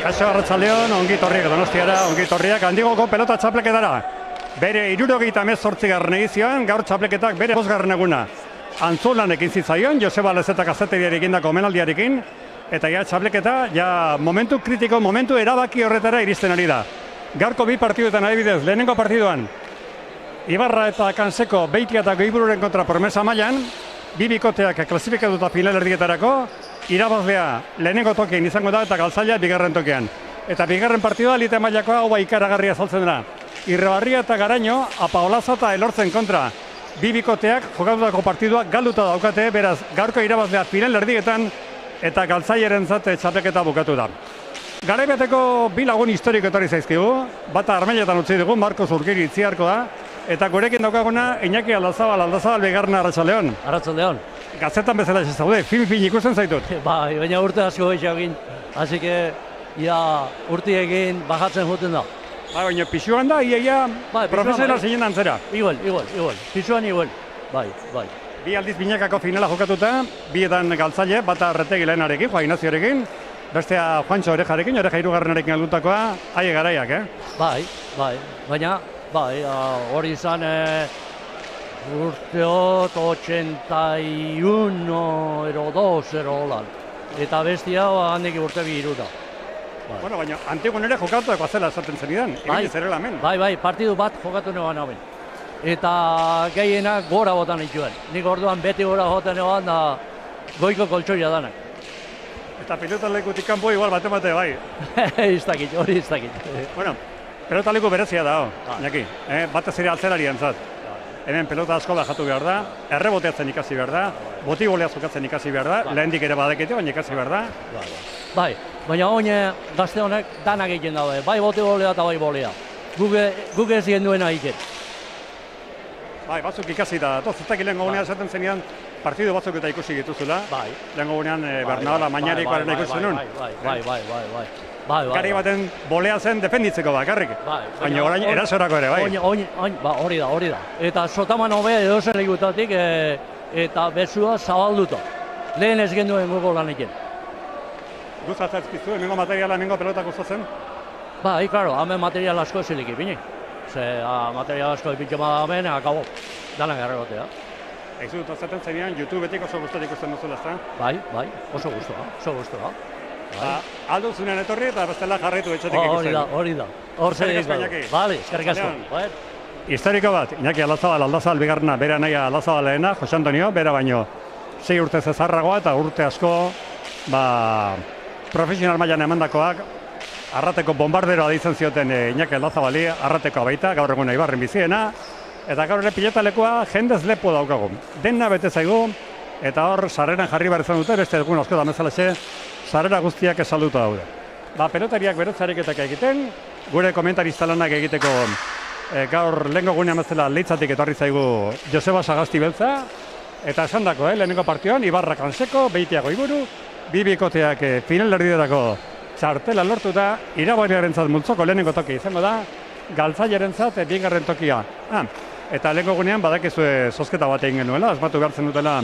Kaixo arratsaldeon, ongi torriak Donostiara, ongi torriak Handigoko pelota txapleketara. Bere 78. edizioan, gaur txapleketak bere 5. eguna. Antzulan ekin zitzaion, Joseba Lezeta kazetariari egindako omenaldiarekin, eta ja txapleketa, ja momentu kritiko, momentu erabaki horretara iristen ari da. Gaurko bi partiduetan adibidez, lehenengo partiduan, Ibarra eta Kanseko Beitia eta Goibururen kontra promesa mailan, bi bikoteak klasifikatuta finalerdietarako, irabazlea lehenengo tokian izango da eta Galtzaila bigarren tokian. Eta bigarren partidua elite mailakoa hau ikaragarria azaltzen da. Irrebarria eta Garaino, Apaolaza eta Elortzen kontra. Bi bikoteak jokatutako partidua galduta daukate, beraz gaurko irabazlea finalerdietan eta Galtzailerentzat txapelketa bukatu da. Garaibateko bi lagun historiko etorri zaizkigu, bata Armailetan utzi dugu, Marcos Urkiri Itziarko da, eta gurekin daukaguna Iñaki Aldazabal bigarren arratsaldeon. Arratsaldeon. Gazetan bezala ez zaude, fin ikusten zaitut. Bai, baina urte asko egin, hasi que ja urtiekin bajatzen joten da. Bai, baina pisuan da, ia profesional zeinen antzera. Igual, pisuan igual, bai. Bi aldiz binakako finala jokatuta, bietan Galtzaile, bata Arretegi lehenarekin, Juan Ignazioarekin, bestea Juancho Orejarekin, Oreja hirugarrenarekin aldutakoa, haie garaiak, Bai, baina, hori izan urteot 81 ero 2 ero holan. Eta bestia handik urte bi iruda. Bueno, baina Antigon ere jokatuako azela esaten zenidan, egin zerela hemen. Bai, partidu bat jokatu neban hauen. Eta gehienak gora botan ituen. Nik orduan beti gora joten eban da goiko koltsoia danak. Eta pilotalekutik kanpo igual bate bai. Hori ez dakit. Bueno, pelotaleku berezia da, Iñaki. Batez ere altzerari antzat. Hemen pelota asko bajatu behar da, erreboteatzen ikasi behar da, botibolea jokatzen ikasi behar da, lehendik ere badekete, baina ikasi behar da. Bai, baina oine gazte honek danak egiten daude, bai botibolea eta bai bolea. Guk ez egin duena egiten. Bai, batzuk ikasi da, ez lehenko gunean esaten zenidan, partidu batzuk eta ikusi dituzula. Bai. Lehenko gunean Bernaola Mañarikoaren ikusi zenun. Bai. Gari baten bolea zen defenditzeko bakarrik. Baina orain erasorako ere, bai. Hori da. Eta sotaman hobea edozen egutatik eta bezua zabalduta. Lehen ez genduen gugo lan egin. Gustatzazkizu, hemengo materiala, hemengo pelotak gustatzen? Bai, klaro, hemen material asko ezilik ipini. Material asko ipitxema hemen, akabo, danak erregotea. Ez dut azaten zenean, YouTubeetik oso gustatik ikusten duzula, ezta? Bai, oso guztua. Aldo zunean etorri eta bestela jarraitu etxetik ikusten. Hori da. Hor zer egin. Bale, eskerrik asko. Historiko bat, Iñaki Aldazabal bigarrena, bera naia Aldazabalena, Jose Antonio, bera baino 6 urte zezarragoa eta urte asko profesional mailan emandakoak, Arrateko bombarderoa deitzen zioten Iñaki Aldazabali, Arratekoa baita, gaur egun Ibarren biziena, eta gaur ere pilotalekua jendez lepo daukagu. Dena bete zaigu, eta hor sarreran jarri behar izan dute, beste egun asko da mezalaxe, sarrera guztiak esalduta daude. Pelotariak berotzareketak egiten, gure komentarista lanak egiteko gaur lehenko gunean bezala Leitzatik etorri zaigu Joseba Sagasti Beltza, eta esan dako, lehenengo partioan, Ibarra Kanseko, Beitia Goiburu, bi bikoteak finalerdietarako txartela lortuta, irabazlearentzat multzoko lehenengo toki izango da, Galtzailerentzat bigarren tokia. Eta lehenko gunean badakizue zozketa bat egin genuela, asmatu behartzen dutela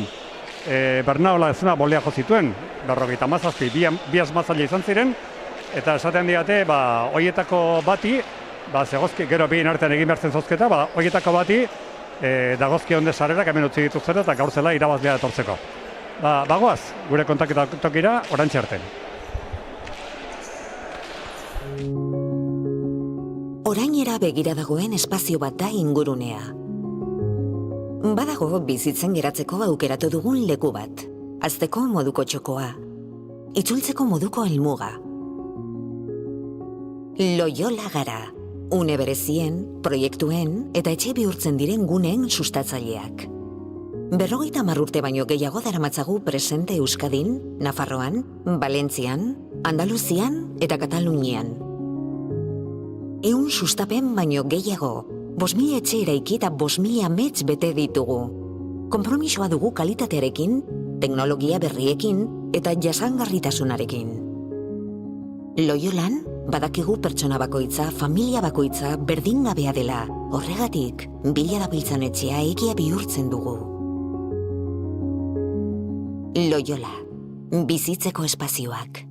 Bernaola ezuna bolea jo zituen, 57, bi asmatzaile izan ziren, eta esaten diate, hoietako bati, gero bien artean egin behartzen zozketa, hoietako bati, dagozki onde sarrerak hemen utzi dituzera eta gaur zela irabazlea etortzeko. Bagoaz, gure kontaketa tokira, orantxe artean. Orainera begira dagoen espazio bat da ingurunea. Badago bizitzen geratzeko aukeratu dugun leku bat. Hazteko moduko txokoa. Itzultzeko moduko helmuga. Loyola gara. Une berezien, proiektuen eta etxe bihurtzen diren guneen sustatzaileak. 50 urte baino gehiago daramatzagu presente Euskadin, Nafarroan, Valentzian, Andaluzian eta Katalunian. 100 sustapen baino gehiago, 5.000 etxe eraiki eta 5.000 amets bete ditugu. Konpromisoa dugu kalitatearekin, teknologia berriekin eta jasangarritasunarekin. Loyolan, badakigu pertsona bakoitza, familia bakoitza berdingabea dela. Horregatik, bila dabiltzan etxea egia bihurtzen dugu. Loyola, bizitzeko espazioak.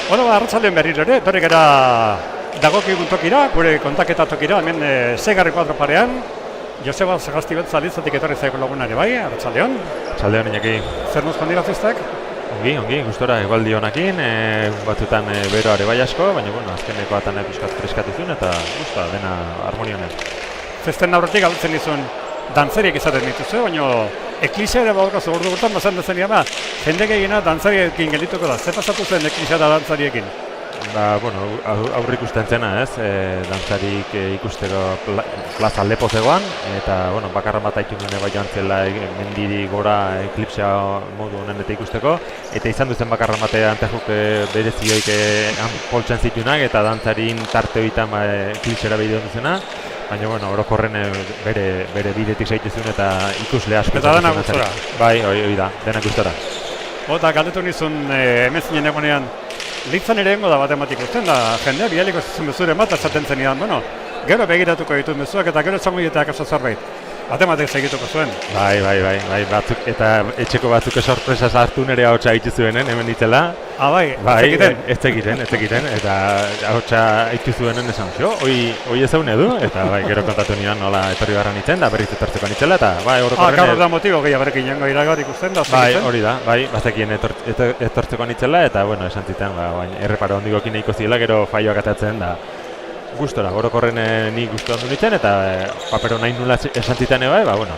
Bueno, arratsaldean berriro ere, etorri gara dagokigun tokira, gure kontaketa tokira, hemen Segarri kuadro parean, Joseba Sagasti Betza Litzatik etorri zaiko lagunare bai, arratsaldeon. Arratsaldeon Iñaki. Zer nos dira festak? Ongi, gustora egualdi honekin, batzutan beroare bai asko, baina bueno, azkeneko atan pixkat freskatu zuen eta gusta dena harmonionen. Festen aurretik galtzen dizun dantzariak izaten dituzu, baina eklizia ere badaukazu ordu gurtan, bazan dezen ba, jende gehiena dantzariekin geldituko da. Ze pasatu zen eklizia da dantzariekin? Bueno, aurrik ikusten zena, ez? Dantzarik ikusteko plaza lepo zegoan, eta bueno, bakarra bat aitu dune bai joan zela mendiri gora eklipsea modu honenetik ikusteko, eta izan duzen bakarra batea antejuk berezioik poltsan zitunak, eta dantzarin tarte horietan eklipsera behi duzena, baina bueno, orokorren bere bidetik zaituzun eta ikusle asko. Eta dena gustora? Bai, hori da, dena gustora. Eta galdetu nizun emezinen egonean, Litzan ere da batematik usten da, jendea bidaliko zizun mezuren bat esaten zenidan, bueno, gero begiratuko ditut mezuak eta gero txango dieta akaso zerbait. Batematik segituko zuen. Bai, batzuk, eta etxeko batzuk sorpresa sartu nire ahotsa haitzu zuenen, hemen ditzela. Bai, ez egiten, eta ahotsa haitzu zuenen esan zio, hoi ezaun edu, eta bai, gero kontatu nian nola etorri barra nitzen, da berriz etortzeko nitzela, eta bai, orokorren... Gaur da motibo gehiagorekin jango iragar ikusten da, bai, hori da, bai, bazekien etortzeko nitzela, eta bueno, esan zitan, erreparo ondikokin nahiko zila, gero faioak atatzen da, gustora, orokorren ni gustu handu nintzen, eta papero nahi nula esan zitan eba, bueno,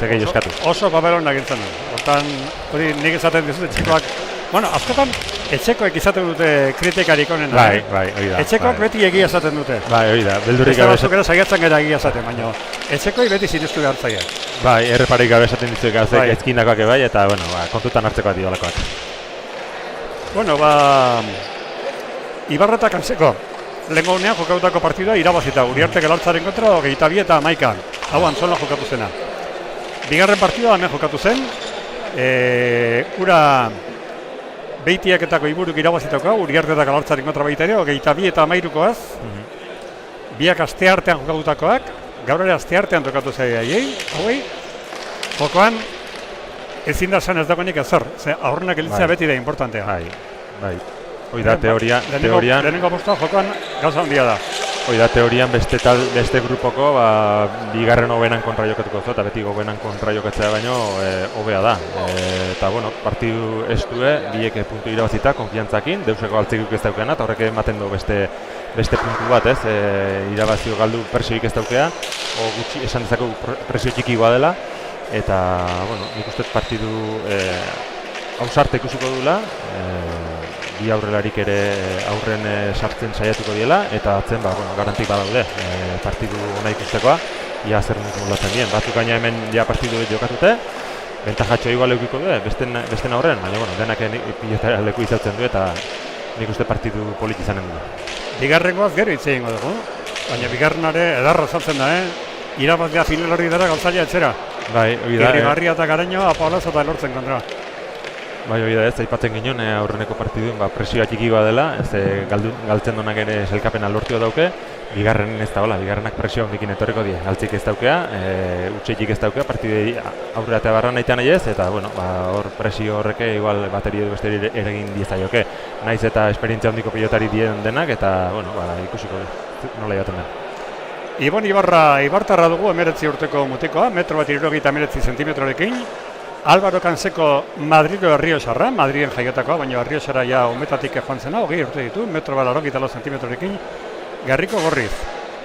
zegei eskatu. Oso paperon nagintzen du. Hortan, hori nik esaten dizut etxekoak, bueno, askotan etxekoek izaten dute kritikarik onena. Bai, hori da. Etxekoak beti egia esaten dute. Bai, hori da, beldurrik gabe esaten. Ez saiatzen gara egia esaten, baina etxekoi beti sinestu behar zaia. Bai, erreparik gabe esaten dizuek gauzek ezkindakoak bai, eta bueno, kontutan hartzekoak diolakoak. Bueno, Ibarra eta Kanseko. Lehenko honean jokautako partidua irabazita, Uriarte Galartzaren kontra 22 eta 11. Hau Antzola jokatu zena. Bigarren partidua hemen jokatu zen. Ura Beitiaketako Iburuk irabazitako, Uriarte eta Galartzaren kontra baita ere, 22 eta 13koaz. Biak asteartean jokatutakoak, gaur ere asteartean tokatu zaiei, hauei. Jokoan ezin da esan ez dagoenik ezer, ze aurrenak elitzea beti da importantea. Bai. Hoi da teorian... Lehenengo postua jokoan gauza handia da. Hoi da teorian beste grupoko bigarren hobenan kontra jokatuko zo, eta beti hobenan kontra jokatzea baino hobea da. Eta bueno, partidu ez due, biek puntu irabazita, konfiantzakin, deuseko altzikuk ez daukena, eta horrek ematen du beste puntu bat, ez? Irabazio galdu presioik ez daukea, o gutxi esan dezako presio txikikoa dela, eta bueno, nik uste partidu ausarte ikusiko dula, bi aurrelarik ere aurren sartzen saiatuko diela, eta atzen garantik badaude partidu ona ikustekoa, ia zer molatzen dien. Batzuk gaina hemen ja partidu jokatute, bentajatxo igual eukiko du, besten aurren, baina denak pilotara leku izatzen du, eta nik uste partidu polit izanen du. Bigarrengoaz gero hitz egingo dugu, baina bigarrenare edarra saltzen da, irabazlea final hori dara gauzalia etxera. Bai, hori da. Irribarria eta Garaino, Apalazo eta Elortzen kontra. Bai, hori da ez, aipatzen ginen aurreneko partiduen presioa txikikoa dela, galtzen donak ere selkapena lortua dauke, bigarren ez da hola, bigarrenak presioa hondikin etorriko die, galtzik ez daukea, utxeik ez daukea, partidei aurrera eta barra nahitan nahi ez, eta bueno, hor presio horreke igual bateri edo besteri eragin diezaioke, naiz eta esperientzia hondiko pilotari dien denak, eta bueno, ikusiko nola jaten den. Ibon Ibartarra dugu 19 urteko mutikoa, 1,79 zentimetrorekin, Álvaro Kanseko Madrido Errioxarra, Madriden jaiotakoa, baina Errioxarra ja umetatik joan zena, 20 urte ditu, 1,84 zentimetrorekin, Garriko Gorriz.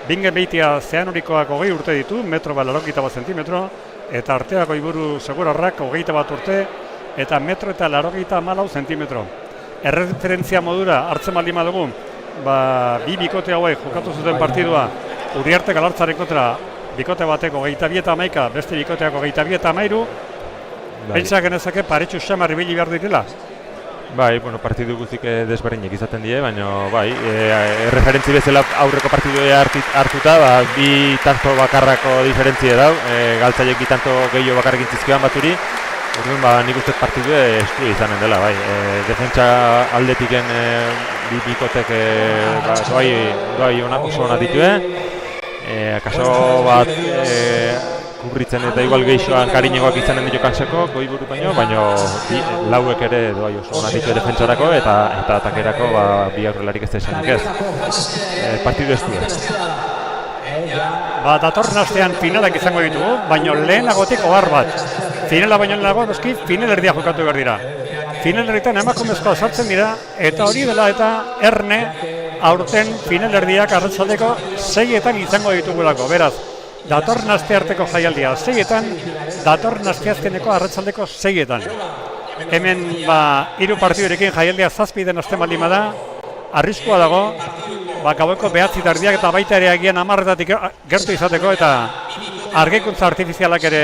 Bingen Beitia Zeanurikoak 20 urte ditu, 1,84 zentimetro, eta Arteako Iburu Segurarrak 21 urte, eta 1,84 zentimetro. Erreferentzia modura hartzen baldin badugu, bi bikote hauek jokatu zuten partidua, Uriarte Galartzaren kontra, bikote bateko 22 eta 11, beste bikoteako 22 eta 13, Pentsa genezake paretxu xamarri bili behar direla? Bai, partidu guzik desberdinek izaten die, baina bai, referentzi bezala aurreko partiduea hartuta, bi tanto bakarrako diferentzia dau, galtzaiek bi tanto gehiago bakarrekin zizkioan baturi, orduan nik uste partidu estu izanen dela, bai. Defentsa aldetiken bi bikotek doai oso ona ditue, kaso bat kubritzen eta igual geixoan kariñegoak izanen dio Kanseko goiburu baino lauek ere doai oso onak ditu defentsarako eta atakerako bi aurrelarik ez da esanik ez. Partidu estu. Datorren astean finalak izango ditugu, baino lehenagotik ohar bat. Finala baino lehenago, noski, finalerdia jokatu behar dira. Finalerditan emakumezkoa sartzen dira, eta hori dela eta erne aurten finalerdiak arratsaldeko 6etan izango ditugulako. Beraz, datorren astearteko jaialdia 6etan, datorren asteazkeneko arratsaldeko 6etan. Hemen 3 partidurekin jaialdia 7 hasten baldin bada, arriskua dago, gaueko 9 tardiak eta baita ere agian 10-etatik gertu izateko eta argikuntza artifizialak ere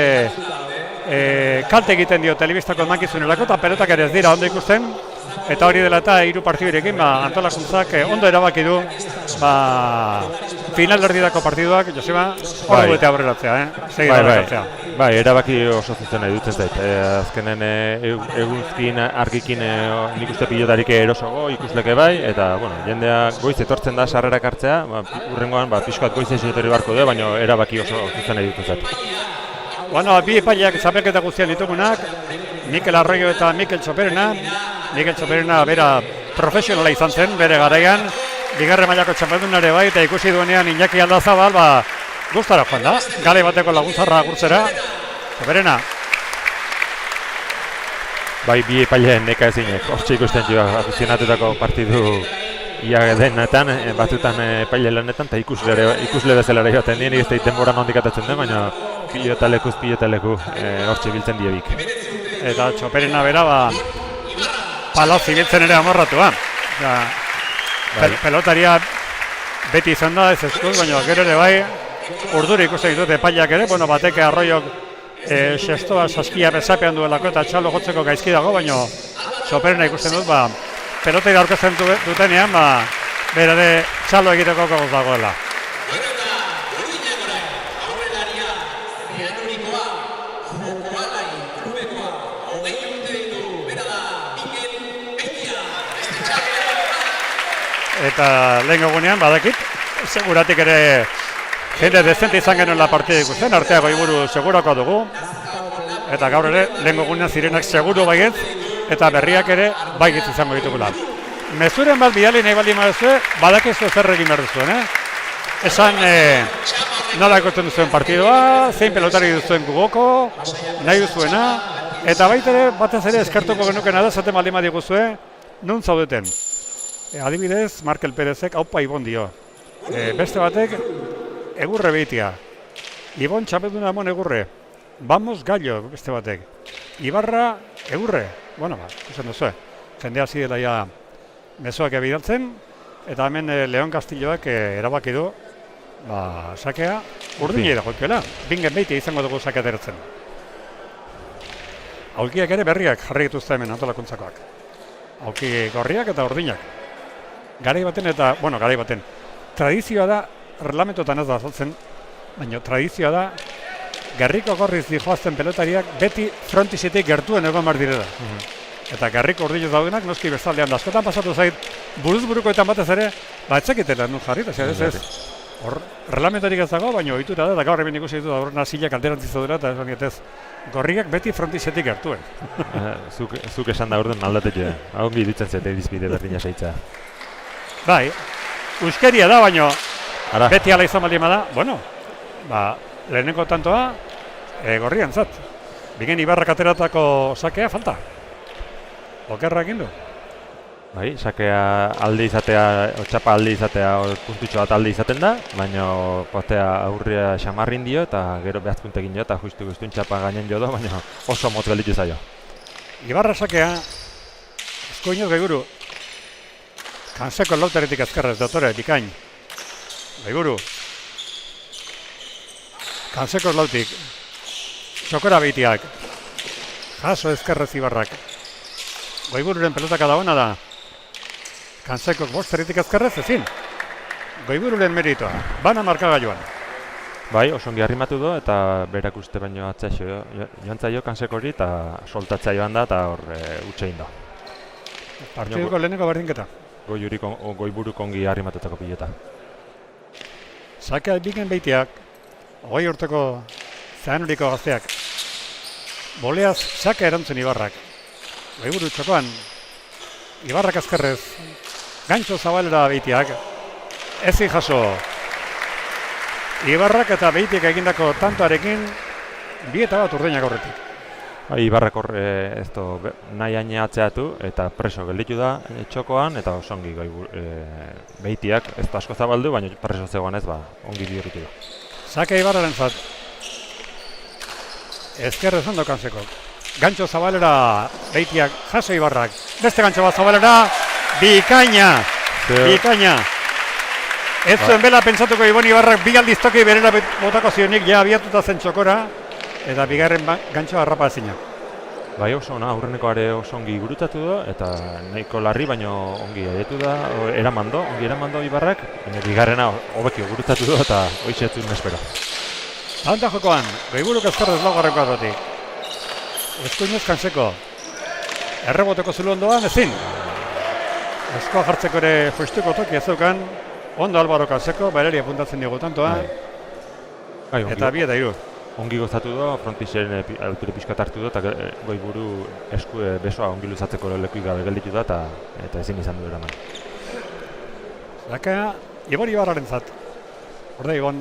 kalte egiten dio telebistako emankizunelako eta pelotak ere ez dira ondo ikusten eta hori dela eta 3 partidurekin antolakuntzak ondo erabaki du finalerdirako partiduak, Joseba, hor dute aurreratzea, Bai, erabaki oso zuzen nahi dut ez dut. Azkenen eguzkin, argikin nik uste pilotarik erosogo ikusleke bai, eta jendea goiz etortzen da sarrerak hartzea, urrengoan pixkoat goiz esotori barko du, baina erabaki oso zuzen nahi dut ez dut. Bi epaileak txapelketa guztian ditugunak, Mikel Arroyo eta Mikel Txoperena. Mikel Txoperena bera profesionala izan zen, bere garaian, bigarren mailako txapeldunare bai, eta ikusi duenean Iñaki Aldazabal, gustara joan da, gale bateko laguntzarra agurtzera. Txoperena. Bai, bi epaileen neka ezinek, hortxe ikusten jo afizionatutako partidu ia denetan, batzutan epaile lanetan, eta ikusle bezala ere joaten dien, ez da denbora nondik atatzen den, baina pilotaleku hortxe biltzen diebik. Eta Txoperena bera, palauz ibiltzen ere amorratua. Pelotaria beti izan da, ez eskuz, baina gero ere bai, urduri ikusten ditut epaileak ere, bateke Arroiok sestoa saskia bezapean duelako eta txalo jotzeko gaizki dago, baina Txoperena ikusten dut, pelotari aurkezten dutenean, berade txalo egiteko gogoz dagoela. Eta lehen egunean, badakit, seguratik ere jende dezente izan genuela partida ikusten, artea goiburu segurako dugu. Eta gaur ere, lehen egunean zirenak seguru baietz, eta berriak ere baietz izango ditugula. Mezuren bat bidali nahi baldin baduzue, badakizu zer egin behar duzuen, Esan nola ikusten duzuen partidua, zein pelotari duzuen gugoko, nahi duzuena, eta baita ere, batez ere eskertuko genukena da, zaten baldin badiguzue, nun zaudeten. Adibidez, Markel Perezek haupa Ibon dio. Beste batek, egurre behitia. Ibon txapelduna amon egurre. Vamos gallo, beste batek. Ibarra, egurre. Ikusten duzue. Jendea hasi dela ja mezuak ebidaltzen, eta hemen Leon Castilloak erabaki du, sakea urdinei da joikela. Bingen behitia izango dugu sakea ateretzen. Aulkiak ere berriak jarri dituzte hemen antolakuntzakoak. Aulki gorriak eta urdinak. Garai baten, tradizioa da, erlamentotan ez da azaltzen, baina tradizioa da, Gerriko gorriz dijoazten pelotariak beti frontizetik gertuen egon behar direla. Eta Gerriko urdinez daudenak, noski bestaldean da. Askotan pasatu zait, buruz-burukoetan batez ere, etxekitela nun jarri, ez. Erlamentarik ez dago, baina ohitura da, eta gaur hemen ikusi ditu da horren azilak alderantziz dira, eta ez gorriak beti frontizetik gertuen. Zuk esan da orden aldatetxe, hau biditzen zete dizbide berdina seitza. Bai, euskeria da, baina beti ala izan baldin bada, lehenengo tantoa gorrian zat. Bingen Ibarrak ateratako sakea falta. Okerra egin du. Bai, sakea alde izatea, txapa alde izatea, puntutxo bat alde izaten da, baina potea aurria xamarrin dio eta gero behazpuntekin dio eta justu guztun txapa gainen jo do, baina oso motz gelditu zaio. Ibarra sakea, eskuinez gaiguru, Kanseko lauteretik azkarrez, dotore, bikain. Gaiguru. Kanseko lautik. Txokora behitiak. Jaso ezkerrez Ibarrak. Goibururen pelotaka da hona da. Kanseko bosteretik azkarrez, ezin. Goibururen meritoa. Bana markagailuan. Bai, osongi arrimatu du eta berak uste baino atzaixo joan zaio Kanseko hori eta soltatza joan da eta hor utxein da. Partiduko leheneko berdinketa. Goiburuk ongi harrimatetako pilota. Sakea Bingen behitiak, 20 urteko Zahanuriko gazteak. Boleaz sake erantzun Ibarrak. Goiburu txokoan. Ibarrak azkerrez. Gantxo Zabalera Beitiak. Ezi jaso. Ibarrak eta Beitiak egindako tantoarekin 2-1 urdeinak aurretik. Ibarrak nahi haine atzeatu eta preso gelditu da txokoan eta osongi Beitiak ez da asko zabaldu, baina preso zegoan ez ongi bihurritu da. Sake Ibarraren zat. Ezkerrez ondo Kanseko. Gantxo Zabalera Beitiak jaso Ibarrak. Beste gantxo bat Zabalera. Bikaina! Bikaina! Ez zuen bela pentsatuko Ibon Ibarrak bi aldiz toki berera botako zionik ja abiatuta zen txokora. Eta bigarren gantxoa harrapa ezina. Bai oso ona, aurreneko are oso ongi gurutatu da, eta nahiko larri baino ongi aietu da, ongi eramando Ibarrak, bigarrena hobekio gurutatu da eta hoitzetzun espero. Tanta jokoan, Goiburuk ezkerrez laugarreko azotik. Eskuinez Kanseko. Erreboteko zulu ondoan, ezin. Eskoa jartzeko ere justuko toki ez zeukan, ondo Albaro Kanseko, bairari apuntatzen digu tantoa. Eta 2-3. Ongi gozatu da, frontixen alture pixkat hartu da, eta Goiburu besoa ongi luzatzeko lekuik gabe gelditu da, eta ezin izan du eraman. Saka, Ibon Ibarraren zat. Orde Ibon,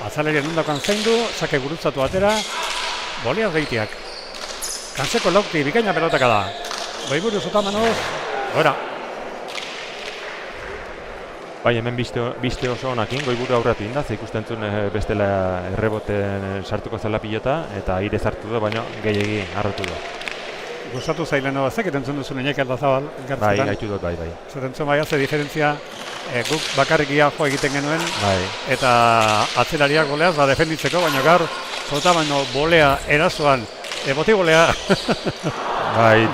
azalerien undakoan zein du, sake gurutzatu atera, Boleaz Beitiak. Kanseko laukti, bikaina pelotaka da. Goiburu zotamanoz, gora. Bai, hemen biste oso honakin, Goiburu aurratu indaz, ikusten zuen bestela erreboten sartuko zela pilota, eta aire zartu da, baina gehiegi harrotu da. Gustatu zaileno bazak, etentzun duzun Iñaki Aldazabal Bai, gaitu dut, bai. Zatentzun bai, ze diferentzia guk bakarrik ia jo egiten genuen, eta atzelariak goleaz, defenditzeko, baina gaur, zotamano bolea erasoan, boti bolea,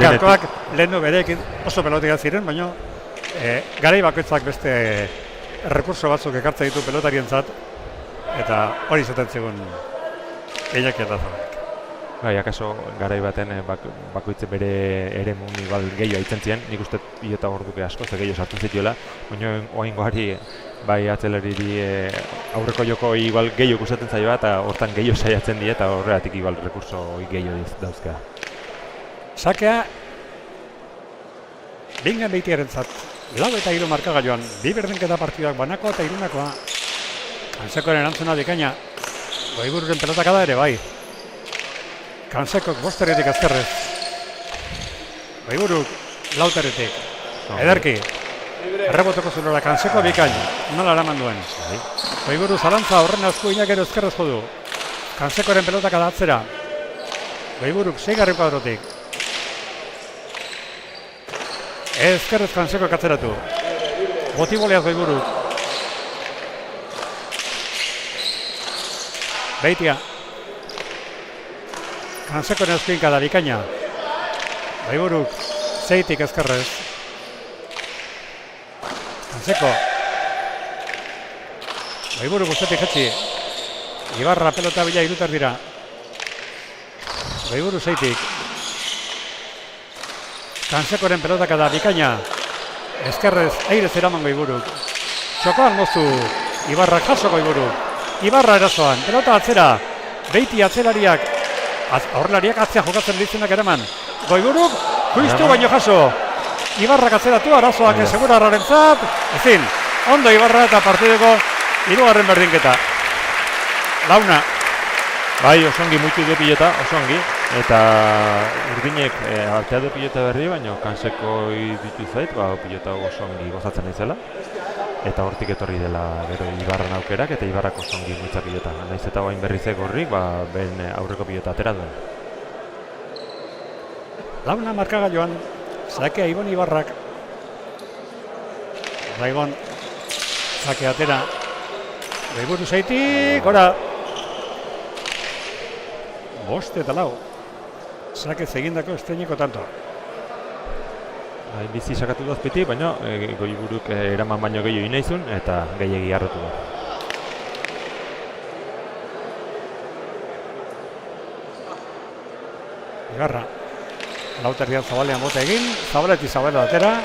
garkoak lehen bereekin oso pelotik ziren, baina garai bakoitzak beste rekurso batzuk ekartzen ditu pelotarientzat eta hori izaten zegoen Iñaki Aldazabalek. Bai, akaso garai baten bakoitze bere eremun igual gehiago aitzen ziren, nik uste pilota orduke asko ze gehiago sartu zituela, baina oaingoari bai atzeleriri aurreko joko igual gehiago gustatzen zaioa eta hortan gehiago saiatzen die eta horregatik igual rekurso gehiago dauzka. Sakea Bingen Beitiaren zat. 4-3 markagailuan, bi berdinketa partidak banako eta irunakoa. Kansekoren erantzuna bikaina. Goibururen pelotaka da ere bai. Kansekok 5 erretik azkerrez. Goiburuk 4 erretik. Ederki. Errebotoko zulora Kanseko bikaina. Nola eraman duen. Goiburu zalantza horren askuinak ero ezkerrez jodu. Kansekoren pelotaka da atzera. Goiburuk 6 kuadrotik. Ezkerrez Kanseko katzeratu. Boti boleaz Goiburu. Beitia. Kansekoren eskuinka da bikaina. Goiburuk zeitik ezkerrez. Kanseko. Goiburu guztetik jetzi. Ibarra pelota bila irutar dira. Goiburu zeitik. Kansekoren pelotaka da bikaina. Ezkerrez airez eraman Goiburuk. Txokoan mozu. Ibarra jaso Goiburuk. Ibarra erasoan. Pelota atzera. Beiti atzelariak. Aurrelariak atzea jokatzen ditzenak eraman. Goiburuk juistu baino jaso. Ibarrak atzeratu arazoak segura harraren zat. Ezin. Ondo Ibarra eta partideko 3. berdinketa. Launa. Bai, osongi muitu du pilota, osongi. Eta urdinek altea du pilota berri, baina Kanseko ditu zait, pilota osongi gozatzen naizela. Eta hortik etorri dela gero Ibarran aukerak eta Ibarrak osongi muitza pilota. Naiz eta bain berrizek horrik, ben aurreko pilota atera duen. Launa markagailuan, sakea Ibon Ibarrak. Ibon, sake atera. Goiburu zeitik, gora. 5-4. Sake egindako estreineko tanto. Bizi sakatu du azpetik, baina Goiburuk eraman baino gehiago inaizun eta gehiagi harrotu du. Ibarra. Lauterrian Zabalean bota egin, Zabaleti Zabala atera.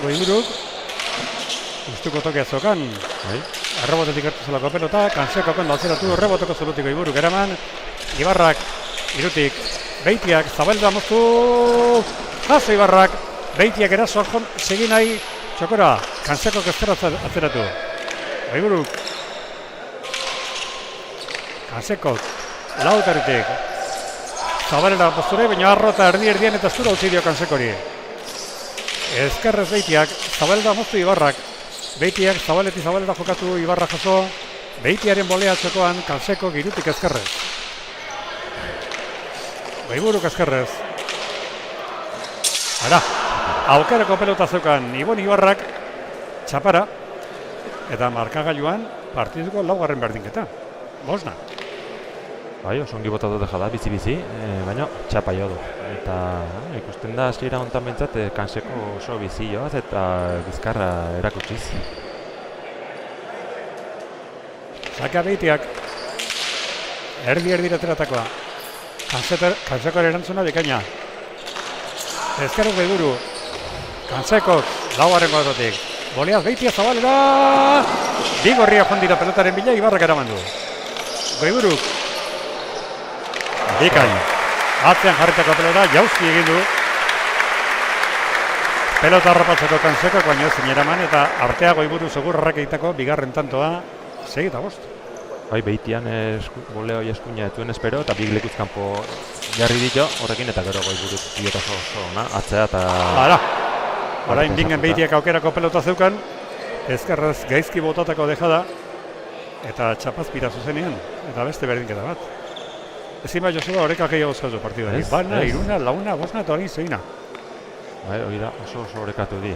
Goiburuk gustuko tokia zokan. Errebotetik hartu zelako pelota, Kanseko kondo atzeratu, erreboteko zulutik Goiburuk eraman. Ibarrak, irutik, Beitiak, Zabelda moztu, jaso Ibarrak, Beitiak eraso, segi nahi, txokora, Kanseko ezkerra atzeratu. Baiburuk, Kanseko, Lautaritik, Zabelda posture, baina arrota erdian eta zura utzi dio Kansekori. Ezkerrez Beitiak, Zabelda moztu Ibarrak, Beitiak, Zabelda jokatu Ibarra jaso, Beitiaren bolea txokoan, Kanseko girutik ezkerrez. Baiburuk ezkerrez. Ara, aukerako pelota zeukan Ibon Ibarrak, txapara, eta markagailuan partiduko laugarren berdinketa. Bosna. Bai, oso ongi botatu da bizi-bizi, baina txapa jo du. Eta ikusten da hasiera hontan behintzat Kanseko oso bizi joaz eta bizkarra erakutsiz. Saka Beitiak, erdi ateratakoa. Kanseko erantzuna bikaina. Ezkerrez Baiburu, Kanseko laugarren kuadrotik. Boleaz Beitia Zabalera, Bigorria joan dira pelotaren bila, Ibarrak eraman du. Baiburuk, bikain, atzean jarritako pelota, jauzki egin du. Pelota harrapatzeko Kansekok, baina ezin eraman, eta artea Baiburu segurrarrak egiteko bigarren tantoa, 6-5. Bai, Beitian bolea hori eskuina etuen espero, eta big lekuz kanpo jarri ditu, horrekin eta gero Baiburuk diota oso ona, atzea eta... Ara, orain bingen Beitiak aukerako pelota zeukan, ezkerrez gaizki botatako dejada, eta txapazpira zuzenean, eta beste berdinketa bat. Ezin bai Joseba horrekak gehiago zauzu partidari. Bana, iruna, launa, bosna eta hori zeina. Bai, hori da, oso horrekatu di.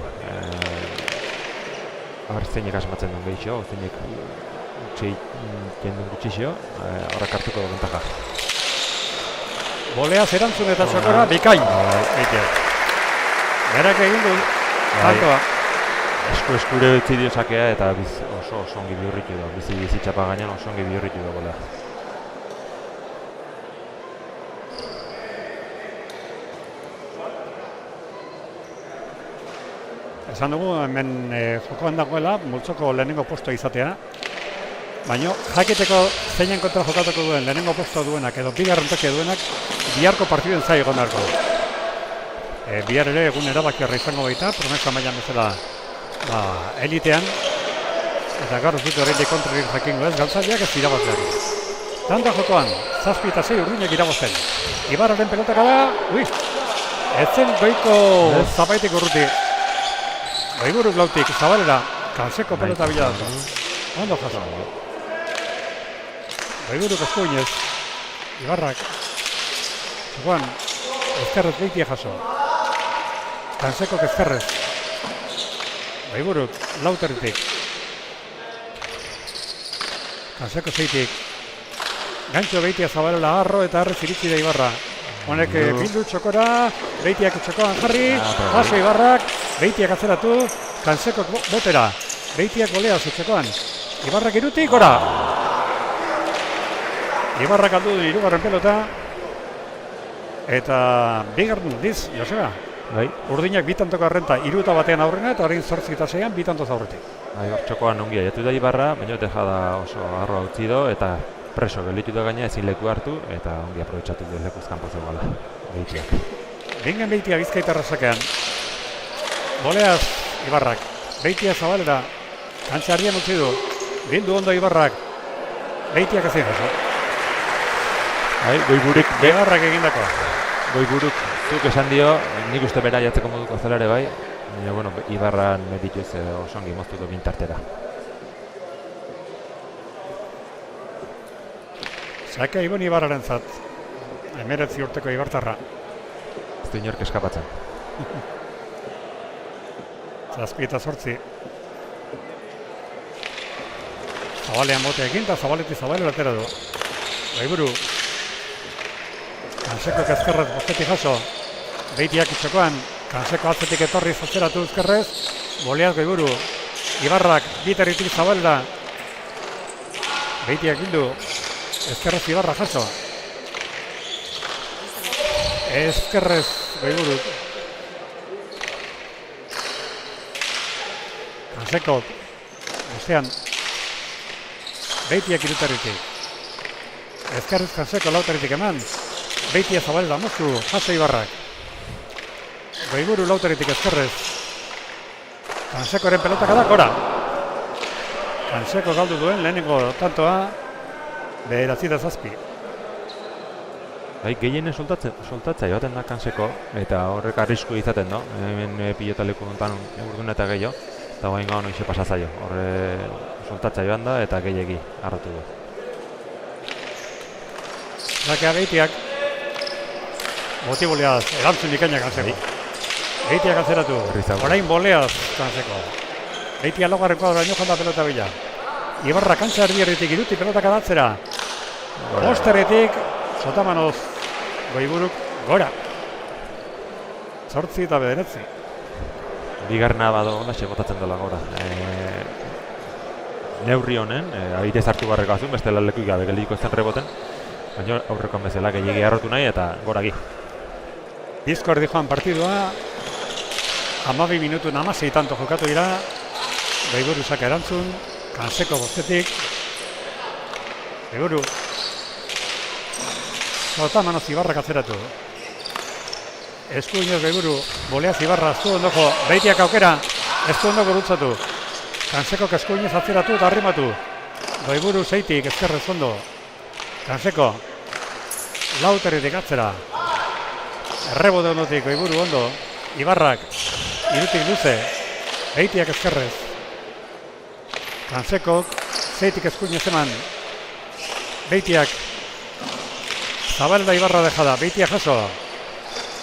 Aber zeinek asmatzen duen gehitxo, zeinek utxei jendun gutxixio, horrek hartuko bentaja. Boleaz erantzun eta txokora, bikain. Beitiak. Berak egin du, tantoa. Eskure utzi dio sakea eta oso ongi bihurritu da. Bizi txapa gainean oso ongi bihurritu da bolea. Esan dugu, hemen jokoan dagoela, multzoko lehenengo postoa izatea. Baina jakiteko zeinen kontra jokatuko duen lehenengo postoa duenak edo bigarren tokia duenak biharko partiduen zai egon beharko. Bihar ere egun erabakiarra izango baita, promesa mailan bezala elitean. Eta gaur ez dute horrein kontrarik jakingo ez, galtzaileak ez irabazleak. Tanta jokoan, 7 eta 6 urdinak irabazten. Ibarraren pelotaka da, etzen goiko Zabaitik urruti. Baiburuk Lautik, Zabalera, Kanseko pelota bila dato. Ondo jaso. Baiburuk eskuinez, Ibarrak, Juan, ezkerrez Beitia jaso. Kanseko ezkerrez. Baiburuk, Lauteritik. Kanseko zeitik. Gantxo Beitia Zabalera arro eta arrez iritsi da Ibarra. Honek bildu txokora, Beitiak txokoan jarri, jaso Ibarrak, Beitiak atzeratu, Kanseko botera, Beitiak golea txokoan. Ibarrak irutik, gora! Ibarrak aldu du hirugarren pelota, eta bigarren diz, Joseba. Bai. Urdinak bitantoko arrenta, 3 batean aurrena, eta orain 8 eta 6an bitantoz aurretik. Bai, txokoan ongi aiatu da Ibarra, baina dejada oso arroa utzi do, eta preso gelditu da gaina ezin leku hartu, eta ongi aprobetxatu du lekuz kanpo zegoela, Beitiak. Bingen Beitia Bizkaitarra sakean. Boleaz Ibarrak, Beitia Zabalera, kantxarrian utzi du, bildu ondo Ibarrak, Beitiak ezin jaso. Bai, Goiburuk Ibarrak egindakoa. Goiburuk zuk esan dio, nik uste bera jatzeko moduko zela ere bai, baina bueno, Ibarran medituz oso ongi moztu du bintartera. Sake Ibon Ibarraren zat, 19 urteko Ibartarra. Ez du inork eskapatzen. 7 eta 8. Zabalean bote egin eta Zabaletik Zabalera atera du. Baiburu. Kanseko ezkerrez bostetik jaso. Beitiak itxokoan. Kanseko atzetik etorri atzeratu ezkerrez. Boleaz Baiburu. Ibarrak biterritik Zabalera. Beitiak bildu. Ezkerrez Ibarra jaso. Ezkerrez Baiburu. Kanseko bestean Beitiak irutarritik. Ezkerrez Kanseko lauteritik eman. Beitia Zabaleta moztu, jaso Ibarrak. Goiburu lauteritik ezkerrez. Kansekoren pelotaka da, gora. Kanseko galdu duen lehenengo tantoa, 9-7. Bai, gehienen soltatza joaten da Kanseko, eta horrek arrisku izaten do. Hemen pilotaleku hontan urdun eta gehiago, eta guain gau noixe pasazaio. Horre soltatza joan da eta gehiegi harratu du. Zakea Beitiak, motiboleaz, erantzun dikaina Kanseko. Beitiak atzeratu, orain boleaz Kanseko. Beitia laugarren kuadraino joan da pelota bila. Ibarra kantza erdierritik iruti pelotak adatzera. Posterretik, Sotamanoz, Goiburuk, gora. 8 eta 9. Bigarna bado honaxe botatzen dela gora. Neurri honen, aire zartu barreko azun, beste lekuik gabe geldiko zen reboten. Baina aurreko bezala gehiagi harrotu nahi eta goragi. Bizko erdi joan partidua, 12 minutu namasei tanto jokatu dira. Goiburu saka erantzun, Kanseko bostetik. Goiburu. Sotamanoz Ibarrak atzeratu. Eskuinoz Goiburu, boleaz Ibarra, aztu ondoko, Beitiak aukera, aztu ondoko dutzatu. Kanseko eskuinoz atzeratu eta arrimatu. Goiburu zeitik, ezkerrez ondo. Kanseko, lauterritik atzera. Errebote ondotik, Goiburu ondo. Ibarrak, irutik luze. Beitiak ezkerrez. Kanseko, zeitik eskuinoz eman. Beitiak, Zabaleta Ibarra dejada, Beitiak jaso.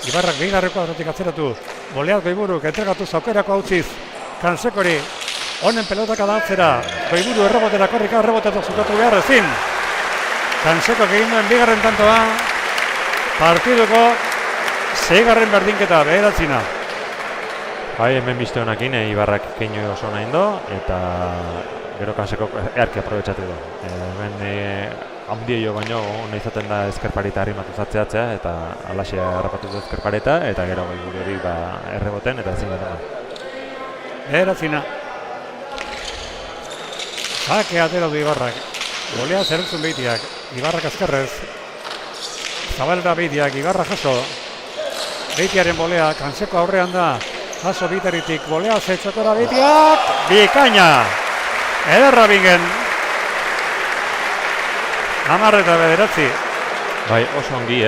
Ibarrak bigarreko atrotik atzeratu. Boleaz Goiburuk, entregatu zaukerako hautziz. Kansekori, honen pelotaka da atzera. Goiburu errebotera korrika, errebotetak zutatu behar ezin. Kanseko egin duen bigarren tantoa. Partiduko 6. berdinketa, 9. Bai, hemen biste honakin, Ibarrak keinu oso nahi do, eta gero Kanseko earki aprobetsatu du. Hemen handio baino hona izaten da ezkerparita harrimatu zatzeatzea, eta alaxe harrapatu du ezkerpareta, eta gero Goiburu hori erreboten, eta ezin dut. 9. Zake atera du Ibarrak. Golea zerentzun Beitiak. Ibarrak azkerrez. Zabaleta Beitiak, Ibarra jaso. Beitiaren bolea, Kanseko aurrean da. Jaso Biteritik, bolea zetxokora Beitiak. Bikaina! Ederra bingen. 10 eta 9. Bai, oso ongi,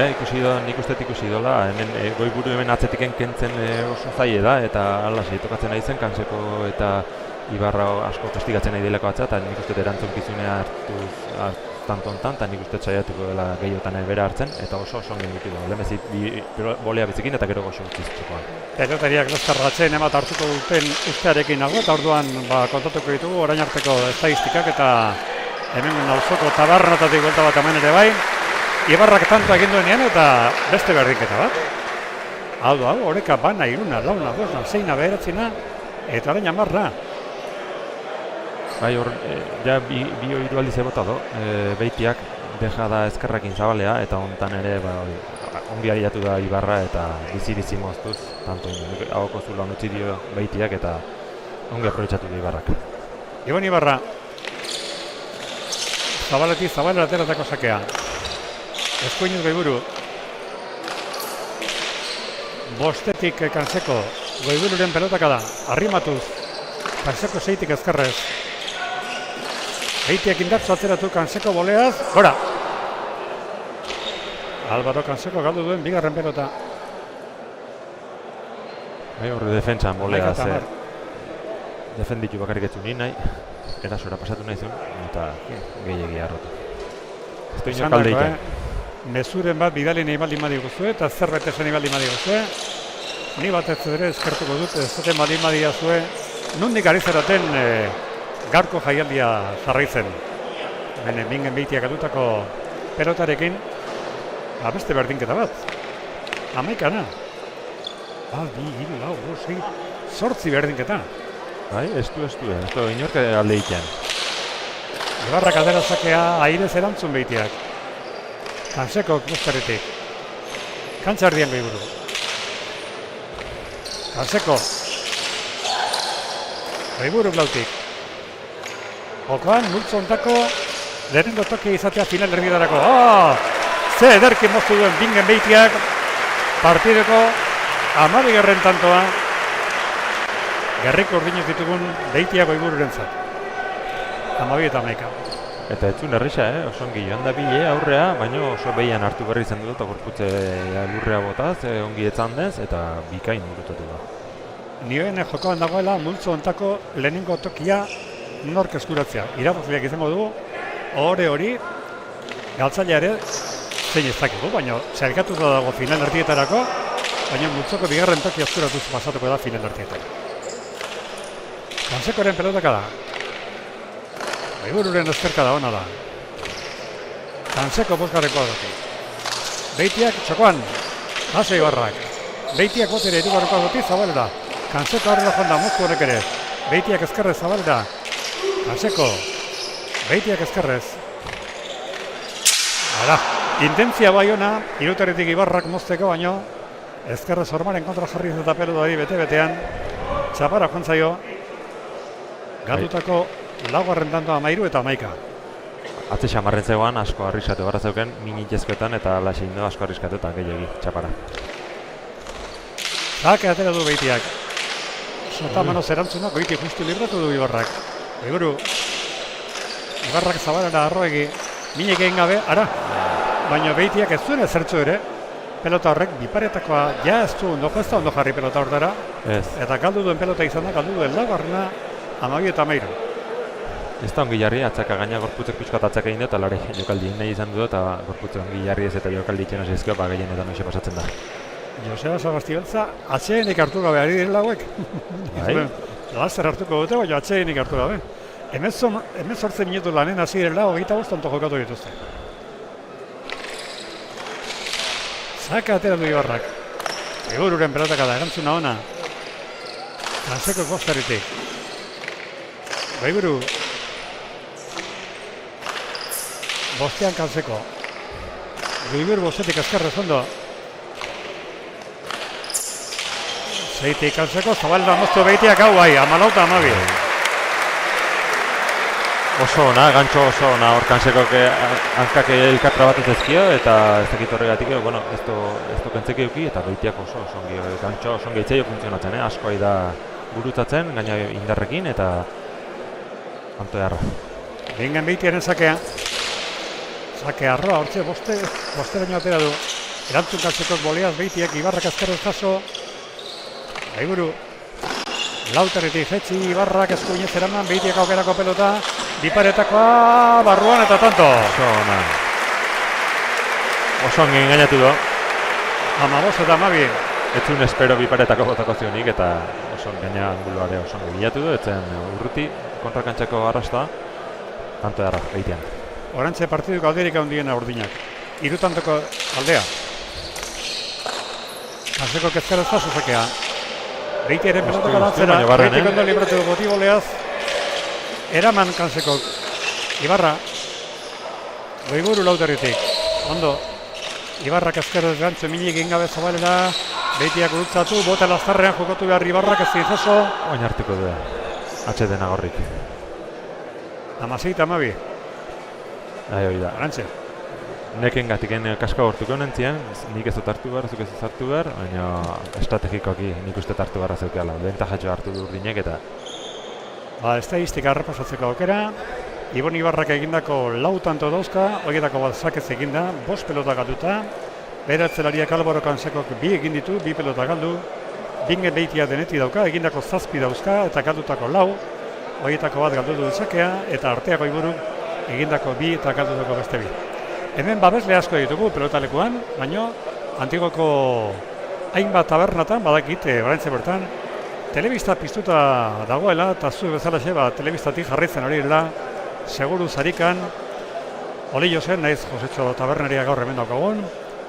nik uste ikusi dola, hemen Goiburu hemen atzetiken kentzen oso zaie da, eta alaxe tokatzen nahi zen, Kanseko eta Ibarra asko kastigatzen nahi dileko atza, eta nik uste erantzukizunea hartuz tantontan, eta nik uste saiatuko dela gehiotan bera hartzen, eta oso ongi ditu da. Lehenbezi bolea bizikin eta gero goxo utziztzekoan. Pelotariak deskarratzen emat hartuko duten ustearekin nago, eta orduan kontatuko ditugu orain arteko estadistikak, eta hemen nauzoko tabarnatatik buelta bat hemen ere bai. Ibarrak tanto egin duenean eta beste berdinketa bat. Hau, oreka bana, iruna, launa, bosna, zeina, 9, eta orain 10. Bai, ja bi hiru aldiz ebota do, Beitiak deja da ezkerrakin Zabalea, eta hontan ere ongi ariatu da Ibarra, eta bizi moztuz, tanto hauko zula honetzi dio Beitiak, eta ongi aprobetsatu du Ibarrak. Ibon Ibarra, Zabaleta ateratako sakea. Eskuinuz Goiburu. Bostetik Kanseko, Goibururen pelotaka da, arrimatuz. Kanseko zeitik ezkerrez. Beitiak indartzu atzeratu Kanseko boleaz, gora! Álvaro Kanseko galdu duen bigarren pelota. Bai, horre defentsan boleaz, defenditu bakarrik etzu nahi, erasora pasatu nahi zuen, eta gehiagi harrotu. Ez du ino kaldeiken. Mezuren bat bidali nahi baldin badiguzue, eta zerbait esan nahi baldin badiguzue. Ni bat ez ere eskertuko dut, ez zaten baldin badigazue, nondik ari zeraten gaurko jaialdia jarraitzen. Hemen bingen Beitiak adutako pelotarekin, beste berdinketa bat. 11. 2, 3, 4, 8 berdinketa. Bai, ez du inork alde ikean. Ibarrak aderazakea airez erantzun Beitiak. Kanseko klusterritik. Kantzardien Goiburu. Kanseko. Goiburu blautik. Jokoan multzo ontako lehenengo tokia izatea final erdietarako. Ze ederki moztu duen Bingen Beitiak, partideko 12. tantoa, Gerriko urdinez ditugun Beitiak Goibururentzat. 12-11. Eta etzun errisa, oso ongi joan da bile aurrea, baina oso behian hartu berri izan dut, eta gorputze lurrea botaz, ongi etzan dez, eta bikain urutatu da. Nioen jokoan dagoela multzo ontako lehenengo tokia nork eskuratzea. Irabazleak izango dugu, ohore hori, galtzailea ere, zein ez dakigu, baina sailkatuta dago final erdietarako, baina multzoko bigarren tokia eskuratuz pasatuko da final erdietarako. Kansekoren pelotaka da. Goibururen ezkerka da ona da. Kanseko bosgarreko dati. Beitiak txokoan, Hase Ibarrak. Beitiak botere irugarreko dati zabalera. Kanseko arrela joan da moztu horrek ere. Beitiak ezkerrez zabalera. Kanseko. Beitiak ezkerrez. Hala, intentzia bai ona, irutarritik Ibarrak mozteko baino, ezkerrez Ormaren kontra jarriz eta pelotari bete-betean. Txapara joan zaio. Galdutako laugarren tantoa 13 eta 11. Atze xamarren zegoan asko arriskatu barra zeuken, minitezketan eta lasin do asko arriskatu eta gehiagi, txapara. Zake atera du Beitiak. Sotamanoz erantzuna, Goiti justu libratu du Ibarrak. Eguru, Ibarrak zabalera arroegi, minek egin gabe, ara. Baina Beitiak ez zuen ezertzu ere, pelota horrek biparetakoa ja ez du ez da ondo jarri pelota hortara. Ez. Eta galdu duen pelota izan da, galdu duen laugarrena 12 eta 13. Ez da ongi jarri, atzaka gaina gorputzek pixkat atzaka egin dut, eta lare jokaldi nahi izan du eta gorputzek ongi jarri ez eta jokaldi itxena zizkio, gehienetan hoxe pasatzen da. Joseba Sagastibeltza, atxeenik hartu gabe ari direla hauek. Bai. Laster hartuko dute, baina atxeenik hartu gabe. 18 minutu lanen hasi direla, 25 tonto jokatu dituzte. Zaka atera du Ibarrak. Egururen pelotaka da, erantzuna ona. Kanseko kostaritik. Goiburu. Bostean Kanseko. Goiburu bostetik azkarrez ondo. Zeitik Kanseko, zabalera moztu Beitiak hau bai, 14 eta 12. Oso ona, gantxo oso ona, hor Kansekok hankak elkartra bat ez ezkio, eta ez dakit horregatik, bueno, ez du kentzeki euki, eta Beitiak oso ongi, gantxo oso ongi itxaio funtzionatzen, asko ari da gurutzatzen, gaina indarrekin, eta anto jarra. Bingen Beitiaren sakea. Sake arroa, hortze, bosteraino atera du. Erantzun Kansekok boleaz Beitiak, Ibarrak azkarrez jaso. Aiburu. Lauterretik jetxi, Ibarrak eskuinez eraman, Beitiak aukerako pelota. Biparetakoa, barruan eta tanto. Oso ona. Oso ongi engainatu do. 15 eta 12. Etzun espero biparetako botako zionik, eta oso gaina anguloare oso ongi bilatu du, etzen urruti kontrakantxako arrasta, tanto jarra, Beitian. Orantxe partiduko alderik handiena urdinak. Irutantoko aldea. Kanseko kezkara ez da zuzakea. Beitiaren pelotaka dantzera. Beitik ondo libratu du boti boleaz. Eraman Kanseko. Ibarra. Goiburu lauterritik. Ondo. Ibarrak ezkerrez gantzu minik ingabe zabalera. Beitiak gurutzatu. Bota lastarrean jokatu behar Ibarrak ez zinzazo. Oin hartuko du. Atxeden agorrik. 16 eta 12. Hoi da. Orantxe. Neken gatiken kasko hortuko nentzien, nik ez dut hartu behar, zuk ez dut hartu behar, baina estrategikoki nik uste hartu behar zeukeala. Bentajatxo hartu du urdinek eta... Estadistika errepasatzeko aukera. Ibon Ibarrak egindako 4 tanto dauzka, horietako bat zakez eginda, 5 pelota galduta. Beratzelariak Albaro Kansekok 2 egin ditu, 2 pelota galdu. Bingen Beitia deneti dauka, egindako 7 dauzka eta galdutako 4. Horietako bat galdu du dezakea eta arteako Iburuk egindako 2 eta galdutako beste 2. Hemen babesle asko ditugu pelotalekuan, baina Antigoko hainbat tabernatan, badakit, oraintxe bertan, telebista piztuta dagoela, eta zu bezalaxe, telebistatik jarraitzen hori dela, seguru zarikan, Oli Josen, naiz Josetxo tabernaria gaur hemen daukagun,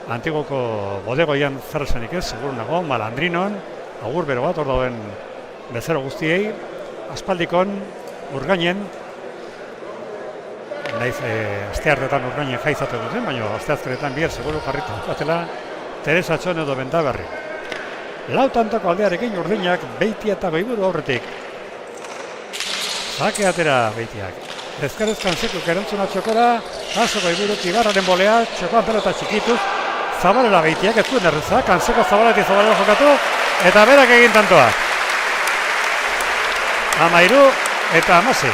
Antigoko bodegoian zer esanik ez, seguru nago, Malandrinon, agur bero bat, hor dauden bezero guztiei, aspaldikon, Urgainen, naiz asteartetan Urgainen jaizatu duten, baina asteazkenetan bihar seguru jarritu batela Teresa Txon edo Bentaberri. 4 tantoko aldearekin urdinak Beitia eta Goiburu aurretik. Zake atera Beitiak. Ezkerrez Kansekok erantzuna txokora, Jaso Goiburuk Ibarraren bolea, txokoan pelota txikituz, Zabalela Beitiak ez zuen erreza, Kanseko Zabaleti Zabalela jokatu, eta berak egin tantoa. 13 eta 16.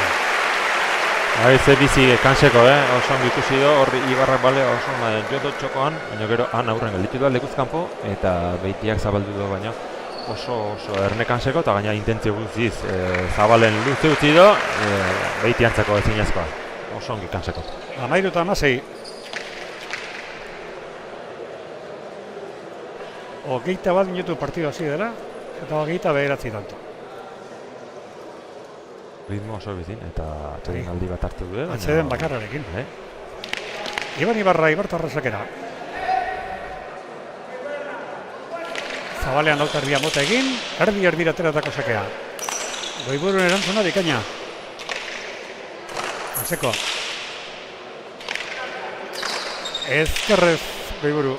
Ze bizi Kanseko, oso ongi ikusi do, horri Ibarrak bale oso jo txokoan, baina gero aurren gelditu da lekuzkanpo, eta Beitiak zabaldu do baina oso erne Kanseko, eta gaina intentzio guztiz Zabalen luze utzi do, Beitiantzako ezinezkoa, oso ongi Kanseko. 13 eta 16. Hogeita bat minutu partidu hasi dela, eta hogeita 9 tanto. Ritmo oso bizin, eta atxeden aldi bat hartu du. Atxeden bakarrarekin. Iban Ibarra, Ibartarrazakera. Zabalean lauterbia mota egin, erdi ateratako sakea. Goiburun erantzuna bikaina. Kanseko. Ezkerrez Goiburu.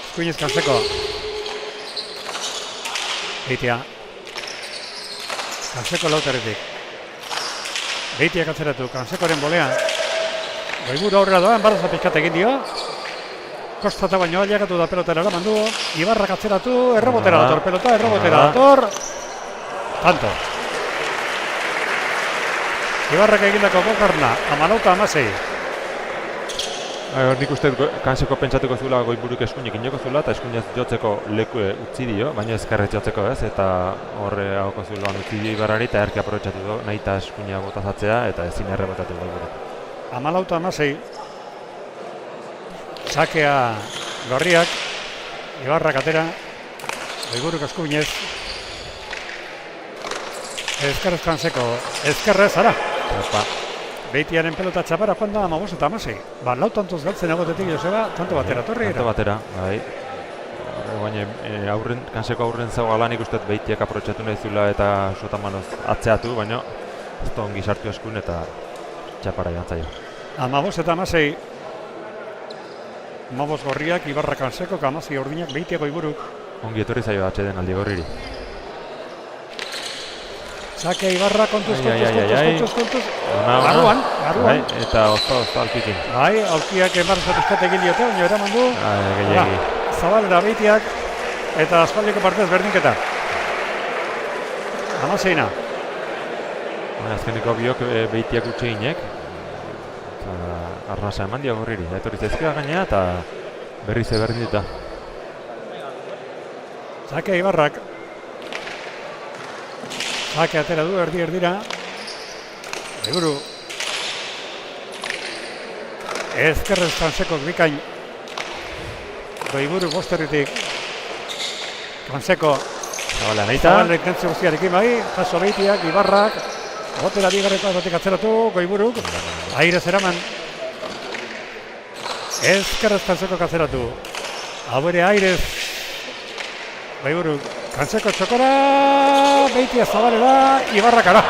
Eskuinez Kanseko. Beitia. Kanseko lauteretik. Beitiak atzeratu, Kansekoren bolean. Goiburu aurrera doan, barraza pixkat egin dio. Kostata baino aliakatu da pelotera eraman du. Ibarrak atzeratu, errebotera dator pelota, errebotera dator. Tanto. Ibarrak egindako gokarna, 14 eta 16. Nik uste Kanseko pentsatuko zuela Goiburuk eskuinek inoko zuela, eta eskuinez jotzeko lekue utzi dio, baina ezkerrez jotzeko ez, eta horre hauko zuelan utzi dio Ibarrari, eta erki aprobetxatu du, nahi eta eskuina botazatzea, eta ezin errebotatu Goiburuk. 14 eta 16. Sakea Gorriak, Ibarrak atera, Goiburuk eskuinez. Ezkerrez Kanseko, ezkerrez, ara. Beitiaren pelota txapara joan da 15 eta 16. Lau tantuz galtzen egotetik Joseba, tanto batera torri. Tanto batera, bai. Baina Kanseko aurren zaugala nik uste Beitiak aprobetxatu nahi zula eta sotamanoz atzeatu, baina ez da ongi sartu eskun eta txapara joan zaio. 15 eta 16. 15 Gorriak, Ibarra Kanseko, 16 Urdinak, Beitiak Goiburuk. Ongi etorri zaio atxeden aldi Gorriri. Sakea Ibarra, kontuz. Garuan. Eta ozta alkikin. Aurkiak enbarreza pizkat egin diote, baina eraman du. Gehiagi. Zabalera Beitiak, eta aspaldiko partez berdinketa. 16. Azkeneko biok Beitiak utxeginek. Arnasa eman dia Gorriri. Etorri zaizkera gainea eta berriz eberdin dita. Sakea Ibarrak. Sake atera du, erdira. Goiburu. Ezkerrez Kansekok bikain. Goiburu bosterritik. Kanseko. Zabala nahita. Zabala intentzio guztiarekin bai. Jaso Beitiak, Ibarrak. Botera bigarreko azotik atzeratu, Goiburuk. Airez eraman. Ezkerrez Kansekok atzeratu. Abere Airez. Goiburuk. Kanseko txokora, Beitia Zabalera, Ibarrak ara.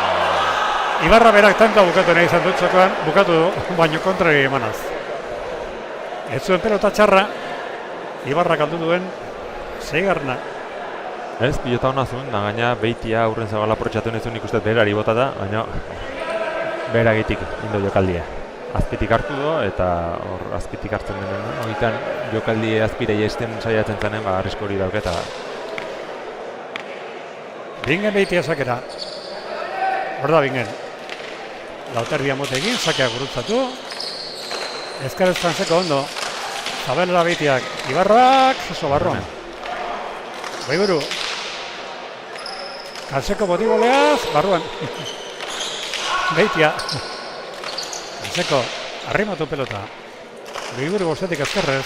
Ibarra berak tanto bukatu nahi izan dut txokoan, bukatu du, baino kontrari emanaz. Ez zuen pelota txarra, Ibarrak aldu duen, 6. Ez, pilota hona zuen, gaina Beitia aurren Zabala aprobetxatu nahi zuen ikusten berari bota da, baina beragitik indo jokaldia. Azpitik hartu do, eta hor azpitik hartzen denen, horietan jokaldi azpirei esten saiatzen zanen, arrisko hori dauketa. Bingen Beitia sakera. Hor da Bingen. Lauterbia mote egin, sakea gurutzatu. Ezkerrez Kanseko ondo. Zabelera Beitiak, Ibarrak, Jaso barruan. Goiburu. Kanseko botigoleaz, barruan. Beitia. Kanseko, arrimatu pelota. Goiburu bostetik ezkerrez.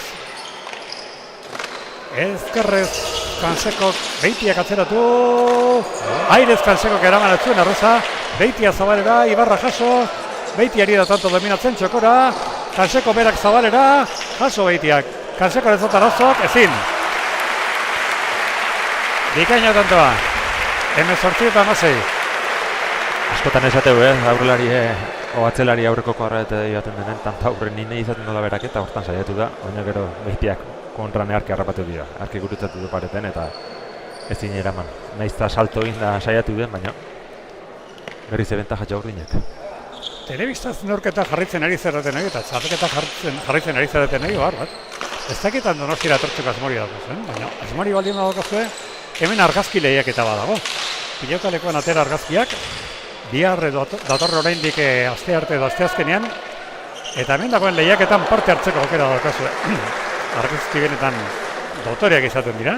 Ezkerrez Kansekok, Beitiak atzeratu. Airez Kansekok eraman atzuen arroza. Beitia Zabalera, Ibarra Jaso. Beitiari da tanto dominatzen txokora. Kanseko berak Zabalera. Jaso Beitiak. Kanseko ez arazoak, ezin. Bikaina tantoa. 18 eta 16. Askotan esateu, aurrelari, atzelari aurreko korrete joaten denen, tanta aurren nine izaten dola berak eta hortan saiatu da, baina gero Beitiak kontrane arki harrapatu dira. Arki gurutzatu du pareten eta ezin eraman. Naizta salto egin da saiatu den, baina berriz ebentaja Urdinak. telebistaz neurketa jarritzen ari zerreten eta txapelketa jarritzen ari zerreten bat. Ez dakitan Donostira etortzeko asmori daukazuen, baina asmori baldin badaukazue, hemen argazki lehiaketa badago. Pilotalekoan atera argazkiak, bihar dator oraindik astearte edo asteazkenean, eta hemen dagoen lehiaketan parte hartzeko aukera daukazue. Argazki benetan dotoreak izaten dira,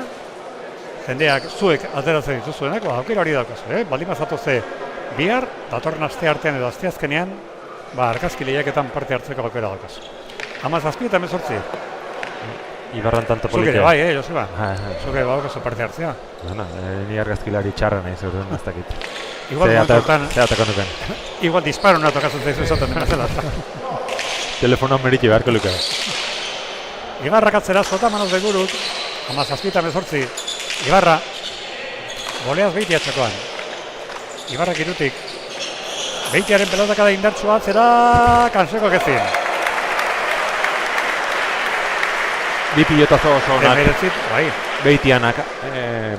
jendeak zuek ateratzen dituzuenak, aukera hori daukazue, baldin bazatuzte bihar, datorren asteartean edo asteazkenean, argazki lehiaketan parte hartzeko aukera daukazue. 17 eta 18. Ibarran tanto politia. Zuk ere bai, Joseba. Zuk ere badaukazu parte hartzea. Bueno, ni argazkilari txarra nahi zure, ez dakit. Igual momentuetan... Zeatako nuken. Igual disparo tokatzen zaizu esaten dena zela. Telefonoan meritxe beharko luke. Ibarrak atzera, zota manos begurut, 17 eta 18. Ibarra, goleaz Beitia txakoan. Ibarrak irutik. Beitiaren pelotaka da indartsua atzera, Kanseko kezin. Bi pilotazo oso onak. Bai. Beitianak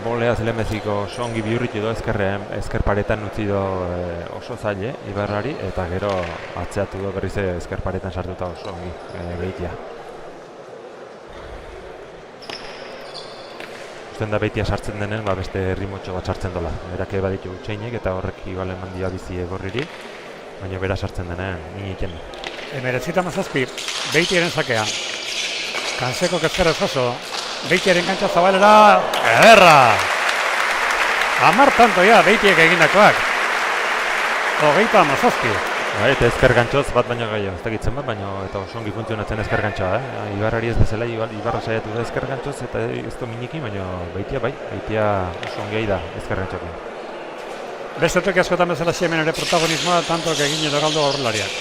boleaz lemeziko songi bihurritu do ezker paretan utzi do oso zaile Ibarrari eta gero atzeatu do berriz ezker paretan sartuta oso ongi Beitia. Usten da Beitia sartzen denen beste herrimotxo bat sartzen dola. Berak baditu utxeinek eta horrek igual eman dio bizi egorriri, baina bera sartzen denen ni egiten. 19-17 Beitiaren sakea. Kanseko kezkera jaso, Beitiaren kantxa zabalera, ederra! 10 tanto ja, Beitiek egindakoak. 17. Eta ezker gantxoz bat baino gehiago, ez dakitzen bat, baino eta oso ongi funtzionatzen ezker gantxoa. Ibarrari ez bezala, Ibarra saiatu da ezker gantxoz eta ez du miniki, baino Beitia bai, Beitia oso ongi da ezker gantxokin. Beste toki askotan bezala hemen ere protagonismoa, tanto egin edo galdo aurrelariak.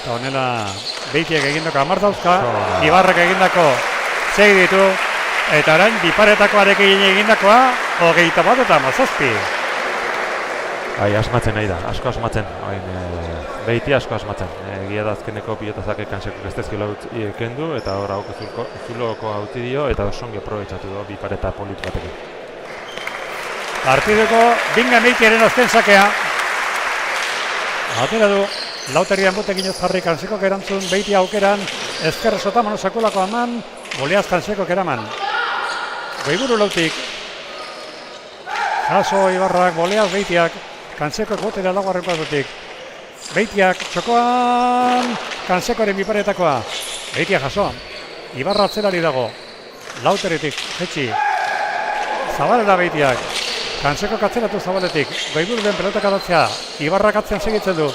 Eta honela Beitiek egindako 10 dauzka, Ibarrak egindako 6 ditu, eta orain biparetakoarekin egindakoa 21 eta 17. Asmatzen nahi da, asko asmatzen, Beitia asko asmatzen. Egia da azkeneko pilotazak Kanseko gestezkiola kendu, eta hor hauko zuloko hauti dio, eta osongi aprobetxatu du bipareta polit batekin. Partideko binga Beitiaren azken sakea. Atera du. Lauterian botekin ez jarri Kansekok erantzun, Beitia aukeran, ezker sotamano sakolako aman, goleaz Kansekok eraman. Goiburu lautik. Jaso Ibarrak, goleaz Beitiak, Kansekok botera laugarren padutik. Beitiak txokoan, Kansekoren biparetakoa. Beitia jaso. Ibarra atzelari dago. Lauteritik, jetxi. Zabalera Beitiak. Kansekok atzeratu zabaletik. Goiburu den pelotak adatzea. Ibarrak atzean segitzen du.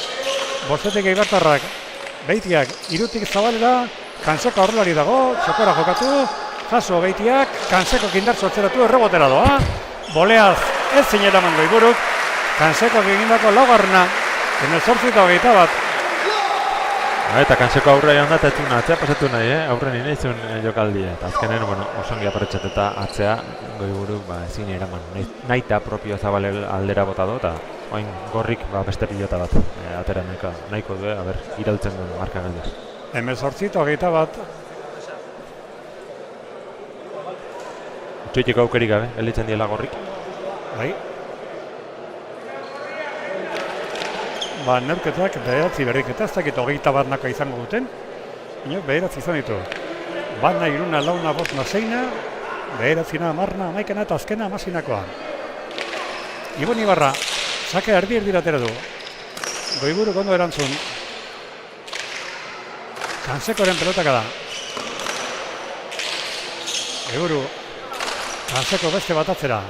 Bostetik Eibartarrak, Beitiak, irutik zabalera, Kanseko aurrelari dago, txokora jokatu, jaso Beitiak, Kanseko indartsu atzeratu errebotera doa, boleaz ez zineraman Goiburuk, Kanseko egindako laugarrena, 18 bat. Eta Kanseko aurrea joan da, eta etzun atzea pasatu nahi, aurren inaizun jokaldi, eta azkenen, osongi aparetxat eta atzea Goiburuk ezin eraman. Nahi eta propio zabale aldera bota do, eta oin gorrik beste pilota bat atera nahiko du, irautzen duen marka gainda. 18 bat. Utsuitiko aukerik gabe, elitzen diela gorrik. Bai. Neurketak bederatzi berriketa, ez dakit 21 nako izango duten. Inok bederatzi izan ditu. Bana, iruna, launa, bosna, zeina, bederatzina, marna, amaikena eta azkena amasinakoa. Ibon Ibarra. Sake erdi atera du. Goiburu ondo erantzun. Kansekoren pelotaka da. Goiburu. Kanseko beste bat atzera.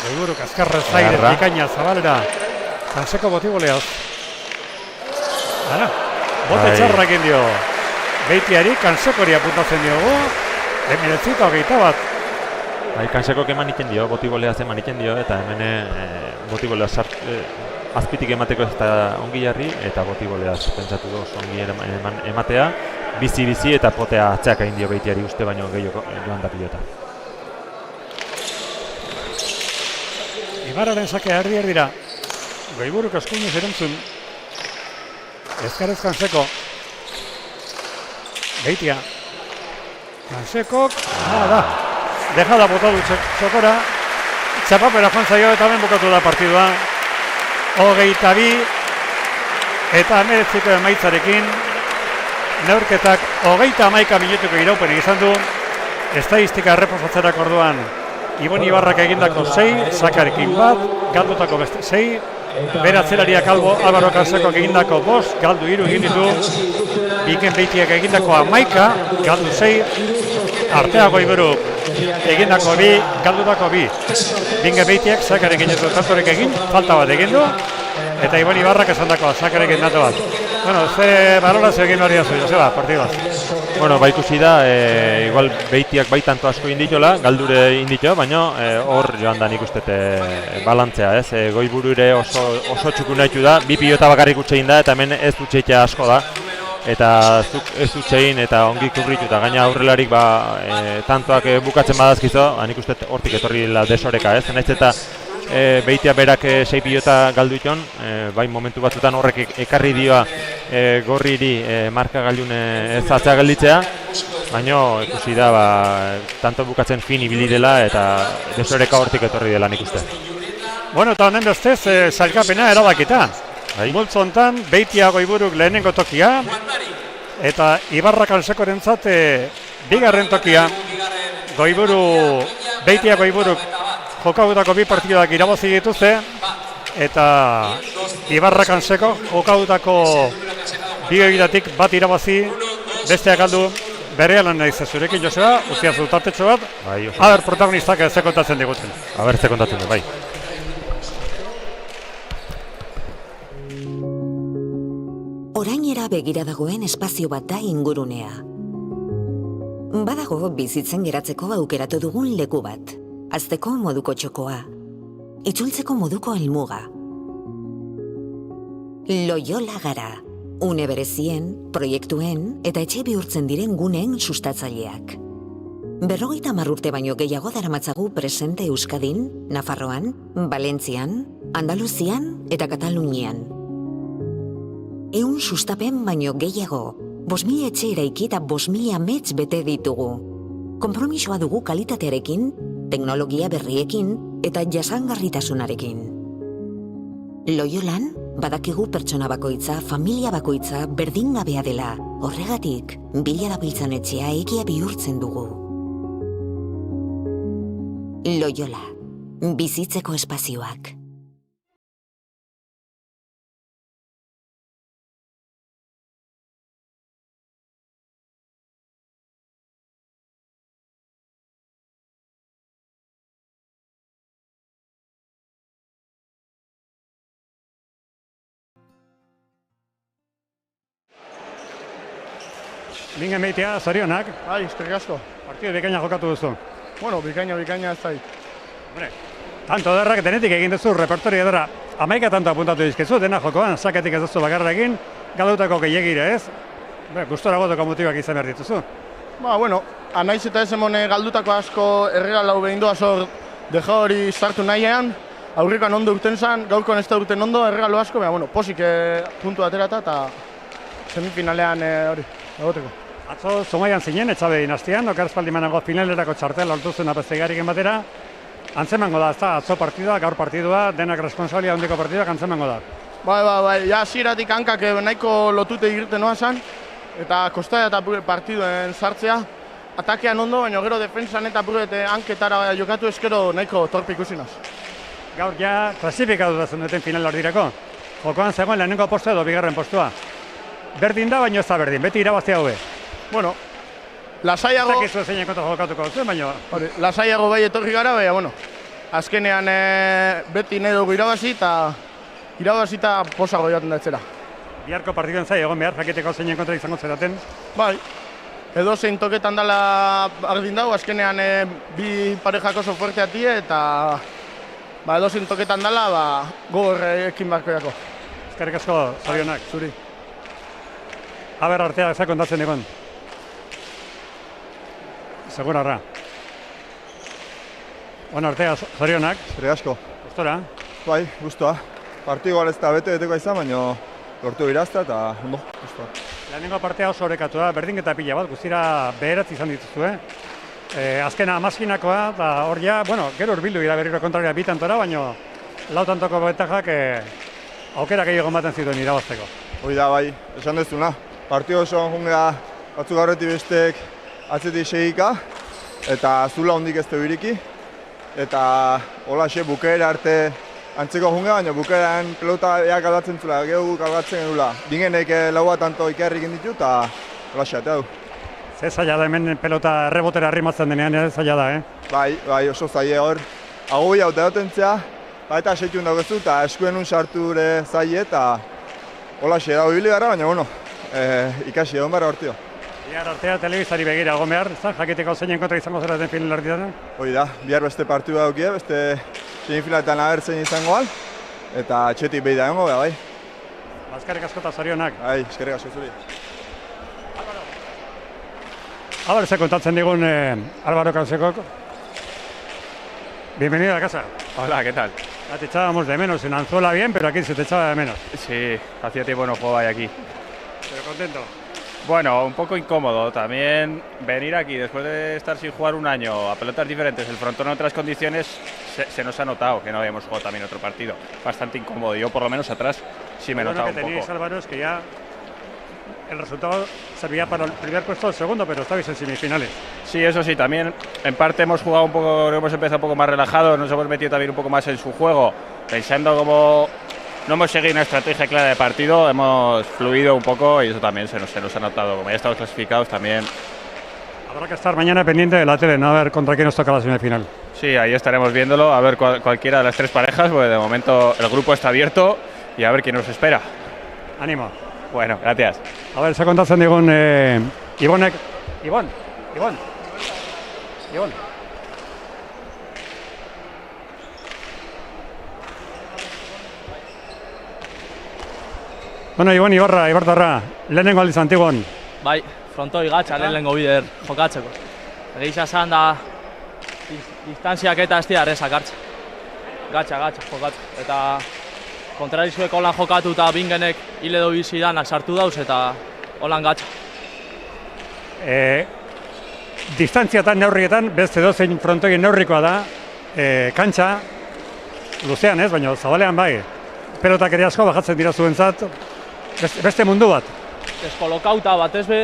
Goiburu kaskarra zaire, bikaina, zabalera. Kanseko botiboleaz. Bote txarra egin dio. Beitiari Kansekori apuntatzen diogu. 19 bat. Kansekok eman iten dio, botiboleaz eman iten dio, eta hemen botiboleaz azpitik emateko ez da ongi jarri, eta botiboleaz pentsatu du ongi ematea, bizi-bizi eta potea atzeak egin dio Beitiari uste baino gehiago joan da pilota. Ibarraren sakea erdi-erdira. Goiburuk eskuinez erantzun. Ezkarez Kanseko. Beitia. Kansekok, da. Dejada bota du txokora. Txapapera joan zaio eta hemen bukatu da partidua. 22 eta 19 emaitzarekin neurketak 31 minutuko iraupenik izan du. Estadistika erreposatzerako orduan Ibon Ibarrak egindako 6, Sakarekin bat, galdutako beste 6, bere atzelariak Álvaro Cansekok egindako 5, galdu 3 egin ditu, Biken Beitiak egindako 11, galdu 6, Artea Goiburuk egindako 2, galdutako 2. Biken Beitiak Sakarekin ez du tantorek egin, falta bat egin du, eta Ibon Ibarrak esandako Sakarekin nato bat. Bueno, ze balorazio egin hori azu, Joseba, partidaz. Bueno, ikusi da, igual Beitiak bai tanto asko inditola, galdure indito, baina hor joan da nik uste balantzea, ez? Goiburu ere oso txukun nahitu da, 2 pilota bakarrik utxein da, eta hemen ez dutxeitea asko da. Eta zuk ez dutxein eta ongi kurrituta, gaina aurrelarik tantoak bukatzen badazkizo, nik uste hortik etorri la desoreka, ez? Naiz eta Beitia berak 6 pilota galdu iton, bai momentu batzutan horrek ekarri dioa Gorriri markagailun ezatzea gelditzea, baina ikusi da tanto bukatzen fin ibili dela eta desoreka hortik etorri dela nik uste. Bueno, eta honen bestez, sailkapena erabakita. Multzo hontan, Beitia Goiburuk lehenengo tokia, eta Ibarra Cansekorentzat bigarren tokia. Beitia Goiburuk jokautako 2 partidak irabazi dituzte, eta Ibarra Cansekok jokautako 2 egitatik bat irabazi, besteak galdu. Berealan naiz zurekin, Joseba, uziazu tartetxo bat, aber protagonistak ze kontatzen diguten. Aber ze kontatzen du, bai. Orainera begira dagoen espazio bat da ingurunea. Badago bizitzen geratzeko aukeratu dugun leku bat. Hazteko moduko txokoa. Itzultzeko moduko helmuga. Loyola gara. Une berezien, proiektuen eta etxe bihurtzen diren guneen sustatzaileak. 50 urte baino gehiago daramatzagu presente Euskadin, Nafarroan, Valentzian, Andaluzian eta Katalunian. 100 sustapen baino gehiago, 5.000 etxe eraiki eta 5.000 amets bete ditugu. Konpromisoa dugu kalitatearekin, teknologia berriekin eta jasangarritasunarekin. Loyolan, badakigu pertsona bakoitza, familia bakoitza berdingabea dela. Horregatik, bila dabiltzan etxea egia bihurtzen dugu. Loyola, bizitzeko espazioak. Bingen Beitia, zorionak. Bai, eskerrik asko. Partidu bikaina jokatu duzu. Bueno, bikaina ez zait. Hombre, tanto derrak denetik egin duzu, repertorio edera. 11 tanto apuntatu dizkizu, dena jokoan, saketik ez duzu bakarra egin, galdutako gehiagire ez. Gustora gotoko motibak izan behar dituzu. Bueno, anaiz eta ez emone galdutako asko erregalau behin doa zor deja hori sartu nahian, aurrikoan ondo urten zan, gaurkoan ez da urten ondo, erregalo asko, posik puntu aterata eta semifinalean hori, egoteko. Atzo Zumaian zinen, etxabe dinastian, okarezpaldi manago finalerako txartel lortu zuen apeztegariken batera. Antzemango da, ez da, atzo partidua, gaur partidua, denak responsalia handiko partiduak antzemango da. Bai, ja ziratik hankak nahiko lotute irten noa zan, eta kostaia eta partiduen sartzea. Atakean ondo, baina gero defensan eta hanketara jokatu eskero nahiko torpe ikusinaz. Gaur ja klasifikatu da zenuten final ordirako. Jokoan zegoen lehenengo postua edo bigarren postua. Berdin da, baina ez da berdin, beti irabaztea hobe. Bueno, lasaiago... Zakizu zein kontra jokatuko zuen, baina... Lasaiago bai etorri gara, baina, azkenean beti nahi dugu irabazi eta posago joaten da etzera. Biharko partiduen zai, egon behar, jakiteko zein kontra izango zeraten. Bai, edo zein toketan dela ardin dago, azkenean bi parejak oso fuertea tie eta edo zein toketan dela, gogor ekin barko jako. Eskerrik asko, zorionak. Zuri. Aber artea ezak kontatzen egon. Segurarra. Ona artea, zorionak. Eskerrik asko. Gustora? Bai, gustua. Partidu ez da bete-beteko izan, baina lortu irazta eta ondo, gustua. Lehenengo partea oso orekatu da, berdin eta pila bat, guztira beheratzi izan dituzu, Azkena amazkinakoa, eta hor ja, gero urbildu gira berriro kontraria bi tantora, baina lau tantoko betajak aukera gehiago ematen zituen irabazteko. Hoi da, bai, esan dezuna. Partio osoan jungea batzuk aurretik bestek atzetik segika, eta zula hondik ez du iriki. Eta holaxe bukaera arte antzeko jungea, baina bukaeran pelota eak aldatzen zula, gehu aldatzen genula. Bingenek lau bat anto ikerrik inditu eta holaxe atea du. Ze zaila da hemen pelota errebotera arrimatzen denean, zaila da, Bai, oso zaila hor. Agoi hau teotentzea, eta seitun daukezu eta eskuen sartu ere zaila eta holaxe dago ibili gara, baina bueno, ikasi egon barra hortio. Bihar artea telebizari begira egon behar, jakiteko zeinen kontra izango zera den finalerditan? Hoi da, bihar beste partidu daukie, beste semifinaletan agertzen izangoan, eta etxetik behi da egongo, bai. Eskerrik asko eta zorionak. Bai, eskerrik asko zuri. A ver, se kontatzen digun Álvaro Cansekok. Bienvenido a casa. Hola, ¿qué tal? Ya te echábamos de menos, en Anzuola bien, pero aquí se te echaba de menos. Sí, hacía tiempo no jugaba aquí. Pero contento. Bueno, un poco incómodo también venir aquí después de estar sin jugar un año a pelotas diferentes, el frontón en otras condiciones, se nos ha notado que no habíamos jugado también otro partido. Bastante incómodo, yo por lo menos atrás sí me he notado un poco. Lo que tenéis, Álvaro, es que ya el resultado servía para el primer puesto o el segundo, pero estabais en semifinales. Sí, eso sí, también en parte hemos jugado un poco, hemos empezado un poco más relajados, nos hemos metido también un poco más en su juego, pensando como no hemos seguido una estrategia clara de partido, hemos fluido un poco y eso también se nos ha notado. Como ya estamos clasificados también. Habrá que estar mañana pendiente de la tele, ¿no? A ver contra quién nos toca la semifinal. Sí, ahí estaremos viéndolo, a ver cualquiera de las tres parejas, porque de momento el grupo está abierto y a ver quién nos espera. Ánimo. Bueno, gracias. A ver, se kontatzen digun Ibonek. Ibon. Bueno, Ibon Ibartarra, lehenengo aldiz Antigon. Bai, frontoi gatsa lehenengo bider jokatzeko. Egisa esan da distantziak eta ez dira errezak hartzen. Gatsa jokatu. Eta kontrarizuek holan jokatu eta bingenek hile edo bizi danak sartu dauz eta holan gatsa. Distantziatan neurrietan, beste dozein frontoien neurrikoa da, kantxa, luzean ez, baina zabalean bai. Pelotak ere asko bajatzen dira zuentzat, beste mundu bat. Deskolokauta bat ez be,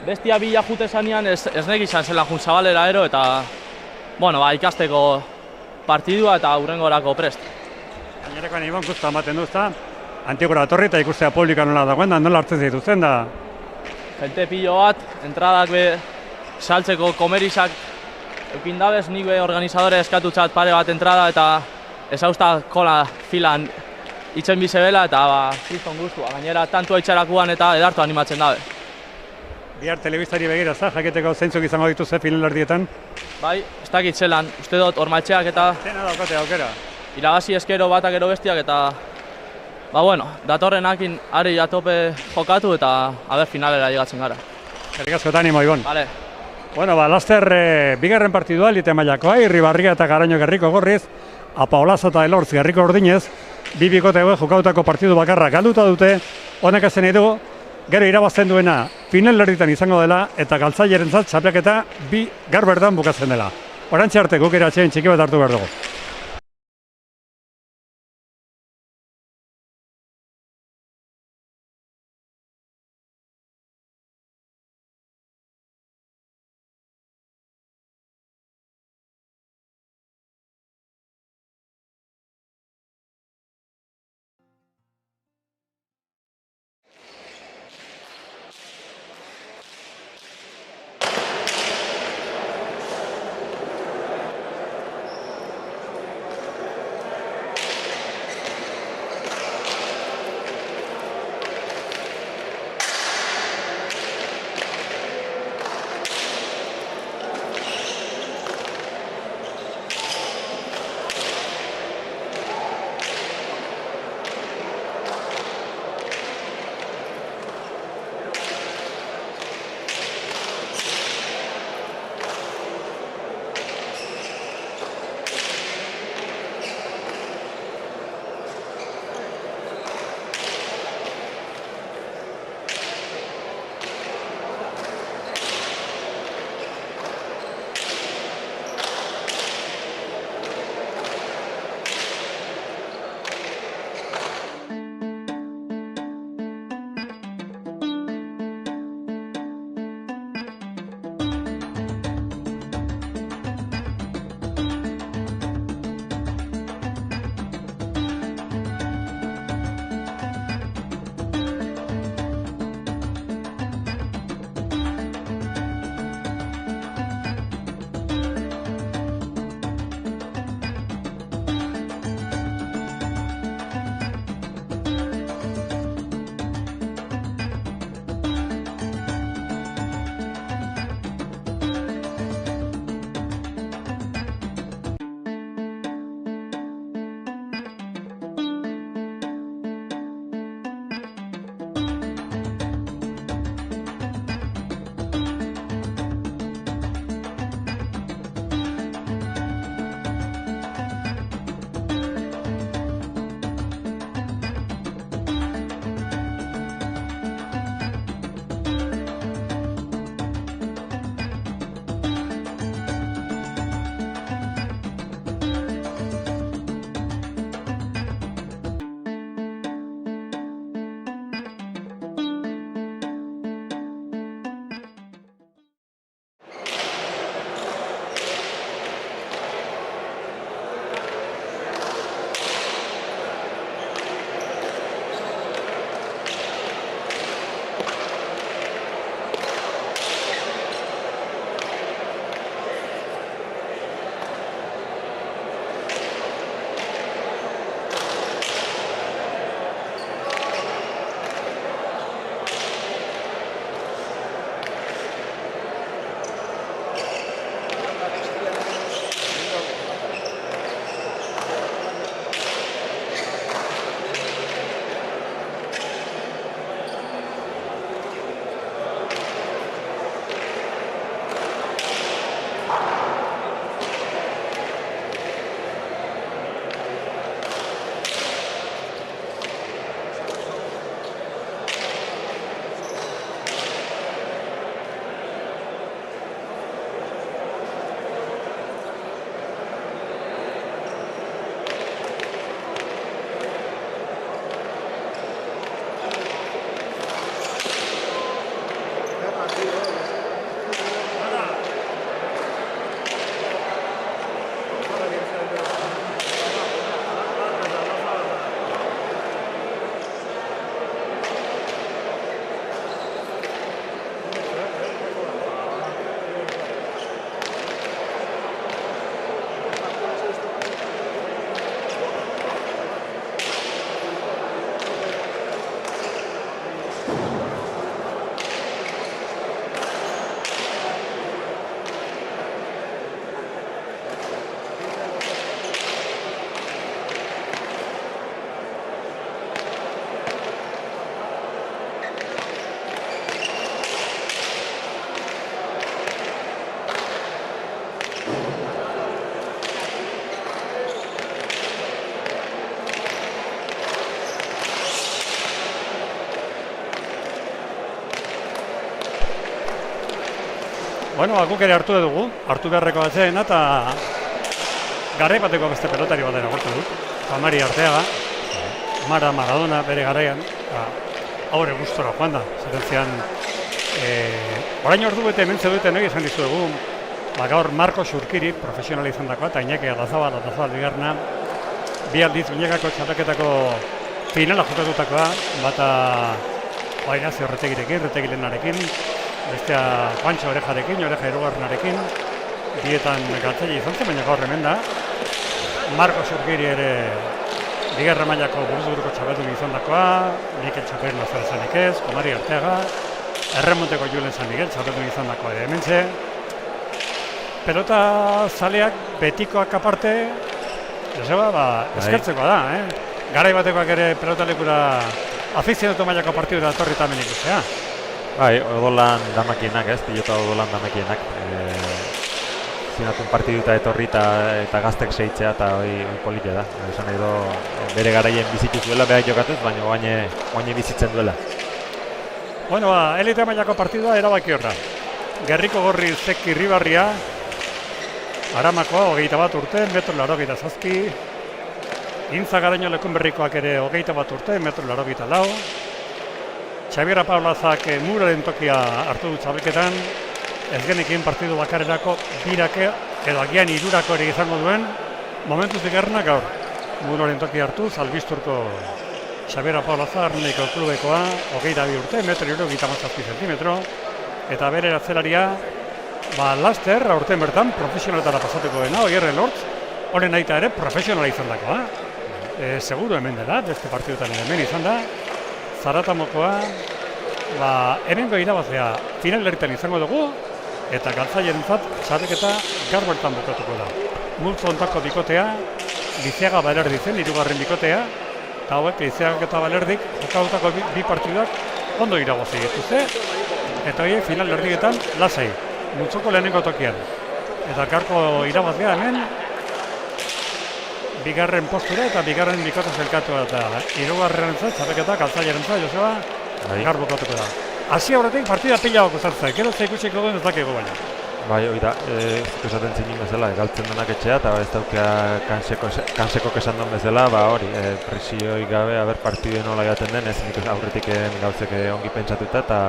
bestia bila jute zanean ez nek izan zela jun zabalera ero eta ikasteko partidua eta hurrengorako prest. Gainerekoan Ibon guztan baten duzta, Antigora atorri eta ikustea publika nola dagoen da, nola hartzen zituzten da. Gente pilo bat, entradak be saltzeko komerizak eukin dabez, nik be organizadore eskatutzat pare bat entrada eta ezausta kola filan itzen bizebela eta kriston guztua. Gainera tantua itxarakuan eta edartu animatzen dabe. Bihar telebistari begira, jakiteko zeintzuk izango dituzte finalerdietan? Bai, ez dakit zelan, uste dut ormaltxeak eta Zena daukate aukera. iragazi eskero batak ero bestiak eta datorrenakin ari atope jokatu eta finalera llegatzen gara. Eskerrik asko eta animo, Ibon. Vale. Bueno, laster bigarren partidua elite mailakoa, Irribarria eta Garaño Gerriko Gorriz, Apaolaza eta Elortz Gerriko Ordinez, bi bikote jokautako partidu bakarra galduta dute, honek ezen nahi du, gero irabazten duena finalerdietan izango dela eta galtzailerentzat txapelketa bi gaur bertan bukatzen dela. Orantxe arte guk atsein txiki bat hartu behar dugu. Bueno, guk ere hartu dugu, hartu beharreko atzeena eta garai bateko beste pelotari bat agurtu dut. Mari Arteaga, Mara Maradona bere garaian, haure gustora joan da. Zerentzian, orain ordu bete hemen zeudeten hori esan dizuegu, gaur Marko Xurkiri, profesional izan dakoa, eta Iñaki Aldazabal bigarna, bi aldiz binekako txapelketako finala jokatutakoa, bata Ignacio Retegilenarekin, bestea Juancho Orejarekin, Oreja Hirugarrenarekin, bietan galtzaile izan zen, baina gaur hemen da. Marko Xurkiri ere bigarren mailako buruz-buruko txapeldun izan dakoa, Mikel Txaperin azar esanik ez, Mari Arteaga, Erremonteko Julen San Miguel txapeldun izan dakoa ere hementxe. Pelota zaleak betikoak aparte, eskertzekoa da, Garai batekoak ere pelotalekura afizionatu mailako partidura etorri eta hemen ikustea. Bai, odolan damakienak, pilota odolan damakienak. Zinatun partiduta etorri eta gaztek seitzea eta hori politia da. Esan edo bere garaien bizitu zuela, behar jokatuz, baina oaine bizitzen duela. Bueno, elite mailako partidua erabaki horra. Gerriko Gorri Zek Irribarria, Aramakoa 21 urte, 1,87 m. Intza Garaino Lekunberrikoak ere 21 urte, 1,84 m. Xabier Paulazak Muraren tokia hartu dut txabelketan, ez genekin partidu bakarerako birake edo agian hirurako ere izango duen, momentuz bigarrenak gaur. Muraren tokia hartu, Albisturko Xabier Paulaza, Arneiko klubekoa, 22 urte, 1,77 cm, eta bere atzelaria, laster, aurten bertan, profesionaletara pasatuko dena, Oierre Lortz, honen aita ere profesionala izan dakoa. Seguro hemen dela, beste partidutan hemen izan da, Zaratamokoa, hemengo irabazlea finalerritan izango dugu, eta galtzailerentzat txapelketa gaur bertan bukatuko da. Multzo ontako bikotea, Lizeaga Balerdi zen, hirugarren bikotea, eta hauek Lizeaga eta Balerdik jokatutako bi partiduak ondo irabazi dituzte, eta horiek finalerdietan lasai, multzoko lehenengo tokian. Eta gaurko irabazlea hemen, bigarren postura eta bigarren bikote zelkatua eta hirugarrenentzat txapelketa galtzailerentzat Joseba gaur bukatuko da. Hasi aurretik partida pila bako zartza, gero ikusiko duen ez dakiko baina. Bai, hori da, zuk esaten zinin bezala, galtzen denak etxea eta ez daukea kanseko esan duen bezala, hori, presioi gabe, partidu nola jaten den, ez nik aurretik gauzek ongi pentsatuta eta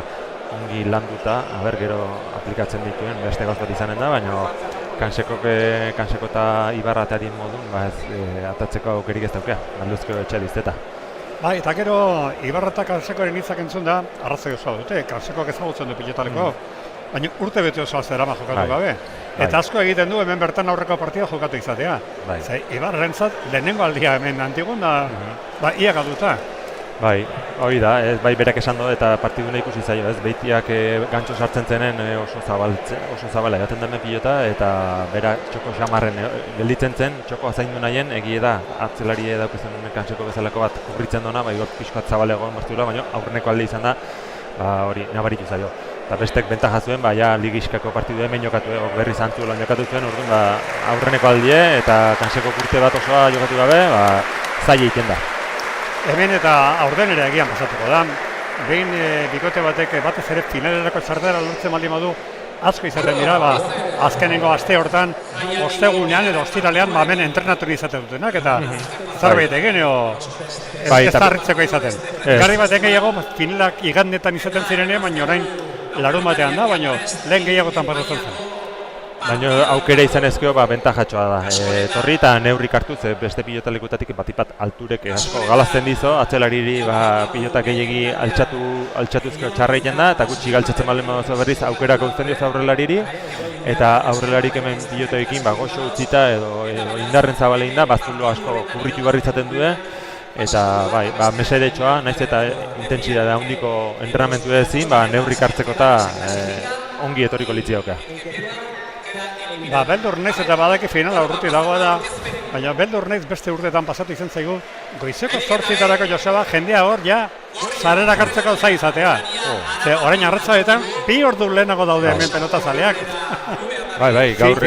ongi landuta, gero aplikatzen dituen beste gauz bat izanen da, baina kanseko eta Ibarra eta adien modun, atatzeko aukerik ez daukea, galduzko etxea dizteta. Bai, eta gero Ibarra eta Kansekoren hitzak entzun da, arrazoi osoa dute, Kansekoak ezagutzen du pilotaleko, baina urte bete osoa zerama jokatu gabe. Eta asko egiten du hemen bertan aurreko partida jokatu izatea. Ibarrentzat lehenengo aldia hemen Antigun da, ia galduta. Bai, hori da, bai berak esan du eta partiduna ikusi zaio, behitiak gantxo sartzen zenen oso zabala egaten den pilota eta bera txoko xamarren gelditzen zen, txoko azaindu nahien, egie da, atzelari daukezen Kanseko bezalako bat kubritzen duna, bai gort pixkoat zabale egon bastura, baina aurreneko alde izan da, hori nabaritu zaio. Eta bestek bentaja zuen, ja ligiskako partidu hemen jokatu, berri zantzu lan jokatu zuen, orduan aurreneko aldie eta Kanseko kurte bat osoa jokatu gabe, zaila egiten da. Hemen eta aurden ere egian pasatuko da. Behin bikote batek batez ere finalerako txartera lortzen baldin badu asko izaten dira, azkenengo aste hortan, ostegunean edo ostiralean hemen entrenatu izaten dutenak, eta zerbait egin ez da harritzeko izaten. Garri batek gehiago finalak igandetan izaten zirenean, baina orain larun batean da, baina lehen gehiagotan pasatzen zen. Baina aukera izan ezkeo, bentajatxoa da. Torri eta neurrik hartuz, beste pilotalekutatik batipat alturek asko galazten dizo, atzelariri pilotak gehiagi altxatuzko txarra egiten da, eta gutxi galtzatzen balen badozu berriz aukerak gauzten dioz aurrelaririri, eta aurrelarik hemen pilotoekin goxo utzita edo indarren zabalein da, baztulo asko kurritu barri izaten du, eta bai, mesedetxoa, naiz eta intentsitate handiko entrenamentu ezin, neurrik hartzeko eta ongi etorriko litzioke. Beldur naiz eta badaki finala urruti dagoa da, baina beldur naiz beste urteetan pasatu izan zaigu, goizeko 8:00 Joseba, jendea hor, sarerak hartzeko zai izatea. Ze orain arratsaldetan 2 ordu lehenago daude hemen pelotazaleak. Bai, gaur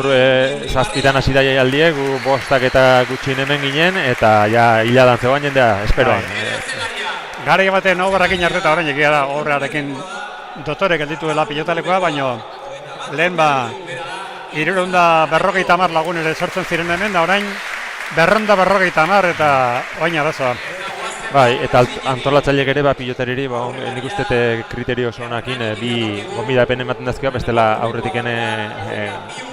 7:00 hasi da jaialdiek, gu 5 eta gutxien hemen ginen, eta hiladan zegoen jendea, esperoan. Garai batean obarakin harteta orain egia da horrearekin dotore gelditu dela pilotalekoa, baina lehen 350 lagun ere sortzen ziren hemen, da orain 250 eta orain arazoa. Bai, eta antolatzaileek ere pilotariri, nik uste kriterio oso honakin bi gonbidapen ematen dazkioa, bestela aurretik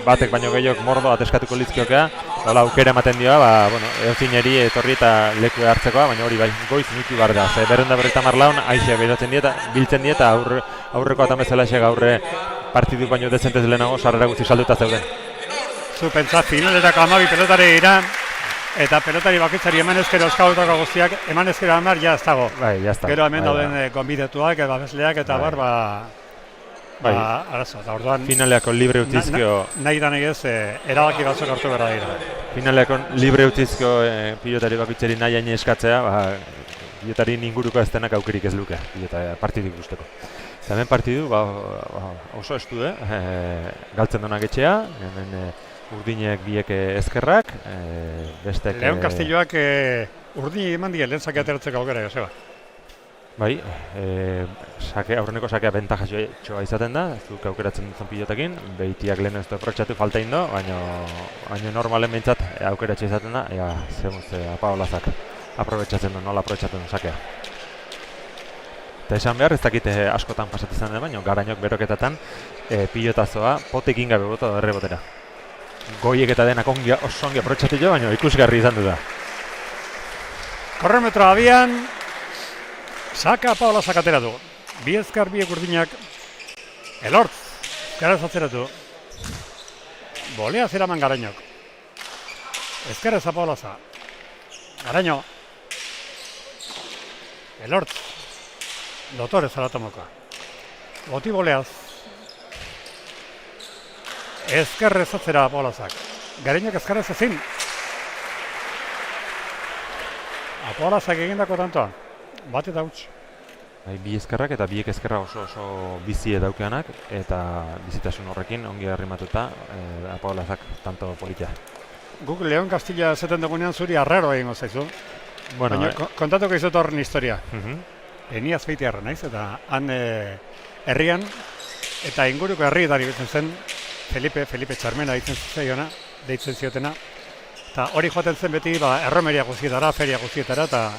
batek baino gehiok mordo ateskatuko litzkiokea, aukera ematen dioa, eozineri etorri eta leku hartzekoa, baina hori bai, goiz nitu behar da, 250 laun aixe biltzen dieta, aurreko atan bezala esek aurre partidu baino dezentez lehenago sarrera guzti salduta zeuden. Zu pentsa finalerako 12 pelotari dira, eta pelotari bakitzari eman ezkero euskaldutako guztiak, eman ezkero hamar, ez dago. Bai, jazta. Gero hemen dauden gonbidatuak, babesleak eta arazo. Orduan finaleako libre utizkio... Nahi da nahi ez, erabaki batzuk hartu behar dira. Finaleako libre utizkio pilotari bakitzari nahi hain eskatzea, pilotari inguruko ez denak aukerik ez luke, partidu ikusteko. Hemen partidu oso estu, galtzen donak etxea, hemen urdinek biek ezkerrak, bestek... Leon Castilloak urdini eman die lehen sakea ateratzeko aukera, Joseba. Bai, aurreneko sakea bentajatxoa izaten da, zuk aukeratzen dutzen pilotekin, behitiak lehen ez du aprobetxatu falta indo, baina normalen behintzat aukeratxe izaten da, apaolazak aprobetxatzen du, nola aprobetxatzen du sakea. Eta esan behar, ez dakit askotan pasatu izan da, baina garainok beroketatan pilotazoa potekin gabe bota da errebotera. Goiek eta denak oso ongi aprobetxatu jo, baina ikusgarri izan du da. Korrometro abian, saka Paola sakatera du. Bi ezkar, biek urdinak, Elortz, ezkaraz atzeratu. Bolea zeraman garainok. Ezkaraz Paolaza. Garaino. Elortz. Dotore zaratamoka. Boti boleaz. Ezkerrez atzera Paolazak. Garainok ezkerrez ezin. Paolazak egindako tantoa. Bat eta huts. Bi ezkerrak eta biek ezkerra oso bizi daukeanak, eta bizitasun horrekin ongi arrimatuta Paolazak tanto politia. Guk Leon Castilla zeten dugunean zuri arraro egingo zaizu. Baina kontatuko izut horren historia. Eni azpeitiarra naiz, eta han herrian, eta inguruko herrietari bitzen zen, Felipe Txarmena deitzen ziotena, eta hori joaten zen beti erromeria guztietara, feria guztietara, eta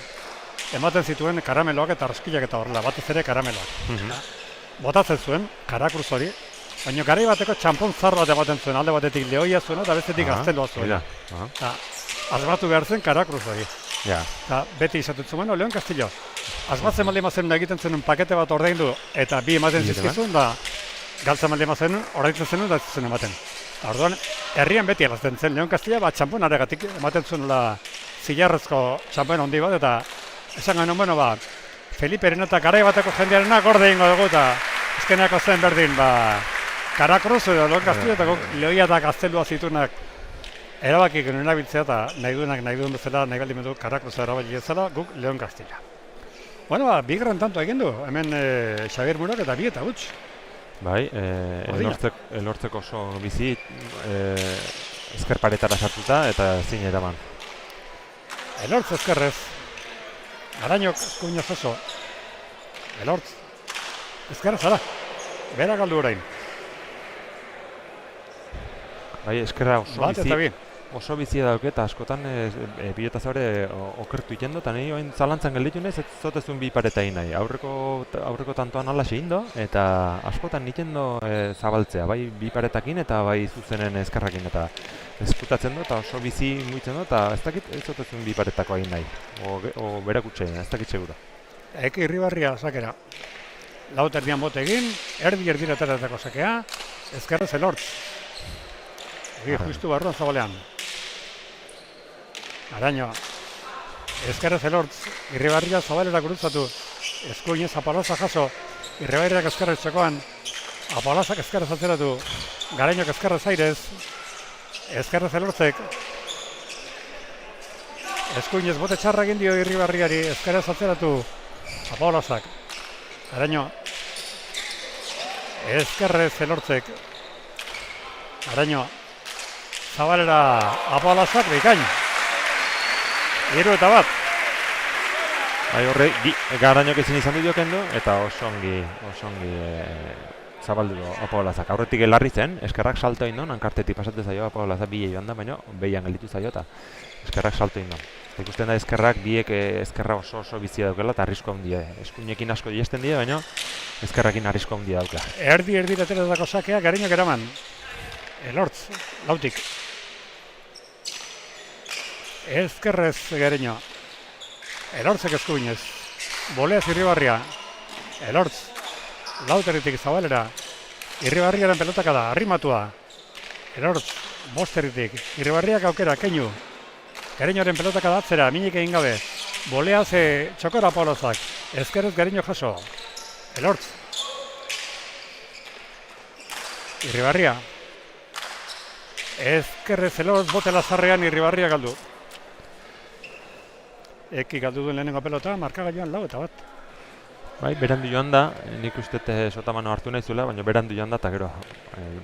ematen zituen karameloak eta roskilak eta horrela, batez ere karameloak. Botatzen zuen, Karakruz hori, baina garai bateko txampon zar bat ematen zuen, alde batetik lehoia zuena, eta bestetik gaztelua zuena. Asmatu behar zen Karakruz hori. Eta beti izatut zuen, Leon Castillo. Asmatzen maldi mazen egiten zenun pakete bat ordaindu eta bi ematen zizkizun, da galtzen maldi mazen ordaintzen zenun da zizun ematen. Orduan, herrian beti alazten zen Leon Castilla, txampon aregatik ematen zuen zilarrezko txampon handi bat, eta esan genuen, Feliperen eta garai bateko jendearena gorde ingo dugu, eta ezkenako zen berdin, Karakruz edo Leon Castillo, eta lehoia eta gaztelua zitunak erabaki genuen erabiltzea, eta nahi duen bezala, nahi baldin du Karakruz erabaki ezala, guk Leon Castilla. Bueno, bigarren tanto egin du, hemen Xabier Murak eta bi eta huts. Bai, elortzeko oso bizi, ezker paretara sartuta eta zine eraman. Elortz ezkerrez, Garainok eskuinaz oso. Elortz, ezkerrez ara, bera galdu orain. Bai, eskerra oso bizia dauke, eta askotan pilotaz hori okertu ikendo, eta nahi oin zalantzan gelditu nahiz, ez zotezun bi pareta nahi. Aurreko tantoan alaxe indo, eta askotan nikendo zabaltzea, bai bi paretakin eta bai zuzenen eskerrakin, eta ezkutatzen du, eta oso bizi muitzen du, eta ez dakit ez zotezun bi paretako hain nahi, o berakutxe, ez dakit segura. Eki Irribarria sakera. Lauterdian bote egin, erdira teratako sakea, ezkerrez Elortz. Justu barruan zabalean. Araño. Ezkerrez Elortz, Irribarria Zabalera gurutzatu, eskuinez Apalaza jaso, Irribarriak ezkerrez txokoan, Apalazak ezkerrez atzeratu, Gareñok ezkerrez airez, ezkerrez Elortzek, eskuinez bote txarra egin dio Irribarriari, ezkerrez atzeratu, Apalazak, Gareño, ezkerrez Elortzek, Gareño, Zabalera Apalazak bikain. 3 eta 1. Bai, horre, Gareñok ezin izan dio kendu, eta oso ongi zabaldu Apolazak. Aurretik elarri zen, eskerrak salto indon, hankartetik pasatu zaio Apolazak bile joan da, baina behian gelditu zaio eta eskerrak salto indon. Ikusten da eskerrak biek eskerra oso bizia daukela eta arrisko handia. Eskuinekin asko diesten die, baina eskerrakin arrisko handia dauka. Erdi ateratako sakea Gareñok eraman. Elortz, lautik. Ezkerrez Gareño. Elortzek eskuinez. Boleaz Irribarria. Elortz. Lauteritik Zabalera. Irribarriaren pelotaka da, arrimatua. Elortz, bosterritik. Irribarriak aukera, keinu. Gareñoren pelotaka da atzera, minik egin gabe. Boleaz txokora Apolazak. Ezkerrez Gareño jaso. Elortz. Irribarria. Ezkerrez Elortz bote lazarrean Irribarria galdu. Eki galdu duen lehenengo pelota, markagailuan 4 eta 1. Bai, berandu joan da, nik uste sotamano hartu nahi zuela, baina berandu joan da, eta gero,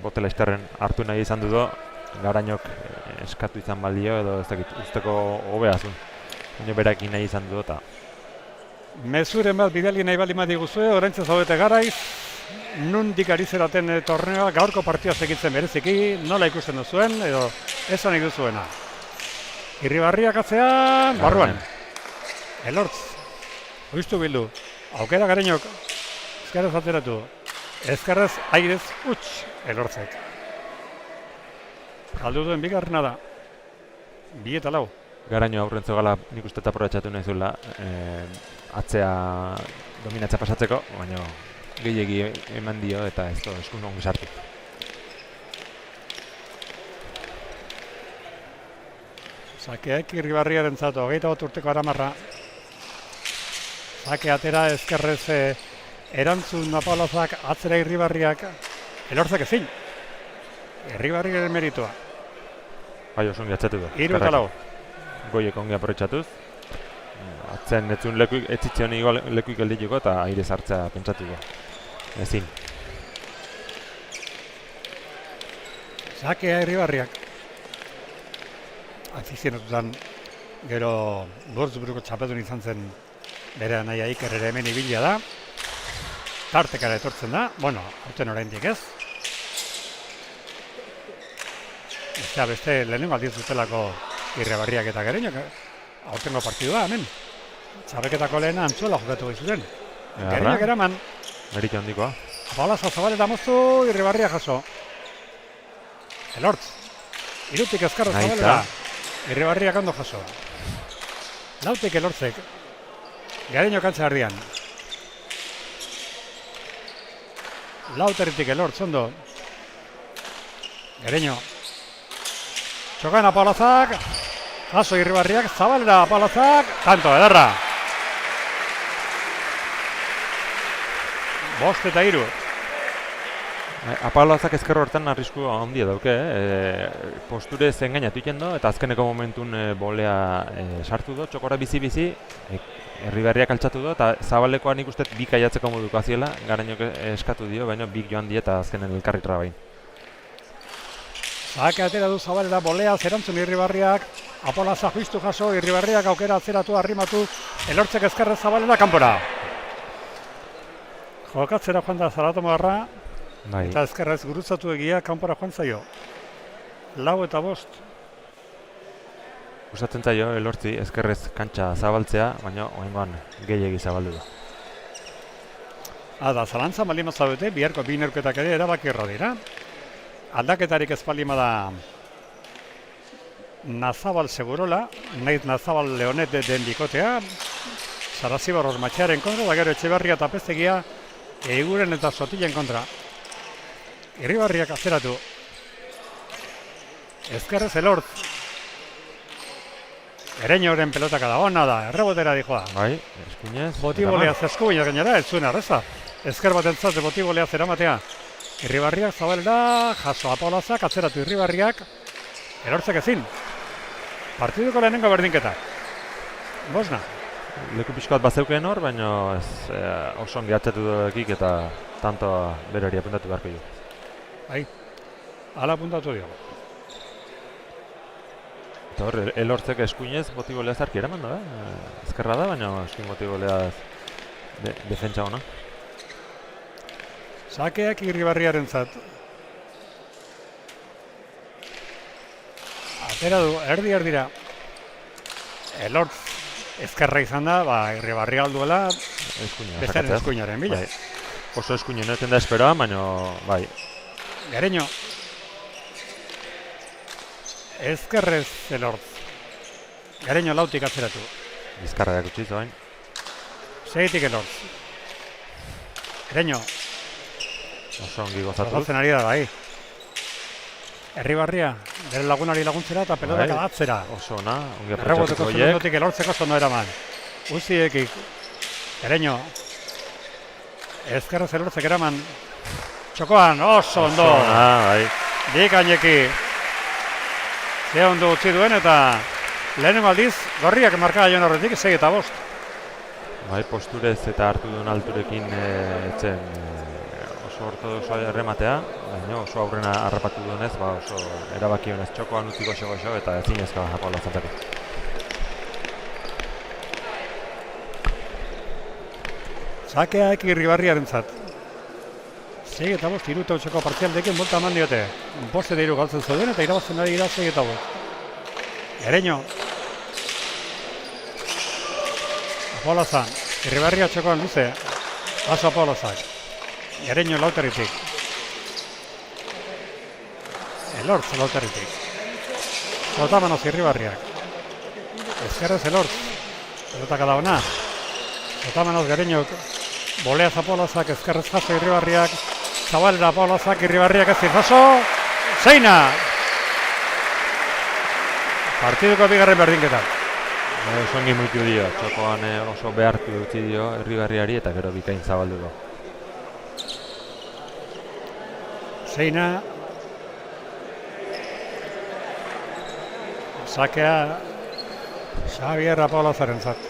bote laizterren hartu nahi izan dudo, Gareñok eskatu izan baldio, edo ez dakit, usteko hobeazun. Baina berakin nahi izan dudo, eta... Mezuren bat bidali nahi bali mati guzue, oraintza zaudete garaiz, nundik ari zeraten torneoa gaurko partioa segitzen bereziki, nola ikusten duzuen, edo esan nahi duzuena. Irribarriak atzean, barruan. Elortz, oiztu bildu, aukera Gareñok, ezkerrez atzeratu, ezkerrez airez utz Elortzek. Galdu duen bigarrena da, 2 eta 4. Gareño aurrentzo gala nik uste eta aprobetxatu nahi zuela atzea dominatzea pasatzeko, baina gehiegi eman dio eta ez da eskun ongi sartu. Sakeak Irribarriaren zato, 21 urteko Aramarra. Sake atera ezkerrez erantzun Apolazak, atzera Irribarriak, Elortzek ezin. Irribarriaren meritua. Bai, oso ongi atzatu du. 3 eta 4. Goiek ongi aprobetxatuz. Atzen etzun etzitzion lekuik geldituko eta aire sartzea pentsatu du. Ezin. Sakea Irribarriak. Afizionatutan gero Würzburgo txapedun izan zen bere anaia Iker ere hemen ibilia da. Tartekara etortzen da, bueno, aurten oraindik ez. Beste lehenengo aldiz dutelako Irribarriak eta Gareñok, aurtengo partidua hemen. Txapeketako lehena Antzuela jokatu zuten. Gareñok eraman. Merito handikoa. Apalaza Zabaleta moztu, Irribarria jaso. Elortz. Irutik ezkarra Zabaleta. Irribarriak ondo jaso. Lautik Elortzek. Gareñok antza erdian. Lauteritik Elortz ondo. Gareño. Txokan Apalazak. Jaso Irribarriak, Zabalera Apalazak. Tanto, ederra. 5 eta 3. Apalazak ezkerro hortan arrisku handia dauke, posture zen gainatu ikendo, eta azkeneko momentun bolea sartu do, txokora bizi-bizi, Irribarriak altxatu do, eta Zabalekoa nik uste bi kaiatzeko moduko aziela, Gareñok eskatu dio, baina bik joan die eta azkenen elkarri trabain. Sake atera du Zabalera bolea zerantzun Irribarriak, Apalaza juistu jaso, Irribarriak aukera atzeratu, arrimatu, Elortzek ezkerrez Zabalera kanpora. Jokatzera joan da Zaratomarra, eta ezkerrez gurutzatu egia kanpora joan zaio. 4 eta 5. Gustatzen zaio Elortzi ezkerrez kantxa zabaltzea, baina oraingoan gehiegi zabaldu da. Ada, zalantza baldin zaudete, biharko 2 neurketak ere erabakirra dira. Aldaketarik ez baldin bada Nazabal Segurola, naiz Nazabal Leonet den bikotea, Sarazibar Ormatxearen kontra, da gero Etxeberria eta Peztegia Eiguren eta Sotilen kontra. Irribarriak atzeratu. Ezkerrez Elortz. Ereñoren pelotaka da, ona da, errebotera dijoa. Bai, eskuinez. Botiboleaz eskubinak gainera, ez zuen arreza. Ezker bat entzat botiboleaz eramatea. Irribarriak zabalera, jaso Apolazak, atzeratu Irribarriak, Elortzek ezin. Partiduko lehenengo berdinketa. Bosna. Leku pixkoat bazeukeen hor, baina ez oso ongi atzatu dukik eta tantoa berari apuntatu beharko du. Bai, ala apuntatu dio. Eta hor, Elortzek eskuinez botiboleaz arki eraman da, ezkerra da, baina eskuin botiboleaz defentsa ona. Sakeak Irribarriaren zat. Atera du, erdi-erdira. Elortz ezkerra izan da, Irribarri alduela bestearen eskuinaren bila. Bai. Oso eskuinen eten da esperoa, baina bai. Gareño. Ezkerrez Elortz. Gareño lautik atzeratu. Bizkarra erakutsi zoain. Seitik Elortz. Gareño. Oso ongi gozatu. Gozatzen ari da, bai. Herribarria, bere lagunari laguntzera eta pelotak adatzera. Oso ona, ongi Erreboteko aprotxatuko hiek. segundotik Elortzeko zondo eraman. Uziekik. Gareño. Ezkerrez Elortzek eraman. Txokoan, oso ondo. Oso ona, bai. Dikaineki. Ze ondo utzi duen eta lehenengo aldiz, gorriak marka joan horretik, 6 eta 5. Bai, posturez eta hartu duen alturekin etzen oso ortodoxoa errematea, baina oso aurrena harrapatu duenez, oso erabaki honez txokoan utziko xo eta ezinezka jakoa latzatako. Sakeak Irribarriaren zat. 6 eta 5 iruta utxeko partzialdekin bolta eman diote. 5 eta 3 galtzen zuen eta irabazten ari dira 6 eta 5. Ereño. Apolazan. Irribarria txokoan luze. Baso Apolazak. Ereño lauterritik. Elortz lauterritik. Zotamanoz Irribarriak. Ezkerrez Elortz. Pelotaka da ona. Zotamanoz Gareñok. Boleaz Apolazak, ezkerrez jaso Irribarriak. Zabalera Apolazak, Irribarriak ez jaso. Zeina! Partiduko bigarren berdinketa. Oso ongi muitu dio, txokoan oso behartu utzi dio Irribarriari eta gero bikain zabalduko. Zeina. Sakea Xavier Apolazaren zat.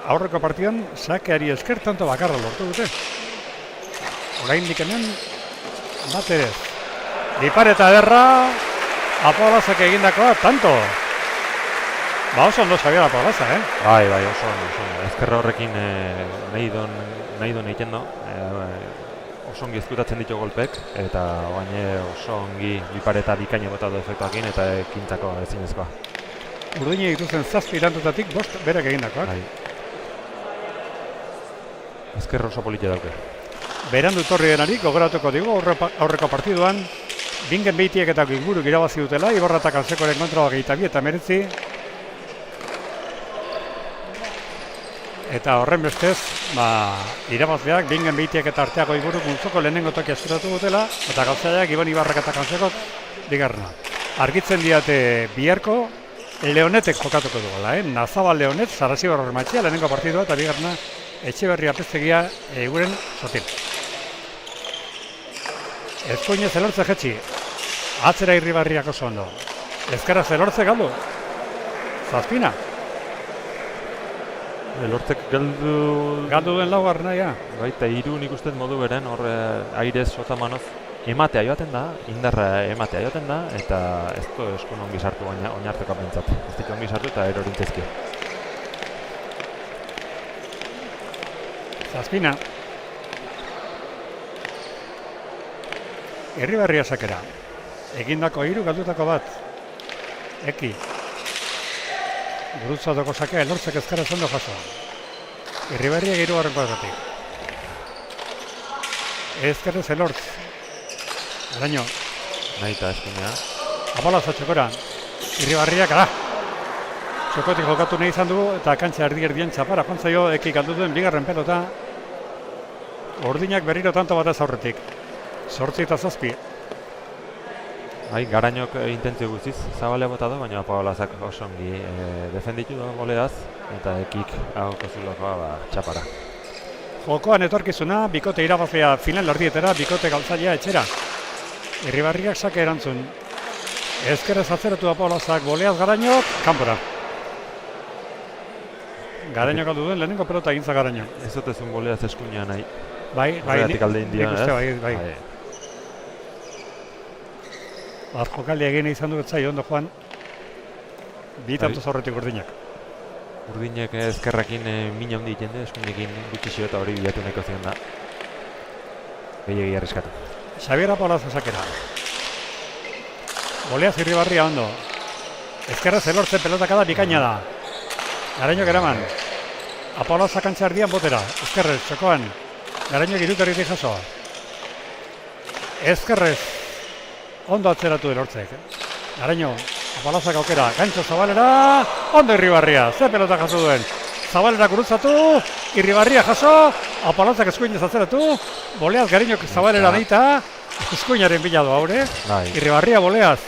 Aurreko partidan sakeari esker tanto bakarra lortu dute. Oraindik hemen bat ere. Dipareta ederra Apolazak egindakoa tanto. Oso ondo Xavier Apolaza, Bai, oso ondo. Ezkerra horrekin nahi don egiten do. Oso ongi ezkutatzen ditu golpek, eta baina oso ongi bipareta bikaina bota du efektuakin eta ekintzako ezinezkoa. Urdine dituzten 7 irantutatik 5 berak egindakoak. Bai. Ezkerra oso politia dauke. Berandu torri denari, gogoratuko digu aurreko partiduan, Bingen Beitiek eta Ginguruk irabazi dutela, Ibarra eta Kalsekoren kontra 22 eta 19. Eta horren bestez, irabazleak Bingen Beitiek eta Arteago Iguruk multzoko lehenengo tokia eskuratu dutela, eta Galtzaileak Ibon Ibarrak eta Kalsekok bigarrena. Argitzen diate biharko, Leonetek jokatuko dugula, Nazabal Leonet, Sarasibar Horrematxea, lehenengo partidua eta bigarrena Etxeberria Pestegia eguren sotil. Ezkoinez Elortze jetxi, atzera Irribarriak oso ondo. Ezkerraz Elortze galdu. Zazpina. Elortzek galdu duen laugarrena, ja. Baita, 3 nik uste modu beren, hor airez Sotamanoz ematea joaten da, indarra ematea joaten da, eta ez du eskun ongi sartu oinarteko pentsat. Ez ditu ongi sartu eta erorintezki. Zazpina. Irribarria sakera. Egindako 3, galdutako 1. Eki. Gurutzatoko sakea Elortzek ezkerra zondo jaso. Irribarria 3. kuadratik. Ezkerrez Elortz. Araño. Nahita eskinea. Apolaza txokora. Irribarriak, Txokotik jokatu nahi izan dugu eta kantxa erdi-erdien txapara jontzaio Eki galdu duen bigarren pelota. Urdinak berriro tanto batez aurretik. 8 eta 7. Bai, Garainok intentzio guztiz zabalea bota du, baina Apaolazak oso ongi defenditu da goleaz, eta ekik agoko zulokoa txapara. Jokoan etorkizuna, bikote irabazlea final erdietera, bikote galtzailea etxera. Irribarriak sake erantzun. Ezkerrez atzeratu Apaolazak, goleaz Garainok, kanpora. Garainok aldu duen, lehenengo pelota egintza Garainok. Ez dut ezun goleaz eskuina nahi. Bai, Horregatik alde indian, nik uste, bai. Jokaldi egin izan du etzai ondo joan, bi tanto zorretik urdinak. Urdinek ezkerrakin min handi egiten du, eskuinekin gutxixio eta hori bilatu nahiko zion da. Gehiagi arriskatu. Xabier Apaolaza sakera. Goleaz Irribarria ondo. Ezkerrez elortzen pelotakada bikaina da. Garainok eraman. Apaolaza kantxa erdian botera. Ezkerrez, txokoan. Garainok irutarritik jaso. Ezkerrez. Ondo atzeratu elortzek. Garaino, Apaolazak aukera. Gantxo Zabalera. Ondo Irribarria. Ze pelota jaso duen. Zabalera gurutzatu. Irribarria jaso. Apaolazak eskuinez atzeratu. Boleaz Garainok Zabalera deita. Eskuinaren bila du haure. Irribarria Boleaz.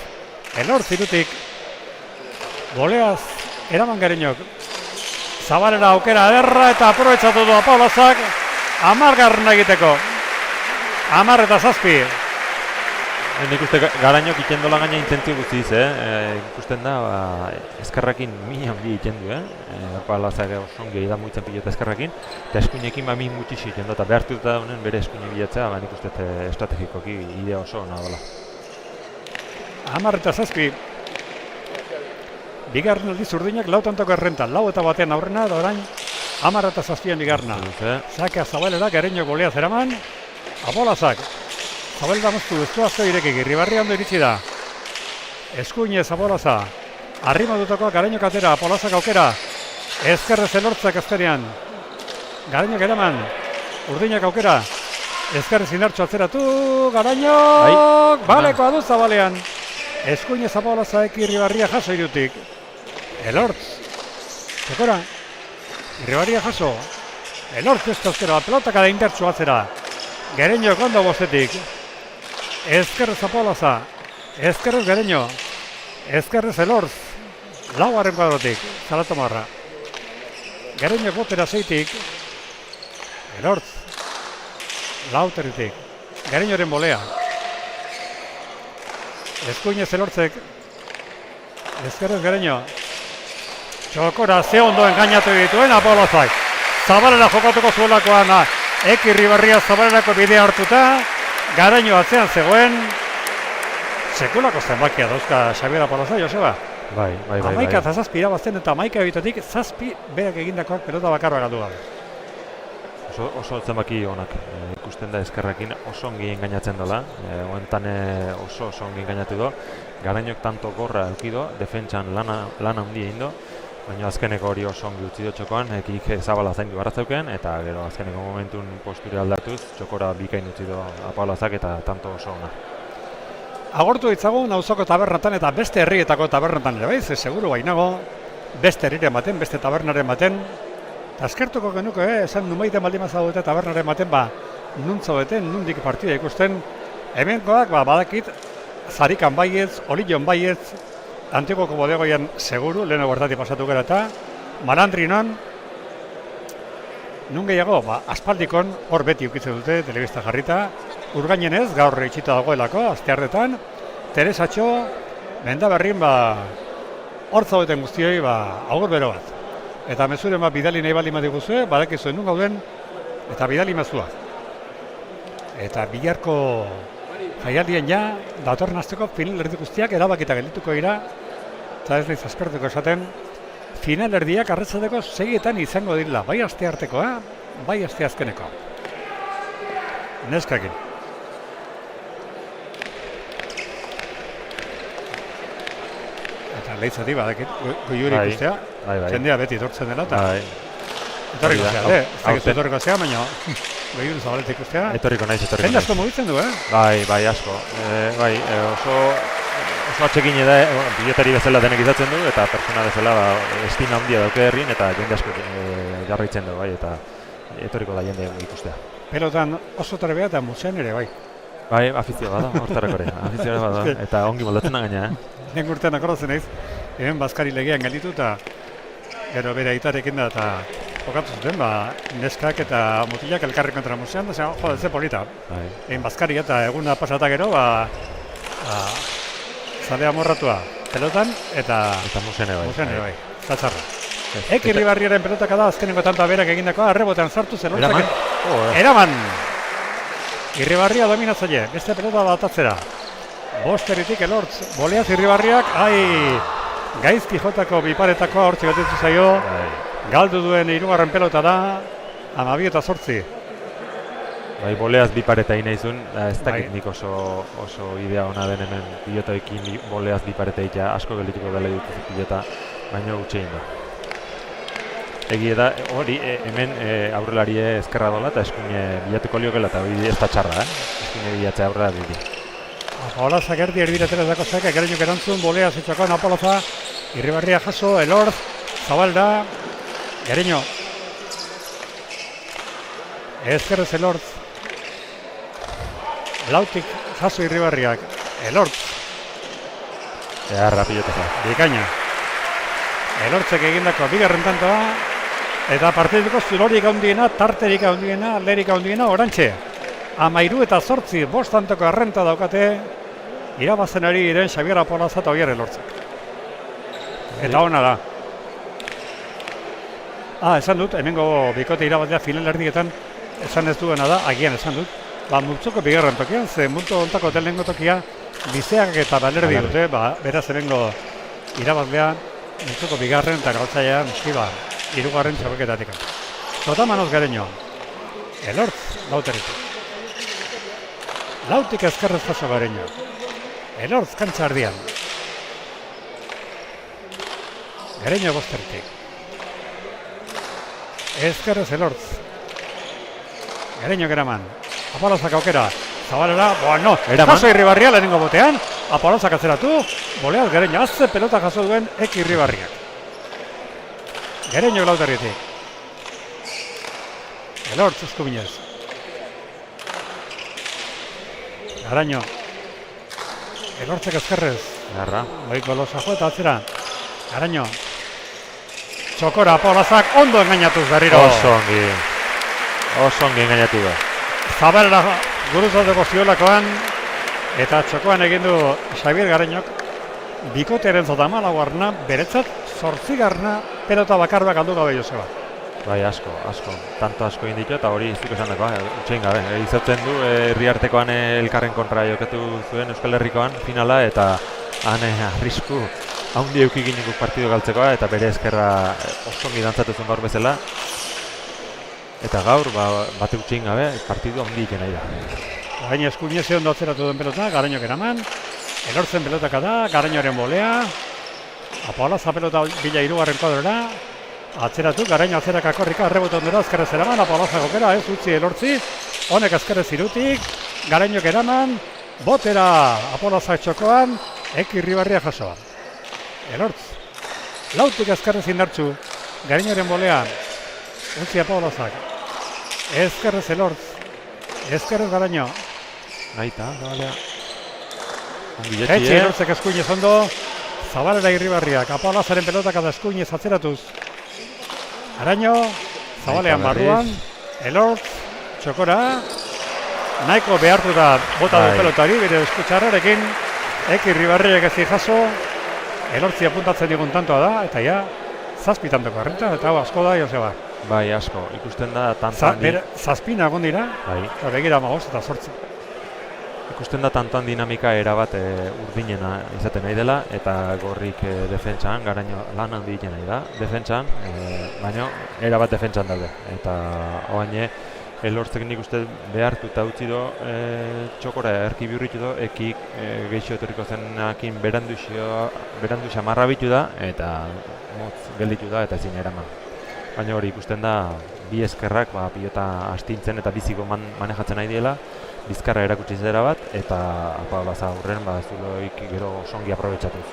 Elortz irutik. Boleaz. Eraman Garainok. Zabalera aukera ederra eta aprobetxatu du Apaolazak 10 egiteko. 10 eta 7. Nik uste Garainok ikendola gaina intentzio guztiz, ikusten da, ezkerrakin min handi egiten du, Apaolazak oso ongi da muitzen pilota ezkerrakin, eta eskuinekin min gutxixi egiten du, eta behartu dut da honen bere eskuine bilatzea, nik uste estrategikoki idea oso ona dela. 10 eta 7. Bigarren aldiz urdinak lautantoko errentan, 4 eta 1 aurrena, da orain 10 eta 7 bigarna. Zakea Zabalera, Garainok Boleaz eraman, Apaolazak. Zabalera moztu, ez du azto irekik, Irribarria ondo iritsi da. Eskuinez Apaolaza. Arrima dutako Garainok atera, Apaolazak aukera. Ezkerrez elortzak azkenean. Garainok eraman. Urdinak aukera. Ezkerrez indartxo atzeratu. Garainok! Balekoa du Zabalean. Eskuinez Apaolazak Irribarria jaso irutik. Elortz. Txokora. Irribarria jaso. Elortz ez tozkero, pelotaka da indartxo atzera. Garainok ondo bostetik. Ezkerrez Apaolaza. Ezkerrez Garaino. Ezkerrez Elortz. Laugarren kuadrotik. Zalatomarra. Garainok botera 6tik. Elortz. Lauterritik. Garainoren Bolea. Eskuinez Elortzek. Ezkerrez Garaino. Txokora ze ondo engainatu dituen Apaolazak. Zabalera jokatuko zuelakoan. Irribarria Zabalerako bidea hartuta. Garaino atzean zegoen. Sekulako zenbakia dauzka Xabier Apaolaza, Joseba. Bai. 11 eta 7 irabazten eta 11 ebitatik 7 berak egindakoak pelota bakarra galdu gabe. Oso zenbaki onak. Ikusten da ezkerrakin oso ongi engainatzen dela. Hoentan oso ongi engainatu do. Garainok tanto gorra eukido, defentsan lana handi egin do. Baina azkeneko hori oso ongi utzi do txokoan, ekik Zabala zaindu barratzeuken, eta gero azkeneko momentun posture aldatuz, txokora bikain utzi do Apaolazak eta tanto oso ona. Agortu ditzagun auzoko tabernatan eta beste herrietako tabernatan ere bai, seguru bainago, beste herriren baten, beste tabernaren baten, eta eskertuko genuko, esan numaiten baldin mazadute tabernaren baten, nuntza beten, nundik partida ikusten, hemenkoak, badakit, Zarikan baietz, Olillon baietz, Antigoko bodegoian seguru, leheno bertatik pasatu gara eta Malandrinon, nun gehiago, aspaldikon hor beti ukitzen dute, telebista jarrita, Urgainen ez, gaur itxita dagoelako, asteartetan, Teresatxo, Mendaberrin, hor zaudeten guztioi, agur bero bat. Eta mezuren bidali nahi baldin badiguzue, badakizuen nun gauden, eta bidali mezua. Eta bilarko jaialdien datorren asteko final erdi guztiak erabakita geldituko dira, eta ez nahiz aspertuko esaten, final erdiak arratsaldeko 6etan izango dira, bai asteartekoa, bai asteazkeneko. Neskakin. Eta lehitzati badakit, goiuri ikustea, jendea beti etortzen dela, eta etorriko zea, ez dakit etorriko zea, baina goiuri zabaletik ikustea. Etorriko naiz. Jende asko mugitzen du, Bai, asko. Oso atxekin da, pilotari bezala denek izatzen du, eta persona bezala estima handia dauke herrin, eta jende asko jarraitzen du, bai, eta etorriko da jende ikustea. Pelotan oso trebea eta musean ere, bai. Bai, afizioa bada, hortarako ere, afizioa bada, eta ongi moldatzen da gaina, Nen urtean akordatzen naiz, hemen Baskari legean gelditu eta gero bere aitarekin da eta jokatu zuten, neskak eta mutilak elkarri kontra musean, da jo, ze polita. Egin Baskari eta eguna pasata gero, zalea morratua pelotan eta musean bai, zatxarra. Eki Ribarriaren pelotaka da azkenengo tanta berak egindakoa, arrebotean sartu zen Eraman? Eraman! Irribarria dominatzaile, beste pelota batatzera. Bosteritik Elortz, boleaz Irribarriak, gaizki jotako biparetakoa hortzi gatetu zaio. Galdu duen 3. pelota da, 12-8. Bai, boleaz bipareta inaizun, ez dakit nik oso idea ona den hemen pilotoekin boleaz bipareta itea asko geldituko dela dituzu pilota, baina utxein da. Egi da, hori hemen aurrelarie ezkerra dola eta eskuine bilatuko liokela eta hori ez da txarra, eskuine bilatzea aurrela bidi. Apolazak erdi erbiratera dako zaka, Gereñok erantzun, boleaz etxakoan Apolaza, Irribarria jaso, Elortz, Zabalda, Gereño. Ezkerrez Elortz. Lautik jaso Irribarriak, Elortz. Eharra pilotaza. Bikaina. Elortzek egindako bigarren tantoa, eta partiduko zulorik handiena, tarterik handiena, alderik handiena, orantxe. 13-8, 5 tantoko errenta daukate, irabazen ari diren Xabier Apolaza eta Oier Elortzek. Eta ona da. Esan dut, hemengo bikote irabazlea finalerdietan esan ez duena da, agian esan dut, multzoko bigarren tokian, ze multo ontako telengo tokia Bizeak eta Balerdi dute, beraz hemengo irabazlea multzoko bigarren eta gautzailean eskiba, 3. txapelketatik. Sotamanoz Gereño, Elortz, Lauteritik. Lautik ezkerrez jaso Gereño, Elortz kantxa erdian. Gereño Bostertik. Ezkerrez Elortz. Gereño Eraman. Apolazak aukera. Zabalera, jaso Irribarria lehenengo botean. Apolazak atzeratu. Boleaz Gereño. Azze pelota jaso duen Eki Irribarriak. Gereño Lauterritik. Elortz eskuminez. Garaño. Elortzek ezkerrez. Garra. Goiko losajo eta atzera. Garaño. Txokora Apolazak ondo engainatuz berriro. Oso ongi engainatu da. Zabalera guruzateko ziolakoan eta txokoan egin du Xabier Gareñok bikotearen zotamala guarna, beretzat 8. pelota bakarra galdu gabe Joseba. Bai, asko. Tanto asko egin ditu eta hori iztuko esan dagoa, utxein gabe. Izotzen du, herriartekoan elkarren kontra jokatu zuen Euskal Herrikoan finala eta han arrisku haundi eukik gineko partidu galtzekoa eta bere ezkerra oso ongi dantzatu zuen gaur bezala. Eta gaur, bate utxein gabe, partidu haundi iken nahi da. Gaina eskuineze ondo atzeratu duen pelota, Garañok eraman. Elortzen pelotaka da, Garañoren bolea. Apolaza pelota bila 3. kuadrora. Atzeratu, Garaño atzeraka korrika, arrebot ondera, azkerrez eraman, Apolaza gokera, ez utzi Elortzi. Honek azkerrez irutik, Garañok eraman, botera Apolaza txokoan, Eki Irribarria jasoa. Elortz, Lautik azkerrez indartzu, Garañoren bolea, utzi Apolazak. Ezkerrez Elortz, ezkerrez Garaño. Naita, Zabalea. Etxe Elortzek eskuinez ondo, Zabalera Irribarriak, Apolazaren pelotak eta eskuinez atzeratuz. Garaño, Zabalean barruan, Elortz, txokora, nahiko behartu da bota du pelotari, bere eskutxarrarekin, Eki Irribarriak ez jaso, Elortzi apuntatzen digun tantoa da, eta ja, 7 tantoko errenta, eta asko da, Joseba. Bai, asko, ikusten da tanto handi. 7 nagon dira, eta begira 15 eta 8. Ikusten da tantoan dinamika erabat urdinena izaten nahi dela, eta gorrik defentsan, Garaño lan handi egiten nahi da, defentsan, baina erabat defentsan daude. Eta oaine, Elortzek nik uste behartu eta utzi do, txokora erki bihurritu do, ekik geixo etorriko zenakin beranduxa marra bitu da, eta motz gelditu da, eta ezin eraman. Baina hori ikusten da, bi eskerrak pilota astintzen eta biziko manejatzen nahi diela, bizkarra erakutsi zera bat, eta Apolaza aurren zuloik gero songi aprobetxatuz.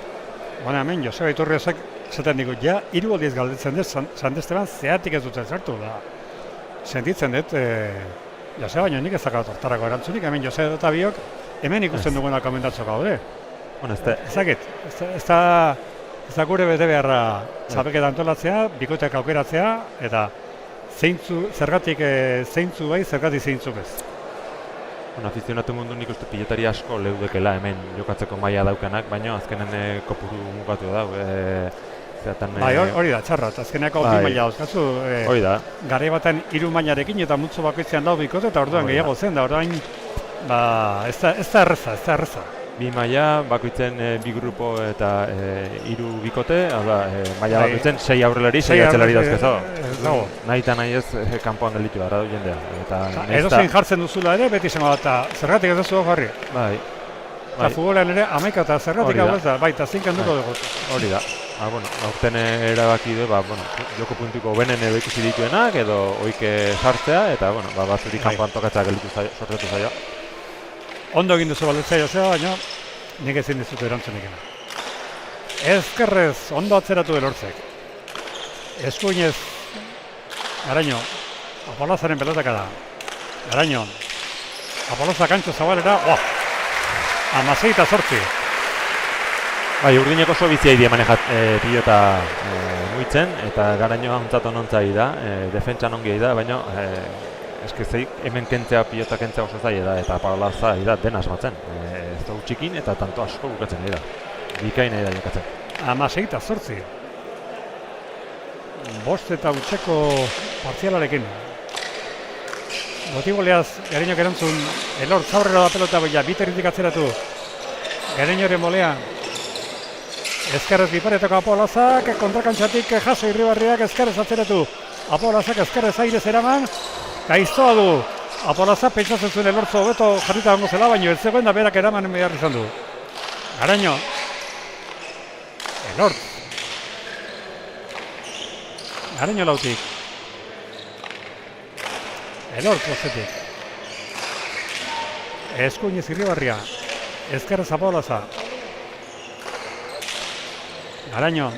Bona, hemen Joseba Iturriozek zaten digu, 3 aldiz galdetzen dut, San Esteban zeatik ez duten sartu da. Sentitzen dut, Jose, baina nik ez dakat hortarako erantzunik, hemen Jose eta biok, hemen ikusten duguna komentatzo gaude. Bueno, Ezakit, ez da gure bete beharra txapelketa antolatzea, bikoteak aukeratzea, eta zergatik zeintzu bai, zergatik zeintzuk ez. Bueno, afizionatu mundu nik uste pilotari asko leudekela hemen jokatzeko maila daukanak, baina azkenen kopuru mugatu da. Bai, hori da, txarrat, azkeneko bi maila dauzkazu. Hori da. Garai baten 3 mailarekin eta multzo bakoitzean lau bikote, eta orduan gehiago zen da, orduan ez da erreza. 2 maila, bakoitzen 2 grupo eta 3 bikote, maila bakoitzen 6 aurrelari, 6 atzelari dauzkezo. Nahi eta nahi ez kanpoan gelditu gara du jendea. Edozein jartzen duzula ere, beti zengo eta zergatik ez duzu jarri. Bai. Eta futbolean ere, 11 eta zergatik hau ez da, bai, eta zinken duko dugu. Hori da. Aurten erabaki du, joko puntuko benen edo ikusi dituenak, edo oike sartzea, eta batzurik kanpoan tokatzea gelditu sortetu zaio. Ondo egin duzu baldetzea Joseba, baina nik ezin dizut erantzunik. Ezkerrez ondo atzeratu Elortzek. Eskuinez, Garaño, Apolazaren pelotaka da. Garaño, Apolaza kantxo zabalera, 16-8. Bai, Urdineko oso bizia idea manejat pilota muitzen, eta Garaño hantzat onontzai da, defentsan ongi da, baina hemen kentzea, pilota kentzea oso zai da, eta Apolaza da dena asmatzen. Ez da utxikin eta tanto asko bukatzen da. Bikain da jokatzen. 16-8. 5 eta utxeko partzialarekin. Botiboleaz, Gareñok erantzun, Elortz aurrera da pelota baina, biterritik atzeratu. Gareñoren bolea. Ezkerrez biparetako Apolazak, kontrakantxatik jaso Irribarriak ezkerrez atzeratu. Apolazak ezkerrez airez eraman, gaiztoa du. Apolazak pentsatzen zuen Elortz hobeto jarrita gongo zela, baina ez zegoen da berak eraman behar izan du. Garaño. Elortz. Garaño lautik. Elortz bostetik. Eskuinez Irribarria. Ezkerrez Apolaza. Garaño.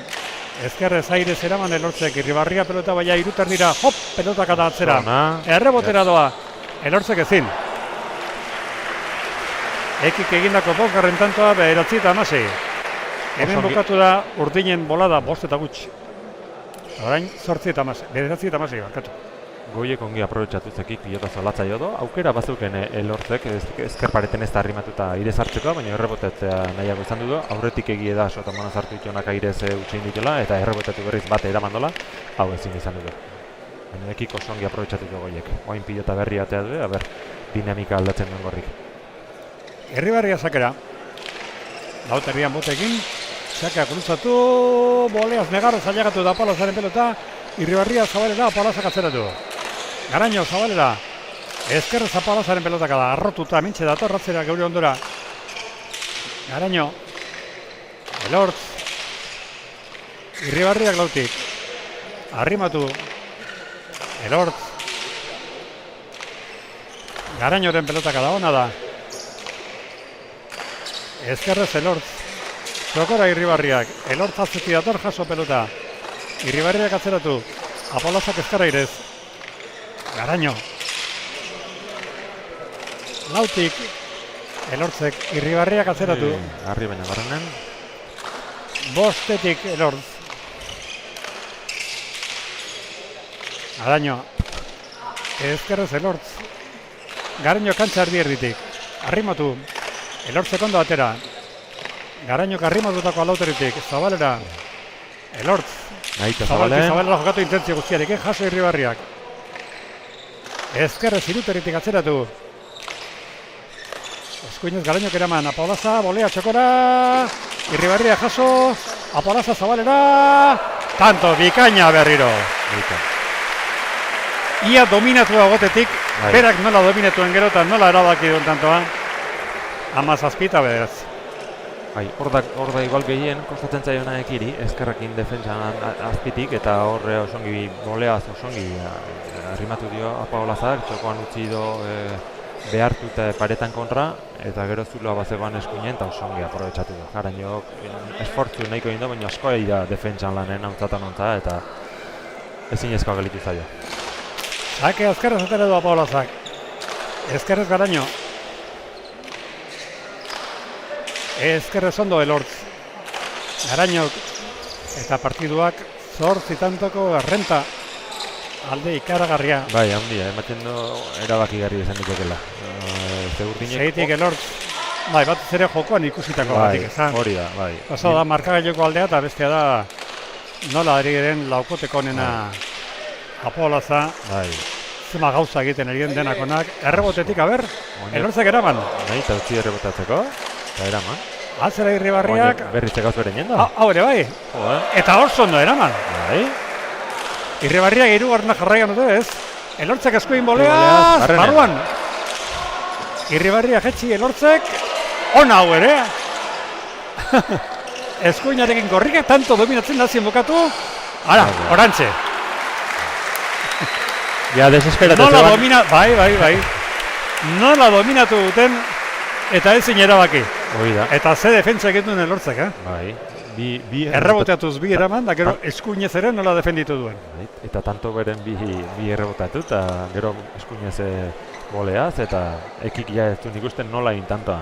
Ezkerrez airez eraman Elortzek. Irribarria pelota baina iruternira. Hop! Pelotak eta atzera. Errebotera doa. Elortzek ezin. Ekik egindako bosgarren tantoa 9-6. Hemen bukatu da Urdinen bolada 5 eta gutxi. Orain 9-6 barkatu. Goiek ongi aprobetxatu zekik pilota zolatza jo do. Aukera bazeuken Elortzek ezkerpareten ez da arrimatuta airez hartzeko, baina errebotetzea nahiago izan du. Aurretik egie da sotamana zartu dituenak airez utxein dituela, eta errebotetu berriz bate eramandola, hau ezin izan du. Baina ekik oso ongi aprobetxatu du goiek. Oain pilota berri atea du, dinamika aldatzen duen gorrik. Irribarria sakera. Lauterrian botekin, sakea kruzatu, boleaz negarro zailagatu da Apolazaren pelota, Irribarria zabalera, Apolazak atzeratu. Garaño zabalera, ezkerrez Apolazaren pelotaka da, arrotuta, mintxe datorratzera geure ondora. Garaño, Elortz, Irribarriak lautik, arrimatu, Elortz, Garañoren pelotaka da, ona da. Ezkerrez Elortz, Zokora Irribarriak, Elortz atzetik dator jaso pelota. Irribarriak atzeratu, Apolazak ezkerra irez. Garaño. Lautik, Elortzek, Irribarriak atzeratu. Arri baina barrenen. Bostetik Elortz. Garaño. Ezkerrez Elortz. Garaño kantza erditik. Arrimatu. Elortzek ondo atera. Garañok arrimatutako alauteritik. Zabalera. Elortz. Naita Zabalen. Zabalera jokatu intentzio guztiarekin. Jaso Irribarriak. Ezkerrez iruteritik atzeratu. Eskuinez Garañok eraman. Apolaza, bolea txokora. Irribarria jaso. Apolaza Zabalera. Tanto, bikaina berriro. Ia dominatu agotetik. Berak nola dominatuen gero eta nola erabaki duen tantoa. 17 bederatz. Hor da igual gehien kostatzen zaiona ekiri, ezkerrekin defentsan azpitik, eta horre osongi boleaz osongi arrimatu dio Apolazak, txokoan utzi do behartuta paretan kontra, eta gero zuloa bazegoan eskuinen, eta osongi aprobetxatu du. Garañok esfortzu nahiko egin baina asko egin da defentsan lanen hauntzatan ontza, eta ezin ezkoa gelitu zaio. Sake azkerrez atera du Apolazak. Ezkerrez Garaño. Ezkerrez ondo Elortz. Garaño eta partiduak 8 tantoko errenta. Alde ikaragarria. Bai, handia, ematen du erabakigarri izan dituela. Urdineko. Seitik Elortz. Bai, bat ere jokoan ikusitako batik ezan. Hori da, bai. Oso da markagailoko aldea eta bestea da nola ari diren laukoteko onena Apolaza. Bai. Zema gauza egiten egiten denakonak. Errebotetik, aber, Elortzek eraman. Nahi, eta utzi errebotatzeko, eta eraman. Atzera Irribarriak. Berrizte gauz beren jenda. Hau ere bai. Eta oso ondo eraman. Bai. Irribarriak 3. jarraian dute ez. Elortzek eskuin boleaz, barruan. Irribarriak jetxi Elortzek, ona hau ere. Eskuinarekin gorrikak tanto dominatzen nazien bukatu. Ara, orantxe. Ja, desesperatu. Nola domina, bai. Nola dominatu duten eta ezin erabaki. Hoi da. Eta ze defentsa egiten duen Elortzek, Bai. Erreboteatuz bi eraman, da gero eskuinez ere nola defenditu duen. Eta tanto beren bi errebotatu, eta gero eskuinez boleaz, eta ekik ja ez duen ikusten nola intantoa.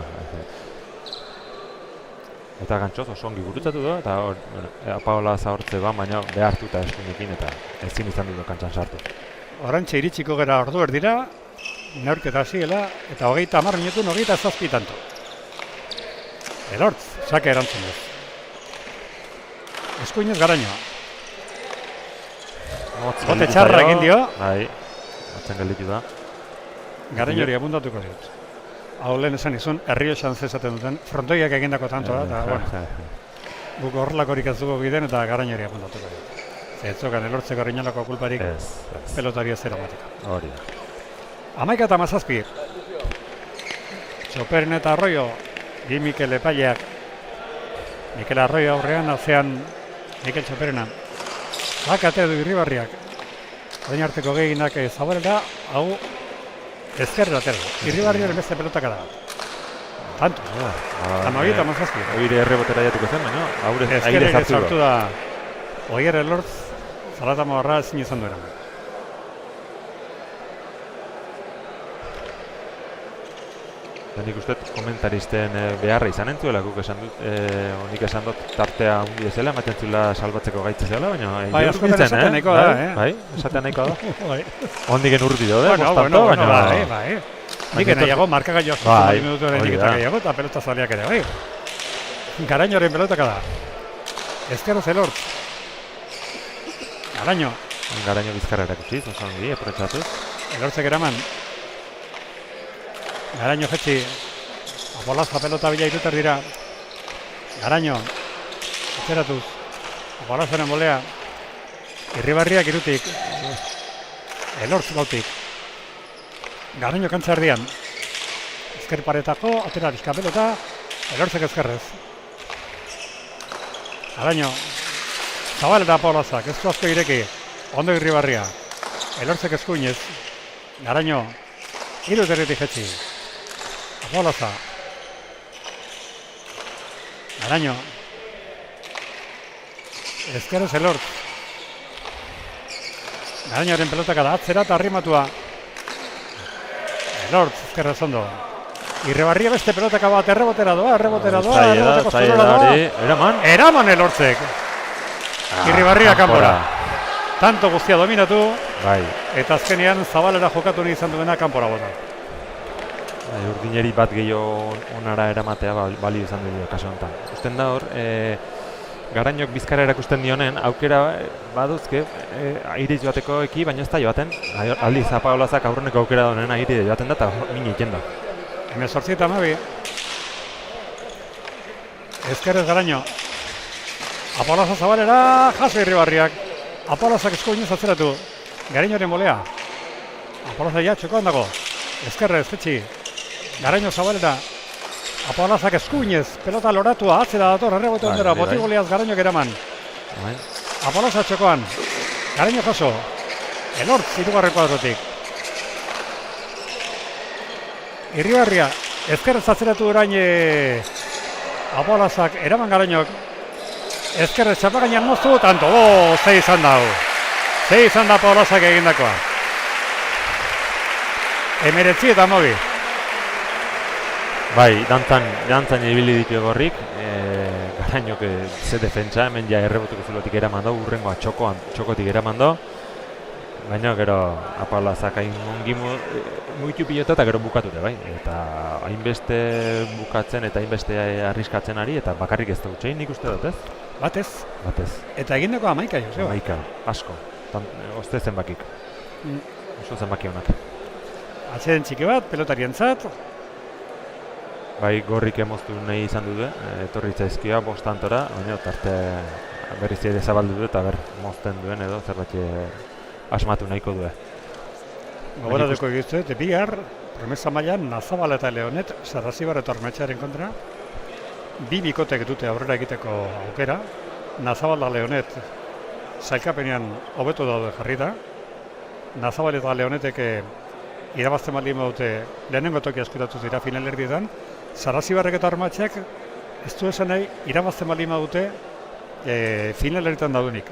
Eta gantxoz oso ongi gurutzatu du, eta Paola zahortze baina behartuta eskuinekin, eta ezin izan dut kantxan sartu. Orantxe iritsiko gara ordu erdira, neurketa hasiela, eta 30 minutun 27 tanto. Elortz, sake erantzun dut. Eskuinez Garaño. Bote txarra egin dio. Bai, atzen gelditu da. Garaño hori abundatuko diot. Hau lehen esan izun, Errioxan zezaten duten, frontoiak egindako tantoa, eta bueno, guk horrelakorik ez dugu biden eta Garaño hori abundatuko diot. Zetzokan Elortzeko rinolako kulparik pelotari ez eramateko. Hori da. 11:17. Txoperen eta Arroyo, bi Mikel Epaileak. Mikel Arroyo aurrean, atzean Mikel Txoperena. Bakate du Irribarriak. Orain arteko gehienak Zabalera, hau ezkerra atera. Irribarriaren beste pelotakada bat. Tanto. Amabita mazazpi. Oire errebotera jatuko zen, baina aire ezkerra sartu sartu da. Oier Elortz, Zalatamo barra ezin izan duena. Nik uste komentaristen beharra izan entzuela, guk esan dut, nik esan dut tartea hundi ezela, ematen zuela salbatzeko gaitza zela, baina bai, askotan esaten nahiko da, Bai, esaten nahiko da. Bai. Hondiken urdi do, Bueno, bai. Nik nahiago markagailua zuzten minutu horretik eta gehiago, eta pelota zaleak ere, bai. Garañoren pelotaka da. Ezkerroz Elortz. Garaño. Garaño bizkarra erakutsiz, oso ongi, aprotxatuz. Elortzek eraman. Garaño jetxi. Apolaza pelota bila iruter dira. Garaño. Atzeratuz. Apolazaren bolea. Irribarriak irutik. Elortz gautik. Garaño kantza erdian. Ezker paretako, atera bizka pelota. Elortzek ezkerrez. Garaño. Zabalera Apolazak, ez asko ireki. Ondo Irribarria. Elortzek eskuinez. Garaño. Iruterritik jetxi. Apolaza. Garaño. Ezkerrez Elortz. Garañoren pelotaka da atzera eta arrimatua. Elortz, ezkerrez ondo. Irribarria beste pelotaka bat errebotera doa. Eraman Elortzek. Irribarria kanpora. Tanto guztia dominatu. Bai. Eta azkenean Zabalera jokatu nahi izan duena kanpora bota. Urdineri bat gehiago onara eramatea balio izan du kasu honetan. Usten da hor, Garañok bizkarra erakusten dionen, aukera baduzke aire joateko eki, baina ez da joaten. Aldiz, Apolazak aurreneko aukera donen aire joaten da eta min egiten da. 18:12. Ezkerrez Garaño. Apolaza Zabalera, jaso Irribarriak. Apolazak eskuinez atzeratu. Garañoren bolea. Apolaza ja txokoan dago. Ezkerrez, jetxi. Garaño Zabalera. Apolazak eskuinez. Pelota loratua, atzera dator, errebote ondera. Botigoleaz Garañok eraman. Apolaza txokoan. Garaño jaso. Elortz, hirugarren kuadrotik. Irribarria. Ezkerrez atzeratu orain Apolazak eraman Garañok. Ezkerrez txapagainan moztu, tanto, ze izan da. Ze izan da Apolazak egindakoa. 19 eta 12. Bai, dantzan ibili ditu Gorrik, Garainok ze defentsa, hemen ja errebotuko zulotik eraman do, urrengoa txokotik eraman do. Baina gero Apala zakain ongi muitu pilota eta gero bukatute, bai. Eta hainbeste bukatzen eta hainbeste arriskatzen ari, eta bakarrik ez da utxein nik uste dut, ez? Batez. Eta egindako 11, Joseba. 11, asko. Oste zenbakik. Oso zenbaki honak. Atzeden txiki bat, pelotarientzat. Bai, Gorrik emoztu nahi izan dute, etorri zaizkia bostantora, baina tarte berriz ere zabaldu du eta mozten duen edo zerbait asmatu nahiko du. Gogoratuko egizte, bihar, promesa mailan Nazabal eta Leonet, Sarrazibar eta Ormetxearen kontra, bi bikotek dute aurrera egiteko aukera. Nazabal eta Leonet sailkapenean hobeto daude jarri da. Nazabal eta Leonetek irabazten baldin badute lehenengo tokia eskuratu dira finalerdietan. Sarrazibarrek eta Ormetxeak ez du esan nahi irabazten baldin badute finalerdietan daudenik.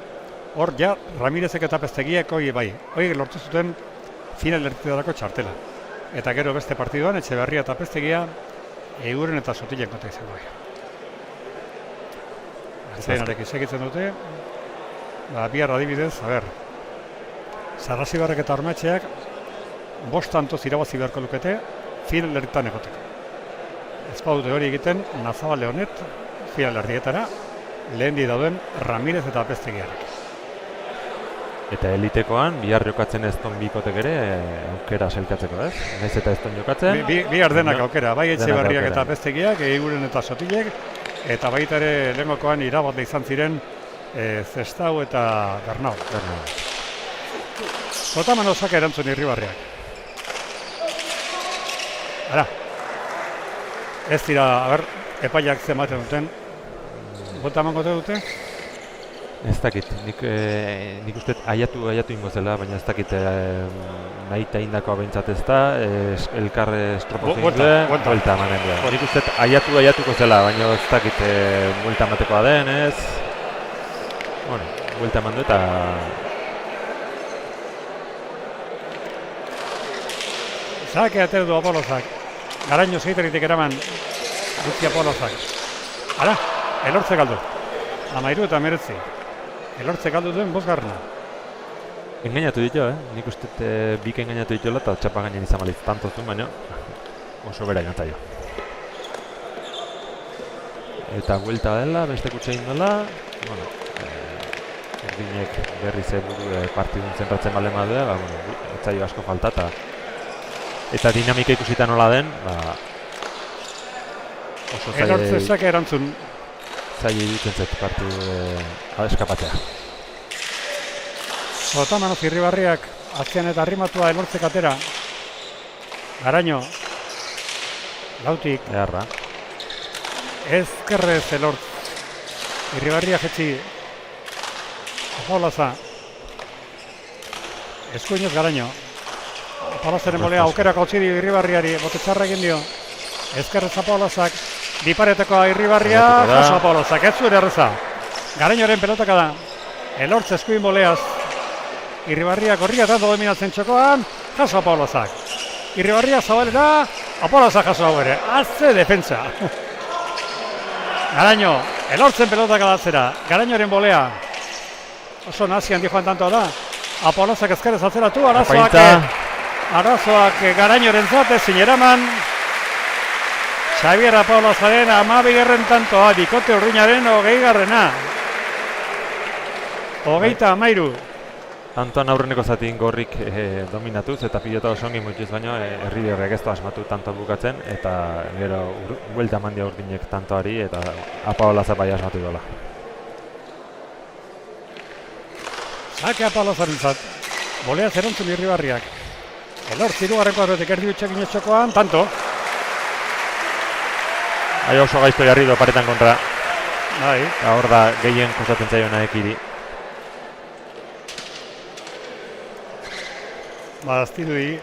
Hor ja Ramirezek eta Pestegiak horiek lortu zuten finalerdietarako txartela. Eta gero beste partiduan Etxeberria eta Pestegia Euren eta Sotilen kontra izango dira. Atzenarekin segitzen dute. Bihar adibidez, Sarrazibarrek eta Ormetxeak 5 tantoz irabazi beharko lukete finalerdietan egoteko. Ez badute hori egiten Nazabal Leonet finalerdietara lehendi dauden Ramirez eta Pestegiarek. Eta elitekoan, bihar jokatzen ez ton bikotek ere aukera sailkatzeko, ez? Naiz eta ez ton jokatzen. Bihar denak aukera, bai Etxeberriak eta Pestegiak, Eiguren eta Sotilek, eta baita ere lehengokoan irabazle izan ziren Zestau eta Bernau. Zotaman osak erantzun Irribarriak. Ez dira, epaiak zenbaten duten. Bota emango dute? Ez dakit, nik uste aiatu ingo zela, baina ez dakit nahi eta indakoa behintzat ez da, elkar estropozik duen, buelta emanen duen. Nik uste aiatuko zela, baina ez dakit buelta ematekoa den, ez? Bueno, buelta eman du eta... Zake ater du Apolozak. Garaino zeitaritik eraman guzti Apolozak. Elortze galdu. 13 eta 19. Elortze galdu duen 5. Engainatu ditu, Nik uste bik engainatu dituela eta txapa gainen izan balitz tantozun, baina oso bera igantzaio. Eta buelta dela, beste kutsein dela, urdinek berriz buru partidun zentratzen bale madua, etzaio asko falta eta dinamika ikusita nola den, oso zaila... Elortze zake erantzun. Zaila iruditzen zet partidu eskapatzea. Zotamanoz Irribarriak atzean eta arrimatua Elortzek atera. Garaino. Lautik. Eharra. Ezkerrez Elortz. Irribarria jetzi. Apolaza. Eskuinez Garaino. Apolazaren bolea aukerak hau dio Irribarriari. Botetxarra egin dio. Ezkerrez Apolazak. Dipareteko Irribarria, jaso Apolozak, ez zuen erreza. Garainoren pelotaka da. Elortz eskuin boleaz. Irribarria korria eta dominatzen txokoan, jaso Apolozak. Irribarria zabalera, Apolozak jaso hau ere. Azze defentsa. Garaino, Elortzen pelotaka datzera. Garainoren bolea. Oso nazian dijoan tantoa da. Apolozak ezkerrez atzeratu, arazoak Garainoren zate, zineraman. Xabier Apolozaren 12. tantoa, bikote urruinaren 20. 23. Tantoan aurreneko zatin Gorrik dominatuz eta pilota oso ongi muituz baino Erriberriak ez du asmatu tantoa bukatzen eta gero buelta eman dio urdinek tantoari eta Apoloza bai asmatu dola. Zake Apolozaren zat, bolea zerontzun Irribarriak. Elortz 3. kuadrotik erdi utxekin etxokoan, tanto. Oso gaizto jarri do paretan kontra. Bai. Hor da gehien kostatzen zaiona Ekiri. Aztidui.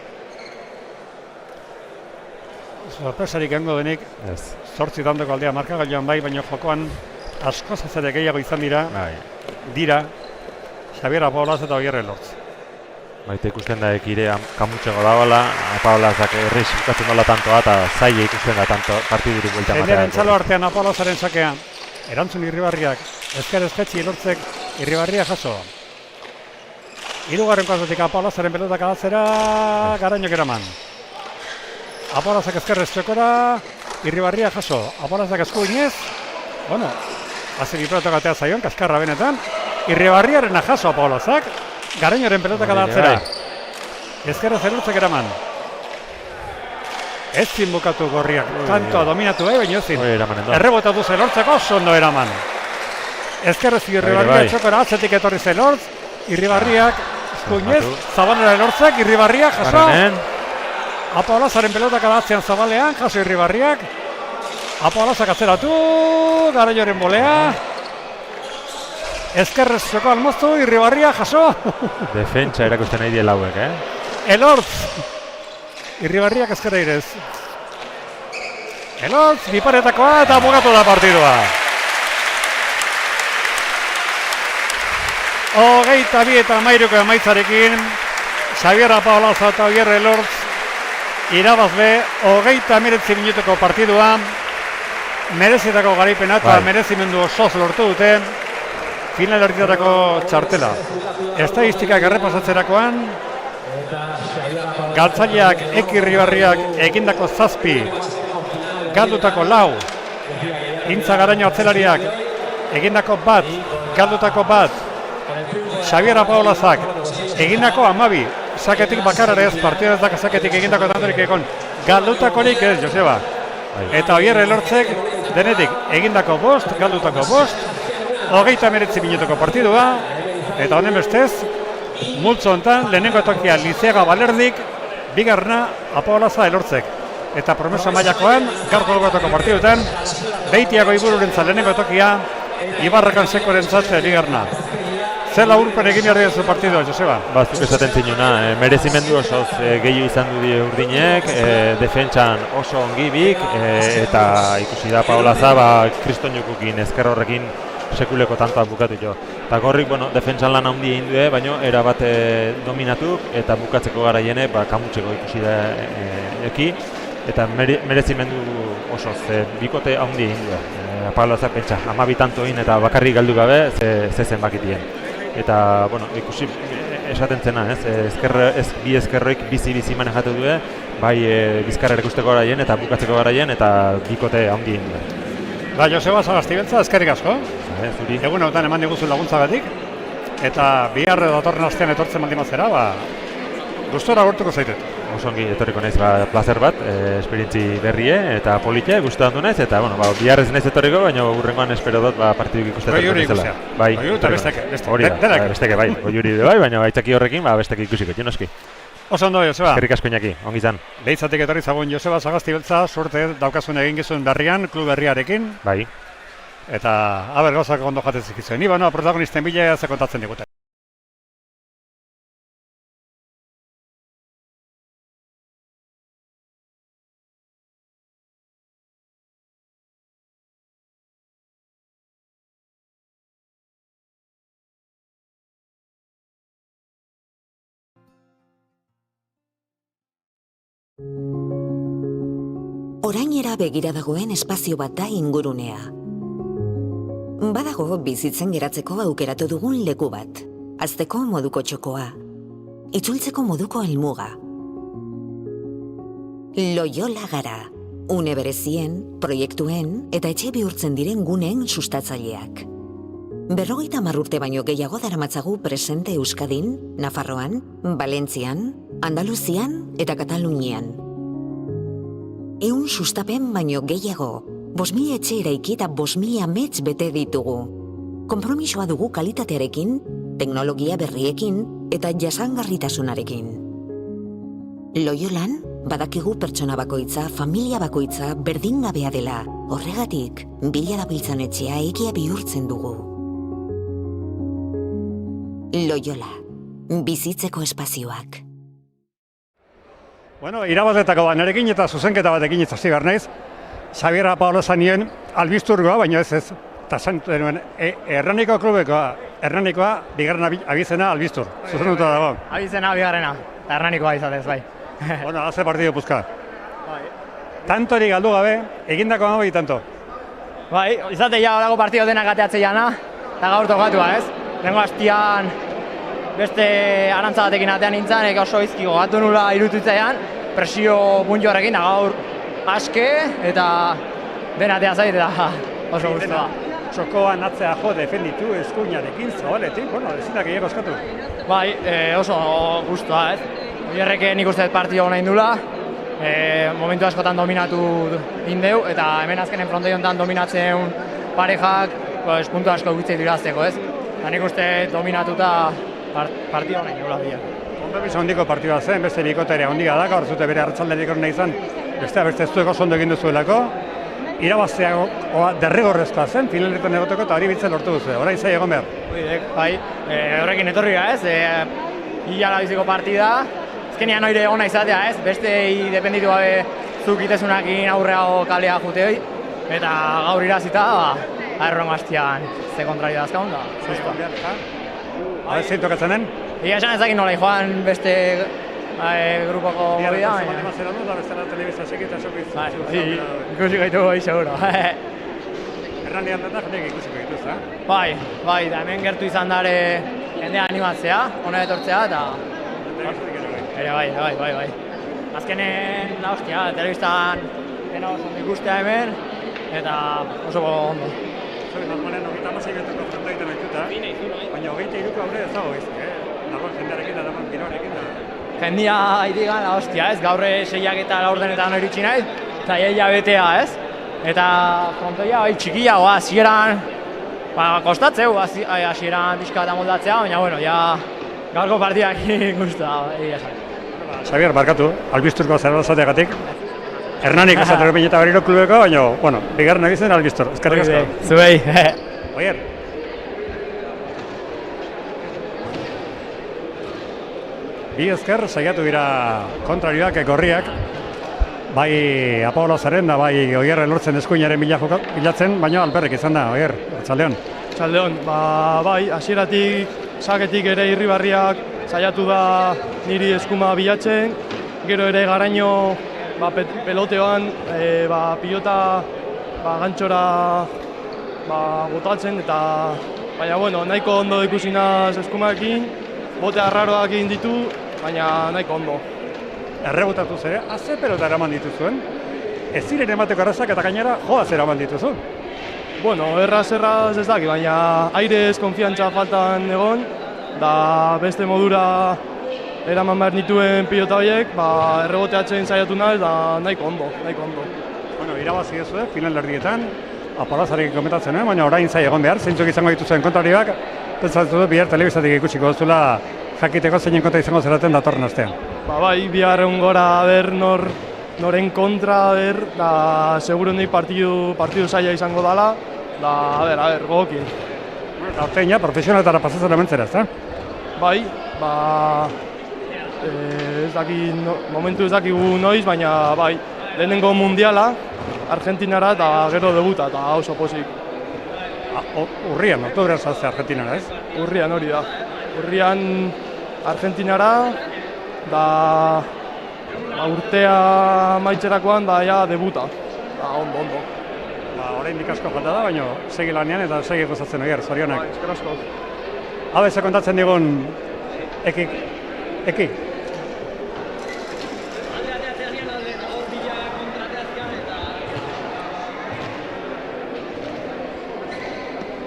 Sorpresarik gango denik. Ez. 8 tandoko aldea markagailuan bai, baina jokoan askoz ez ere gehiago izan dira. Dira. Xabier Apolaz eta Oier Elortz. Baita ikusten da ekire kamutxego dagoela, Paolazak erreiz bukatzen dola tantoa eta zaila ikusten da tanto partidurik buelta matea. Jenderen txalo artean Apolazaren sakea. Erantzun Irribarriak, ezker esketxi elortzek Irribarria jaso. Hirugarren kasotik Apolazaren pelotak alatzera Garainok eraman. Apolazak ezkerrez txokora, Irribarria jaso. Apolazak eskuinez, bueno, hazi bipelotak atea zaion, kaskarra benetan. Irribarriaren jaso Apolazak, Garainoren pelotak alatzera. Ezkerrez elortzek eraman. Ezin bukatu gorriak, kantoa dominatu baina ezin. Errebotatu zelortzeko oso ondo eraman. Ezkerrez Irribarria txokora, atzetik etorri zelortz, Irribarriak eskuinez, Zabalera elortzek, Irribarriak jaso. Apolazaren pelotak alatzean Zabalean, jaso Irribarriak. Apolazak atzeratu, Garainoren bolea. Ezkerrez txoko almoztu, Irribarria jaso. Defentsa erakusten nahi diel hauek, Elortz. Irribarriak ezkerra irez. Elortz, biparetakoa eta bugatu da partidua. 22-13 emaitzarekin, Xabier Apaolaza eta Oier Elortz irabazle 29 minutuko partidua. Merezitako garaipena eta merezimendu osoz lortu duten final erdietako txartela. Estadistikak errepasatzerakoan, galtzaileak Irribarriak egindako 7, galdutako 4, Intza Garaino atzelariak egindako 1, galdutako 1, Xabier Apaolazak egindako 12, saketik bakarare ez, partida ez daka saketik egindako tantorik egon, galdutakorik ez, Joseba. Eta Oier Elortzek denetik egindako 5, galdutako 5, 29 minutuko partidua, eta honen bestez, multzo hontan lehenengo tokia Lizeaga Balerdik, bigarrena Apaolaza Elortzek. Eta promesa mailakoan, gaurko logotako partiduetan, Beitiago Ibururentzat lehenengo tokia, Ibarrakan Sekorentzat bigarrena. Zela urpen egin behar dira partidu, Joseba? Zuk esaten zinuna, merezimendu osoz gehiago izan du die urdinek, defentsan oso ongi bik, eta ikusi da Paolaza, Kriston Jokukin, ezker horrekin sekuleko tantoa bukatu jo. Eta gorrik, defentsan lan handi egin du, baina erabat dominatuk eta bukatzeko garaiene kamutxeko ikusi da eki, eta merezimendu osoz, bikote handi egin du. Paolaza pentsa, 12 tanto egin eta bakarrik galdu gabe, zezen bakitien. Eta, ikusi esaten zena, bi ezkerroik bizi manejatu du, bai bizkarra erakusteko garaien eta bukatzeko garaien eta bikote handi egin du. Joseba Sagastibeltza, eskerrik asko. Egun hautan eman diguzu laguntzagatik. Eta bihar datorren astean etortzen baldin bazera, gustora agurtuko zaitet. Oso ongi etorriko naiz plazer bat, esperientzi berrie eta polite, gustora handu naiz, eta bihar ez naiz etorriko, baina urrengoan espero dut partiduk ikustetan ikusia. Goiuri eta besteke. Hori da, besteke bai, goiuri bai, baina aitzaki horrekin besteke ikusiko, jonoski. Oso ondo, Joseba. Eskerrik asko Iñaki, ongi izan. Leitzatik etorri zagoen Joseba Sagastibeltza, suerte daukazun egin gizuen berrian, klub berriarekin. Bai. Eta, gauzak ondo jatezik izuen. Ni protagonisten bila ze kontatzen digute. Orainera begira dagoen espazio bat da ingurunea. Badago bizitzen geratzeko aukeratu dugun leku bat. Hazteko moduko txokoa. Itzultzeko moduko helmuga. Loyola gara. Une berezien, proiektuen eta etxe bihurtzen diren guneen sustatzaileak. 50 urte baino gehiago daramatzagu presente Euskadin, Nafarroan, Valentzian, Andaluzian eta Katalunian. 100 sustapen baino gehiago, 5.000 etxe eraiki eta 5.000 amets bete ditugu. Konpromisoa dugu kalitatearekin, teknologia berriekin eta jasangarritasunarekin. Loyolan, badakigu pertsona bakoitza, familia bakoitza berdingabea dela. Horregatik, bila dabiltzan etxea egia bihurtzen dugu. Loyola, bizitzeko espazioak. Irabazletako nerekin eta zuzenketa batekin itzasi behar naiz. Xabier Apaolaza nien albisturgoa, baina ez. Eta zentu denuen, Erraniko klubeko Hernanikoa, bigarren abizena albiztur. Zuzenduta dago. Abizena bigarrena, eta Hernanikoa izatez, bai. Bueno, haze partido puzka. Tantori galdu gabe, egindako hau tanto. Bai, izate ja horako partido denak ateatze jana, eta gaur tokatua, ez? Lengo hastian beste arantza batekin atean nintzen, eka oso izki gogatu nula irutuitzean, presio puntio horrekin, da gaur aske, eta dena atea zait, eta oso guztua. Txokoan atzea jo defenditu eskuinarekin, zabaletik, bueno, ezinak gehiago eskatu. Bai, oso guztua, ez? Oierreke nik uste partido hona indula, momentu askotan dominatu indeu, eta hemen azkenen frontoi honetan dominatzen parejak, pues, puntu asko gutze dirazteko, ez? Eta nik uste dominatuta partido hona indula dira. Konpromiso hondiko partidua zen, beste bikoteria hondia da, gaur zute bere hartzalderik hori nahi izan, beste ez zueko oso ondo egin duzuelako. Irabaztea derrigorrezkoa zen, finalerritan egoteko eta hori bitzen lortu duzu, orain zai egon behar. Bai, horrekin etorri gara, ez? Hilala biziko partida, azkenean oire ona izatea, ez? Beste dependitu gabe zuk itezunakin aurreago kalea jute hoi, eta gaur irazita, errongo hastian ze kontrario dazkaun da. Habe zein tokatzen den? Ia esan ezakin nola joan beste grupoko movida, ikusi gaitu bai, seguro. Errani aldetan jendek ikusiko dituz, eh? Bai, da hemen gertu izan dare jendea animatzea, hona etortzea, eta... Bai. Azkenen, la hostia, telebistan dena oso ondo ikustea hemen, eta oso ondo. Zoi, normalen, 26 metroko frontoiten oituta, baina 23ko aurre ez dago izan, dagoen jendearekin da, dagoen giroarekin da. Jendia irigan, la hostia, ez? Gaur 6ak eta laurdenetan iritsi nahi, eta jaia betea, ez? Eta frontoia bai txikiagoa, hasieran kostatzeu, hasieran pixka eta moldatzea, baina bueno, ja gaurko partidak ikusta, egia esan. Xabier, barkatu, albizturko zerra zateagatik. Hernanik esatero pineta berriro klubeko, baina, bueno, bigarren abizen albiztur, ezkerrik asko. Zuei. Oier. Bi ezker, saiatu dira kontrarioak, gorriak, bai Apolo Zerrenda, bai Oierre lortzen eskuinaren bilatzen, baina alperrik izan da, Oier, Arratsaldeon. Arratsaldeon, bai, hasieratik saketik ere Irribarriak saiatu da niri eskuma bilatzen, gero ere garaino peloteoan pilota gantxora botatzen, eta baina bueno, nahiko ondo ikusi naz eskumaekin, bote arraroak egin ditu, baina nahiko ondo. Errebutatuz ere, ze pelota eraman dituzuen, ez ziren emateko errazak eta gainera joaz eraman dituzu. Bueno, erraz ez daki, baina airez konfiantza faltan egon, da beste modura eraman behar nituen pilota horiek, erreboteatzen saiatu nahi, da nahiko ondo. Bueno, irabazi duzu, final erdietan, Apolazarekin komentatzen, baina orain zai egon behar, zeintzuk izango dituzuen kontrarioak, pentsatu du bihar telebizatik ikusiko duzula jakiteko zeinen kontra izango zeraten datorren astean. Bai, bihar egun gora noren kontra, da seguro nahi partidu zaila izango dela, da, gogokin. Eta ortein ja, profesionaletara pasatzen amentzera, ezta? Bai, ez daki, momentu ez dakigu noiz, baina bai, lehenengo mundiala, Argentinara eta gero debuta, eta oso pozik. Urrian, oktobrean zazte Argentinara, ez? Urrian hori da. Urrian Argentinara, da urtea maitzerakoan, da ja debuta. Da ondo. Orain asko falta da, baina segi lanean eta segi gozatzen Oier, zorionak. Esker asko. Habe, ze kontatzen digun Eki.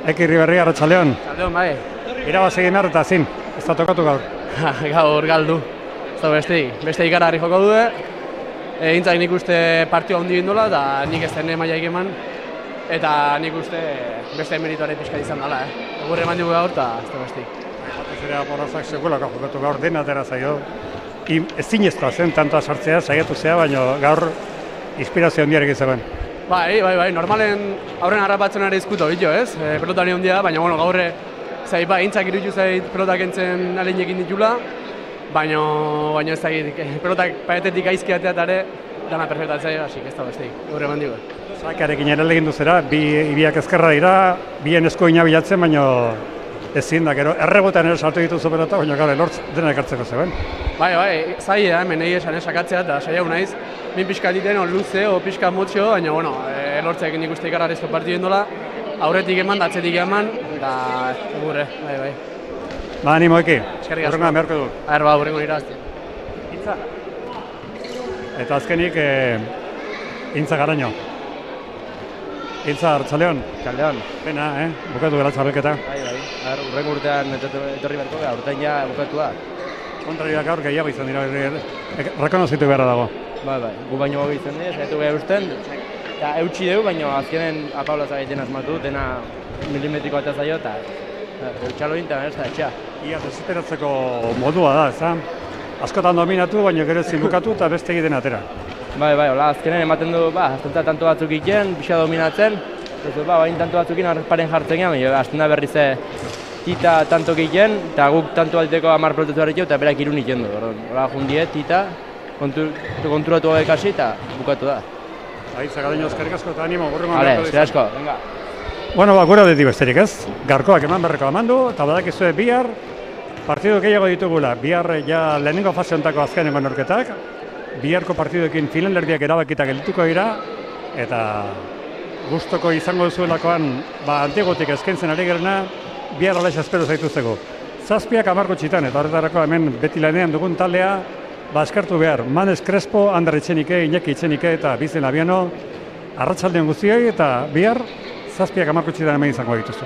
Eki Riberri, Arratsaldeon. Arratsaldeon, bai. Irabazi egin behar eta zin, ez da tokatu gaur. Gaur galdu. Ez da beste ikararri joko du. Egintzak nik uste partioa handi bindula eta nik ez dene maila eman. Eta nik uste beste merituare pixka izan dela. Egurre eman dugu gaur eta ez da beste. Ez ere Aporrazak sekulako jokatu gaur dena atera zaio. Ezinezkoa zen, tantoa sartzea, saiatu zea, baina gaur inspirazio handiarekin zegoen. Bai, normalen aurren harrapatzen ari izkuto bitu, ez? Pelotari handia, baina bueno, gaurre eintzak iruditu zait pelotak entzen aleinekin ditula, baina ez da pelotak paetetik aizki ateatare, dana perfektatzea, hasi ez da besteik, gaurre eman dugu. Zakarekin ere legin duzera, biak ezkerra dira, bien eskuina bilatzen, baina ezin da, gero erregotan ere sartu dituzu pelota, baina gara lortz dena ekartzeko zeuen. Bai, zai da, hemen esan esakatzea eta saiau naiz. Min pixka diten, luze, o pixka motxo, baina, bueno, lortzeak nik uste ikararezko partidu endola. Aurretik eman, atzetik eman, eta gure, bai. Ba, animo eki, Eskerrik asko. horrengan beharko du. Horrengo irazte. Intza. Eta azkenik, Intza Garaño. Intza, Artzaleon. Txaldeon. Pena, bukatu gara txabelketa. Bai. Urrengo urtean etorri beharko gara, urtean ja bukatu da. Kontrariak gaur gehiago izan dira, rekonozitu beharra dago. Bai, gu baino gogo izan dira, saiatu gara usten. Eta eutxi dugu, baina azkenen Pablo Zagaiten asmatu, dena milimetriko eta zaio, eta eutxalo gintan, ez da, etxea. Ia desesperatzeko modua da, ez da? Askotan dominatu, baina gero ezin bukatu eta beste egiten atera. Bai, hola, azkenen ematen du, aztentza tanto batzuk iken, pixa dominatzen, bain tanto batzukin paren jartzen gehan, baina azten da berriz Tita tanto iken, eta guk tanto alteko 10 protetu harritu, eta berak 3 iken du. Hola, jundie, Tita, konturatu gabe kasi, eta bukatu da. Aitza Garaño, eskerrik asko eta animo, gurrengo Vale, eskerrik asko, venga. Bueno, gure aldetik besterik ez, garkoak eman berreko amandu, eta badakizue bihar, partidu gehiago ditugula, bihar ja lehenengo fase hontako azkenengo norketak, biharko partiduekin finalerdiak erabakita geldituko dira, eta gustoko izango duzuelakoan, Antiguotik eskaintzen ari gerena, bihar alaix espero zaituzteko. 7 10 txitan, eta horretarako hemen beti lanean dugun taldea, eskartu behar, Manes Crespo, Ander Etxenike, Iñaki Etxenike eta Bizen Abiano, arratsaldean guztioi eta bihar 7 10 txitan hemen izango dituzu.